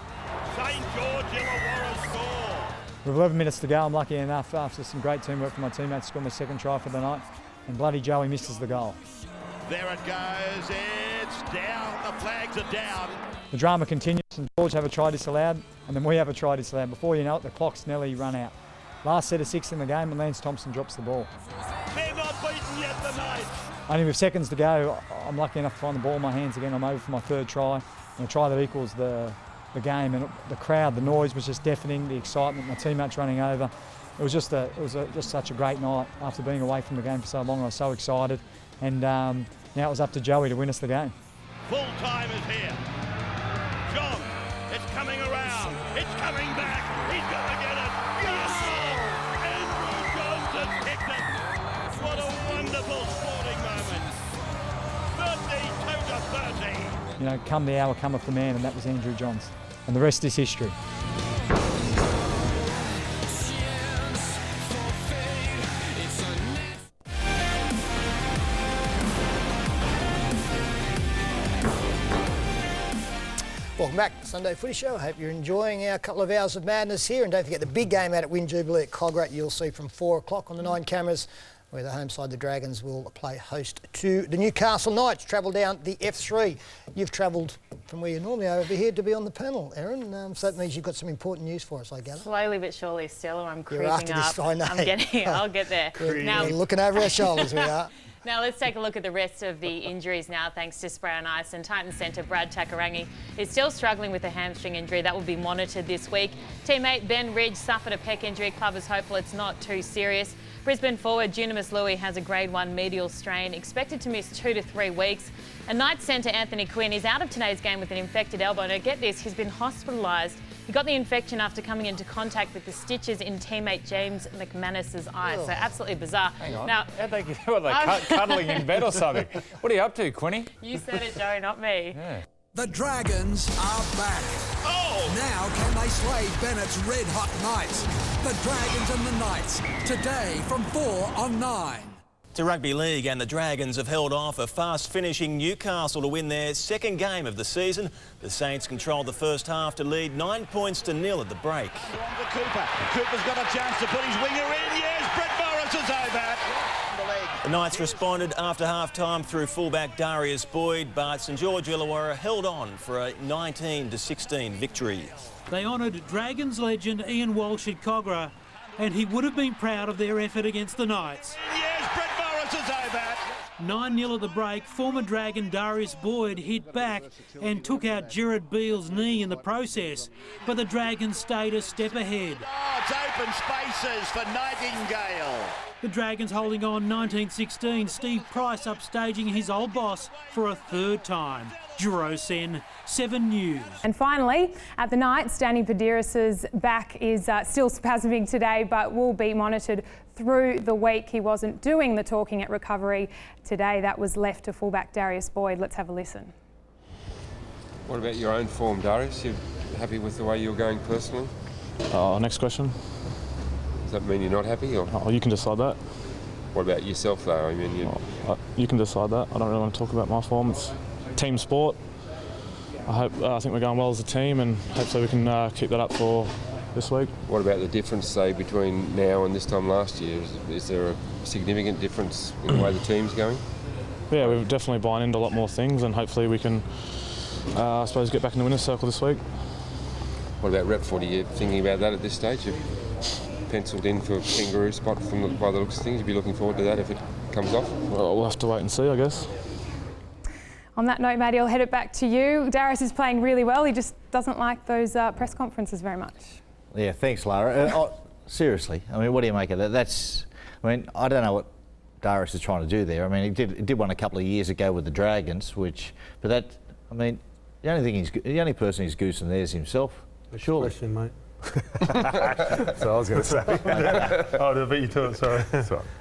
Speaker 17: St George Illawarra score.
Speaker 11: With 11 minutes to go, I'm lucky enough, after some great teamwork from my teammates, to score my second try for the night, and bloody Joey misses the goal.
Speaker 17: There it goes, it's down, the flags are down.
Speaker 11: The drama continues, and George have a try disallowed, and then we have a try disallowed. Before you know it, the clock's nearly run out. Last set of 6 in the game, and Lance Thompson drops the ball.
Speaker 17: They're not beaten yet tonight.
Speaker 11: Only with seconds to go, I'm lucky enough to find the ball in my hands again. I'm over for my 3rd try, and a try that equals the game. And the crowd, the noise was just deafening, the excitement, my teammates running over. It was just such a great night after being away from the game for so long. I was so excited, and now it was up to Joey to win us the game.
Speaker 17: Full time is here. John, it's coming around. It's coming back. He's going to get it. Yes! Andrew Johns has kicked it. What a wonderful sporting moment. 32 to 30.
Speaker 11: You know, come the hour, cometh the man, and that was Andrew Johns. And the rest is history.
Speaker 3: Welcome back to Sunday Footy Show. I hope you're enjoying our couple of hours of madness here. And don't forget the big game out at Win Jubilee at Cogra. You'll see from 4 o'clock on the 9 cameras, where the home side, the Dragons, will play host to the Newcastle Knights. Travel down the F3. You've travelled from where you normally are over here to be on the panel, Erin. So that means you've got some important news for us, I gather.
Speaker 25: Slowly but surely, Sterlo, I'm creeping
Speaker 3: after
Speaker 25: up.
Speaker 3: this, I know.
Speaker 25: I'll get there.
Speaker 3: We're looking over our shoulders, we are.
Speaker 25: Now let's take a look at the rest of the injuries now, thanks to spray on ice. And Titans centre Brad Takarangi is still struggling with a hamstring injury. That will be monitored this week. Teammate Ben Ridge suffered a pec injury. Club is hopeful it's not too serious. Brisbane forward Johnathon Louis has a grade 1 medial strain, expected to miss 2 to 3 weeks. And Knights centre Anthony Quinn is out of today's game with an infected elbow. Now get this, he's been hospitalised. He got the infection after coming into contact with the stitches in teammate James McManus's eye. So absolutely bizarre.
Speaker 19: Hang on.
Speaker 25: Now,
Speaker 19: Were they cuddling in bed or something? What are you up to, Quinny?
Speaker 25: You said it, Joe, not me.
Speaker 19: Yeah.
Speaker 8: The Dragons are back. Oh! Now can they slay Bennett's red-hot Knights? The Dragons and the Knights, today from 4 on 9.
Speaker 9: To rugby league, and the Dragons have held off a fast-finishing Newcastle to win their second game of the season. The Saints controlled the first half to lead 9 points to 0 at the break.
Speaker 17: Cooper's got a chance to put his winger in. Yes, Brent Morris is over.
Speaker 9: The Knights responded after half-time through fullback Darius Boyd, but St George Illawarra held on for a 19-16 victory.
Speaker 10: They honoured Dragons legend Ian Walsh at Cogra, and he would have been proud of their effort against the Knights.
Speaker 17: Yes, Brent Morris is over.
Speaker 10: 9-0 at the break, former Dragon Darius Boyd hit back and took out Gerard Beale's knee in the process, but the Dragons stayed a step ahead.
Speaker 17: Oh, it's open spaces for Nightingale.
Speaker 10: The Dragons holding on 19-16, Steve Price upstaging his old boss for a third time. Juro Sen, 7 News.
Speaker 21: And finally, at the Knights, Danny Padiris's back is still spasming today, but will be monitored through the week. He wasn't doing the talking at recovery today. That was left to fullback Darius Boyd. Let's have a listen.
Speaker 23: What about your own form, Darius? You happy with the way you're going personally?
Speaker 24: Next question.
Speaker 23: Does that mean you're not happy? Or?
Speaker 24: Oh, you can decide that.
Speaker 23: What about yourself, though? I mean,
Speaker 24: you can decide that. I don't really want to talk about my form. It's team sport. I think we're going well as a team, and hopefully we can keep that up for this week.
Speaker 23: What about the difference, say, between now and this time last year? Is there a significant difference in the way the team's going?
Speaker 24: Yeah, we're definitely buying into a lot more things, and hopefully we can, I suppose, get back in the winner's circle this week.
Speaker 23: What about rep footy? You thinking about that at this stage? You've penciled in for a kangaroo spot by the looks of things. You'd be looking forward to that if it comes off?
Speaker 24: Well, we'll have to wait and see, I guess.
Speaker 21: On that note, Matty, I'll head it back to you. Darius is playing really well. He just doesn't like those press conferences very much.
Speaker 15: Yeah, thanks, Lara. Seriously, I mean, what do you make of that? I don't know what Darius is trying to do there. I mean, he did one a couple of years ago with the Dragons, the only person he's goosing there is himself. Surely.
Speaker 7: Question, mate. So I was going to say. I beat you to it. Sorry.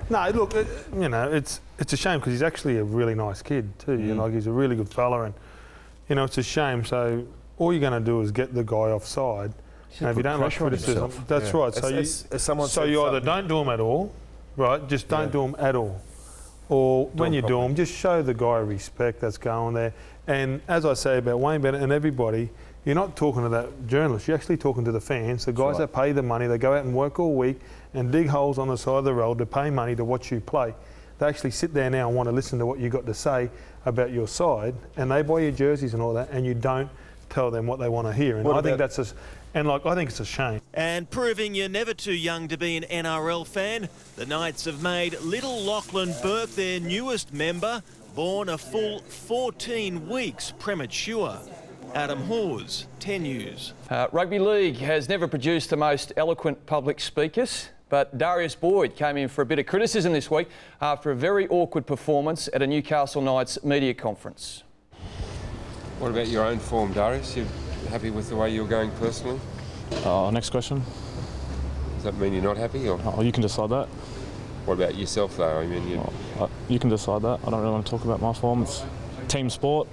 Speaker 7: No, look, it's a shame because he's actually a really nice kid too. You know, like he's a really good fella, and it's a shame. So all you're going to do is get the guy offside. And if you don't like criticism, that's right. So you either don't do them at all, right? Just don't do them at all, or when you do them, just show the guy respect that's going there. And as I say about Wayne Bennett and everybody. You're not talking to that journalist, you're actually talking to the fans, the guys that pay the money. They go out and work all week and dig holes on the side of the road to pay money to watch you play. They actually sit there now and want to listen to what you got to say about your side, and they buy your jerseys and all that, and you don't tell them what they want to hear. And I think it's a shame.
Speaker 9: And proving you're never too young to be an NRL fan, the Knights have made little Lachlan Burke their newest member, born a full 14 weeks premature. Adam Hawes, 10 News.
Speaker 12: Rugby League has never produced the most eloquent public speakers, but Darius Boyd came in for a bit of criticism this week after a very awkward performance at a Newcastle Knights media conference.
Speaker 23: What about your own form, Darius? You happy with the way you're going personally?
Speaker 24: Next question.
Speaker 23: Does that mean you're not happy? Or?
Speaker 24: Oh, you can decide that.
Speaker 23: What about yourself, though? I mean,
Speaker 24: you can decide that. I don't really want to talk about my form. It's team sport.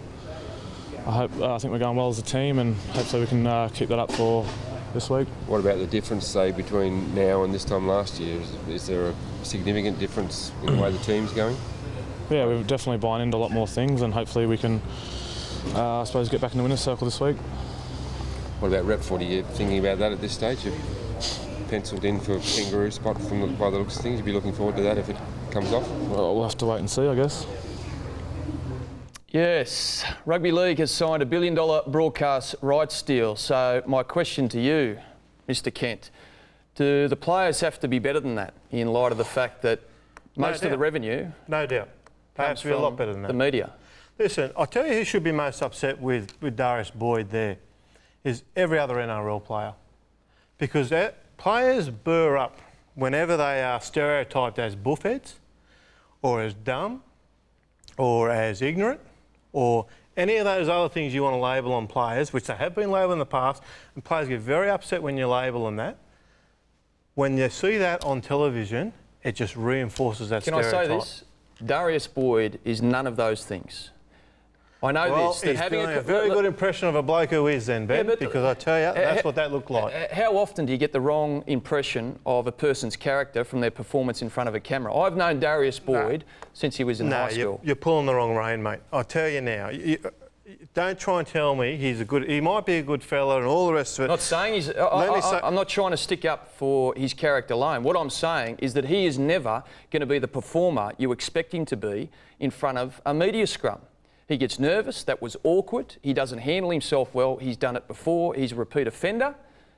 Speaker 24: I think we're going well as a team, and hopefully we can keep that up for this week.
Speaker 23: What about the difference, say, between now and this time last year? Is there a significant difference in the way the team's going?
Speaker 24: Yeah, we're definitely buying into a lot more things, and hopefully we can, I suppose, get back in the winner's circle this week.
Speaker 23: what about rep footy? You're thinking about that at this stage? You've penciled in for a kangaroo spot by the looks of things. You'd be looking forward to that if it comes off?
Speaker 24: Well, we'll have to wait and see, I guess.
Speaker 12: Yes, Rugby League has signed a $1 billion broadcast rights deal. So my question to you, Mr. Kent, do the players have to be better than that in light of the fact that most of the revenue
Speaker 1: no doubt they have to be a lot better than that.
Speaker 12: The media.
Speaker 1: Listen, I'll tell you who should be most upset with Darius Boyd there is every other NRL player. Because players burr up whenever they are stereotyped as buffheads or as dumb or as ignorant or any of those other things you want to label on players, which they have been labelled in the past, and players get very upset when you label them that. When you see that on television, it just reinforces that stereotype.
Speaker 12: Can I say this? Darius Boyd is none of those things. I know this.
Speaker 1: He's doing a very good impression of a bloke who is then, Ben, because I tell you, that's what that looked like.
Speaker 12: How often do you get the wrong impression of a person's character from their performance in front of a camera? I've known Darius Boyd since he was in high school.
Speaker 1: You're pulling the wrong rein, mate. I tell you now. Don't try and tell me he might be a good fella and all the rest of it.
Speaker 12: Not saying I'm not trying to stick up for his character alone. What I'm saying is that he is never going to be the performer you expect him to be in front of a media scrum. He gets nervous. That was awkward. He doesn't handle himself well. He's done it before. He's a repeat offender.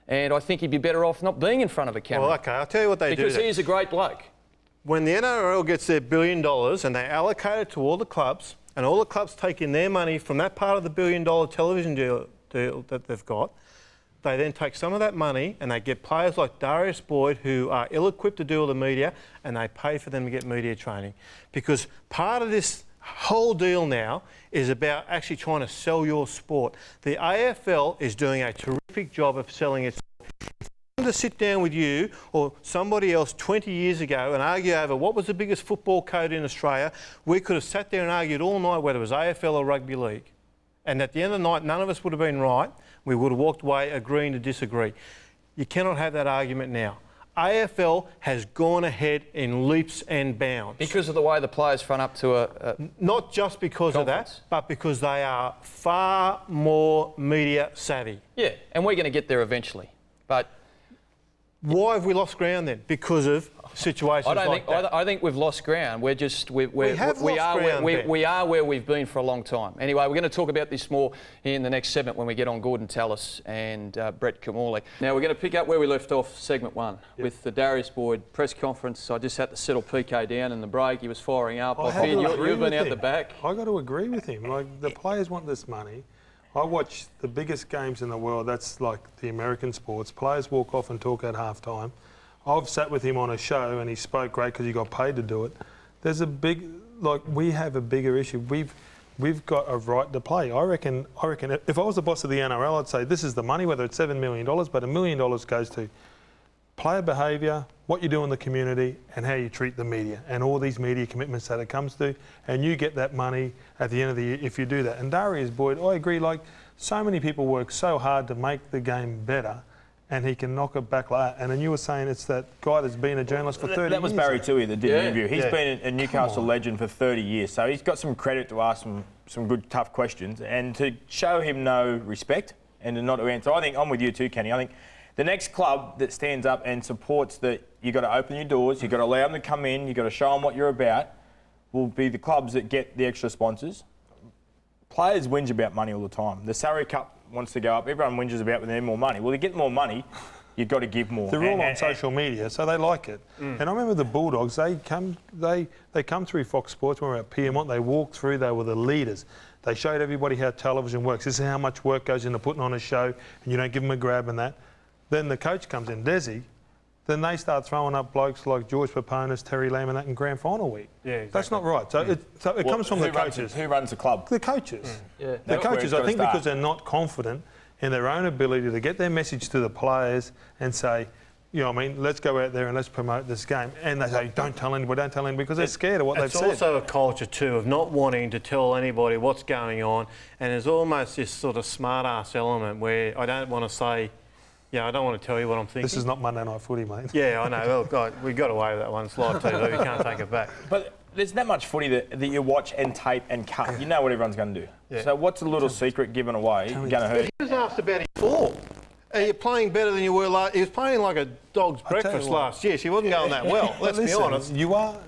Speaker 12: And I think he'd be better off not being in front of a camera.
Speaker 1: Well, OK, I'll tell you what they do.
Speaker 12: Because he is a great bloke.
Speaker 1: When the NRL gets their $1 billion and they allocate it to all the clubs, and all the clubs take in their money from that part of the $1 billion television deal that they've got, they then take some of that money and they get players like Darius Boyd who are ill-equipped to deal with the media, and they pay for them to get media training. Because part of this whole deal now is about actually trying to sell your sport. The AFL is doing a terrific job of selling its sport. If I wanted to sit down with you or somebody else 20 years ago and argue over what was the biggest football code in Australia, we could have sat there and argued all night whether it was AFL or rugby league. And at the end of the night, none of us would have been right. We would have walked away agreeing to disagree. You cannot have that argument now. AFL has gone ahead in leaps and bounds.
Speaker 12: Because of the way the players front up to a
Speaker 1: not just because of that, but because they are far more media savvy.
Speaker 12: Yeah, and we're going to get there eventually. But
Speaker 1: why have we lost ground then? Because of situations like that.
Speaker 12: I think we've lost ground. We are where we've been for a long time. Anyway, we're going to talk about this more in the next segment when we get on Gordon Tallis and Brett Kimmorley. Now we're going to pick up where we left off segment one with the Darius Boyd press conference. I just had to settle PK down in the break. He was firing up. I feared you've been out the back.
Speaker 7: I got to agree with him. Like, the players want this money. I watch the biggest games in the world. That's like the American sports. Players walk off and talk at halftime. I've sat with him on a show and he spoke great because he got paid to do it. There's a big, we have a bigger issue. We've got a right to play. I reckon if I was the boss of the NRL, I'd say this is the money, whether it's $7 million, but $1 million goes to player behaviour, what you do in the community and how you treat the media and all these media commitments that it comes to, and you get that money at the end of the year if you do that. And Darius Boyd, I agree, so many people work so hard to make the game better, and he can knock it back like that. And then you were saying it's that guy that's been a journalist for 30 years.
Speaker 4: That was Barry Toohey that did the interview. He's been a Newcastle legend for 30 years, so he's got some credit to ask some good, tough questions. And to show him no respect and to not to answer, I think I'm with you too, Kenny. I think the next club that stands up and supports that you've got to open your doors, you've got to allow them to come in, you've got to show them what you're about, will be the clubs that get the extra sponsors. Players whinge about money all the time. The salary cap wants to go up. Everyone whinges about when they need more money. Well, to get more money, you've got to give more.
Speaker 7: They're all on social media, so they like it. And I remember the Bulldogs, they come through Fox Sports when we were at Pt1, they walked through, they were the leaders. They showed everybody how television works. This is how much work goes into putting on a show, and you don't give them a grab and that. Then the coach comes in, Desi, then they start throwing up blokes like George Paponis, Terry Lamb and that in grand final week. Yeah, exactly. That's not right. So it comes from the coaches.
Speaker 4: Who runs the club?
Speaker 7: The coaches. Yeah. The coaches, I think, because they're not confident in their own ability to get their message to the players and say, you know what I mean, let's go out there and let's promote this game. And they say, don't tell anybody, because they're scared of what they've said.
Speaker 1: It's also a culture too of not wanting to tell anybody what's going on, and there's almost this sort of smart-ass element where I don't want to say, I don't want to tell you what I'm thinking.
Speaker 7: This is not Monday Night Footy, mate.
Speaker 1: Yeah, I know. Well, God, we got away with that one. It's live TV. You can't take it back.
Speaker 4: But there's that much footy that you watch and tape and cut. You know what everyone's going to do. Yeah. So what's a little secret given away going to hurt?
Speaker 1: asked about his form. Are you playing better than you were last? He was playing like a dog's breakfast last year. She wasn't going that well. Let's be honest.
Speaker 7: You are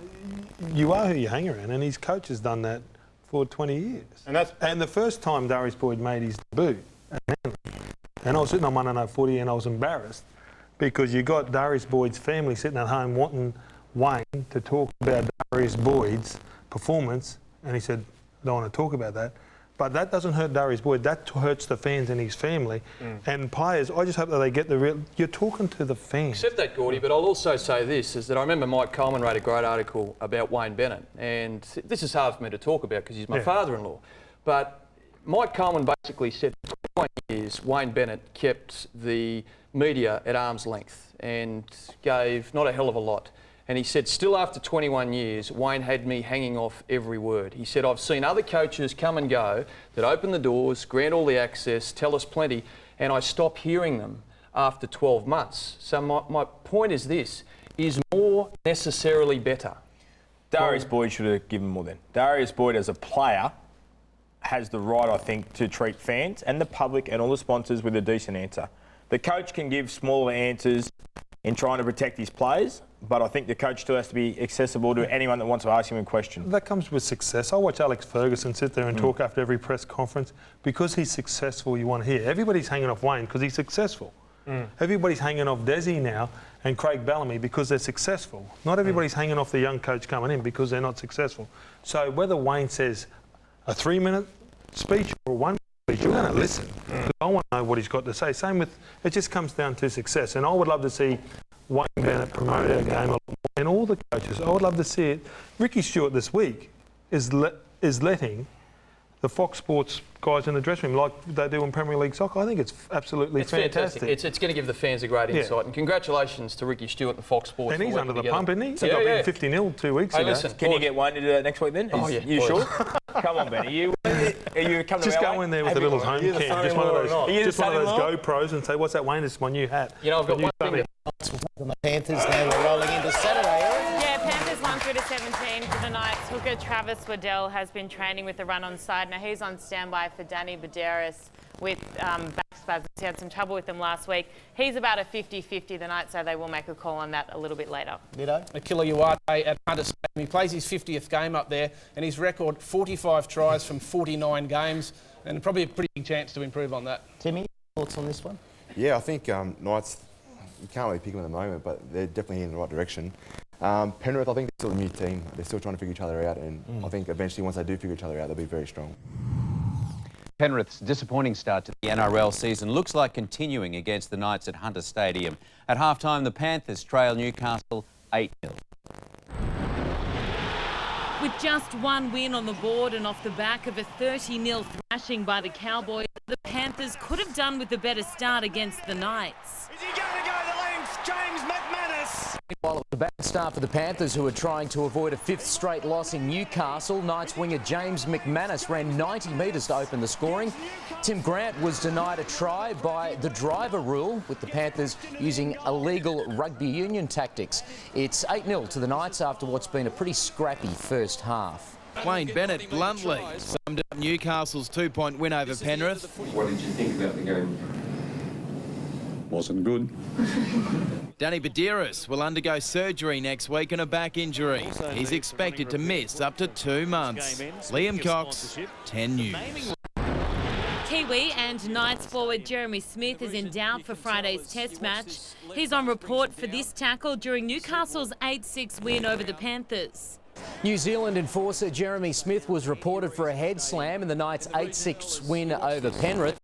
Speaker 7: who you hang around, and his coach has done that for 20 years. And the first time Darius Boyd made his debut, and I was sitting on Monday Night Footy, and I was embarrassed because you got Darius Boyd's family sitting at home wanting Wayne to talk about Darius Boyd's performance, and he said, "I don't want to talk about that." But that doesn't hurt Darius Boyd. That hurts the fans and his family. And players, I just hope that they get the real... You're talking to the fans.
Speaker 12: Except that, Gordy, but I'll also say this, is that I remember Mike Coleman wrote a great article about Wayne Bennett. And this is hard for me to talk about because he's my father-in-law. But Mike Coleman basically said for 20 years, Wayne Bennett kept the media at arm's length and gave not a hell of a lot. And he said, still after 21 years, Wayne had me hanging off every word. He said, I've seen other coaches come and go that open the doors, grant all the access, tell us plenty, and I stop hearing them after 12 months. So my point is this, is more necessarily better?
Speaker 4: Darius Boyd should have given more then. Darius Boyd as a player has the right, I think, to treat fans and the public and all the sponsors with a decent answer. The coach can give smaller answers in trying to protect his players, but I think the coach still has to be accessible to anyone that wants to ask him a question.
Speaker 7: That comes with success. I watch Alex Ferguson sit there and talk after every press conference. Because he's successful, you want to hear. Everybody's hanging off Wayne because he's successful. Everybody's hanging off Desi now and Craig Bellamy because they're successful. Not everybody's hanging off the young coach coming in because they're not successful. So whether Wayne says a 3-minute speech or a 1-minute speech, you're going to listen. I want to know what he's got to say. Same with, it just comes down to success. And I would love to see Wayne Bennett promote our game a lot more, and all the coaches. I would love to see it. Ricky Stuart this week is letting the Fox Sports guys in the dressing room, like they do in Premier League soccer. I think it's absolutely fantastic.
Speaker 12: It's going to give the fans a great insight. And congratulations to Ricky Stewart and Fox Sports.
Speaker 7: And he's under the pump, isn't he?
Speaker 12: So
Speaker 7: got beaten 50-0 2 weeks ago.
Speaker 12: Listen,
Speaker 4: can you get Wayne to do that next week then? You sure? Come on, Benny. Are you coming
Speaker 7: just
Speaker 4: to
Speaker 7: go in there with a little home cam, just one of those GoPros, and say, "What's that, Wayne? This is my new hat."
Speaker 12: You know, I've got one thing.
Speaker 6: The Panthers now we're rolling into Saturday.
Speaker 25: Yeah, Panthers 1-17 for the Knights. Hooker Travis Waddell has been training with the run-on side. Now he's on standby for Danny Darius with back spasms. He had some trouble with them last week. He's about a 50-50. The Knights say they will make a call on that a little bit later.
Speaker 13: Akila Uwate at Hunter Stadium. He plays his 50th game up there, and his record 45 tries from 49 games, and probably a pretty big chance to improve on that.
Speaker 6: Timmy, thoughts on this one?
Speaker 14: Yeah, I think Knights, you can't really pick them at the moment, but they're definitely in the right direction. Penrith, I think they're still a new team. They're still trying to figure each other out, and I think eventually once they do figure each other out, they'll be very strong.
Speaker 16: Penrith's disappointing start to the NRL season looks like continuing against the Knights at Hunter Stadium. At halftime, the Panthers trail Newcastle 8-0.
Speaker 25: With just one win on the board and off the back of a 30-0 thrashing by the Cowboys, the Panthers could have done with a better start against the Knights.
Speaker 18: Is he going to go the length? James McManus.
Speaker 26: Meanwhile, the bad start for the Panthers, who are trying to avoid a 5th straight loss in Newcastle. Knights winger James McManus ran 90 metres to open the scoring. Tim Grant was denied a try by the driver rule, with the Panthers using illegal rugby union tactics. It's 8-0 to the Knights after what's been a pretty scrappy first half.
Speaker 27: Wayne Bennett bluntly summed up Newcastle's 2-point win over Penrith.
Speaker 23: What did you think about the game?
Speaker 28: Wasn't good.
Speaker 27: Danny Darius will undergo surgery next week on a back injury. He's expected to miss up to 2 months. Liam Cox, 10 News.
Speaker 25: Kiwi and Knights forward Jeremy Smith is in doubt for Friday's Test match. He's on report for this tackle during Newcastle's 8-6 win over the Panthers.
Speaker 26: New Zealand enforcer Jeremy Smith was reported for a head slam in the Knights' 8-6 win over Penrith.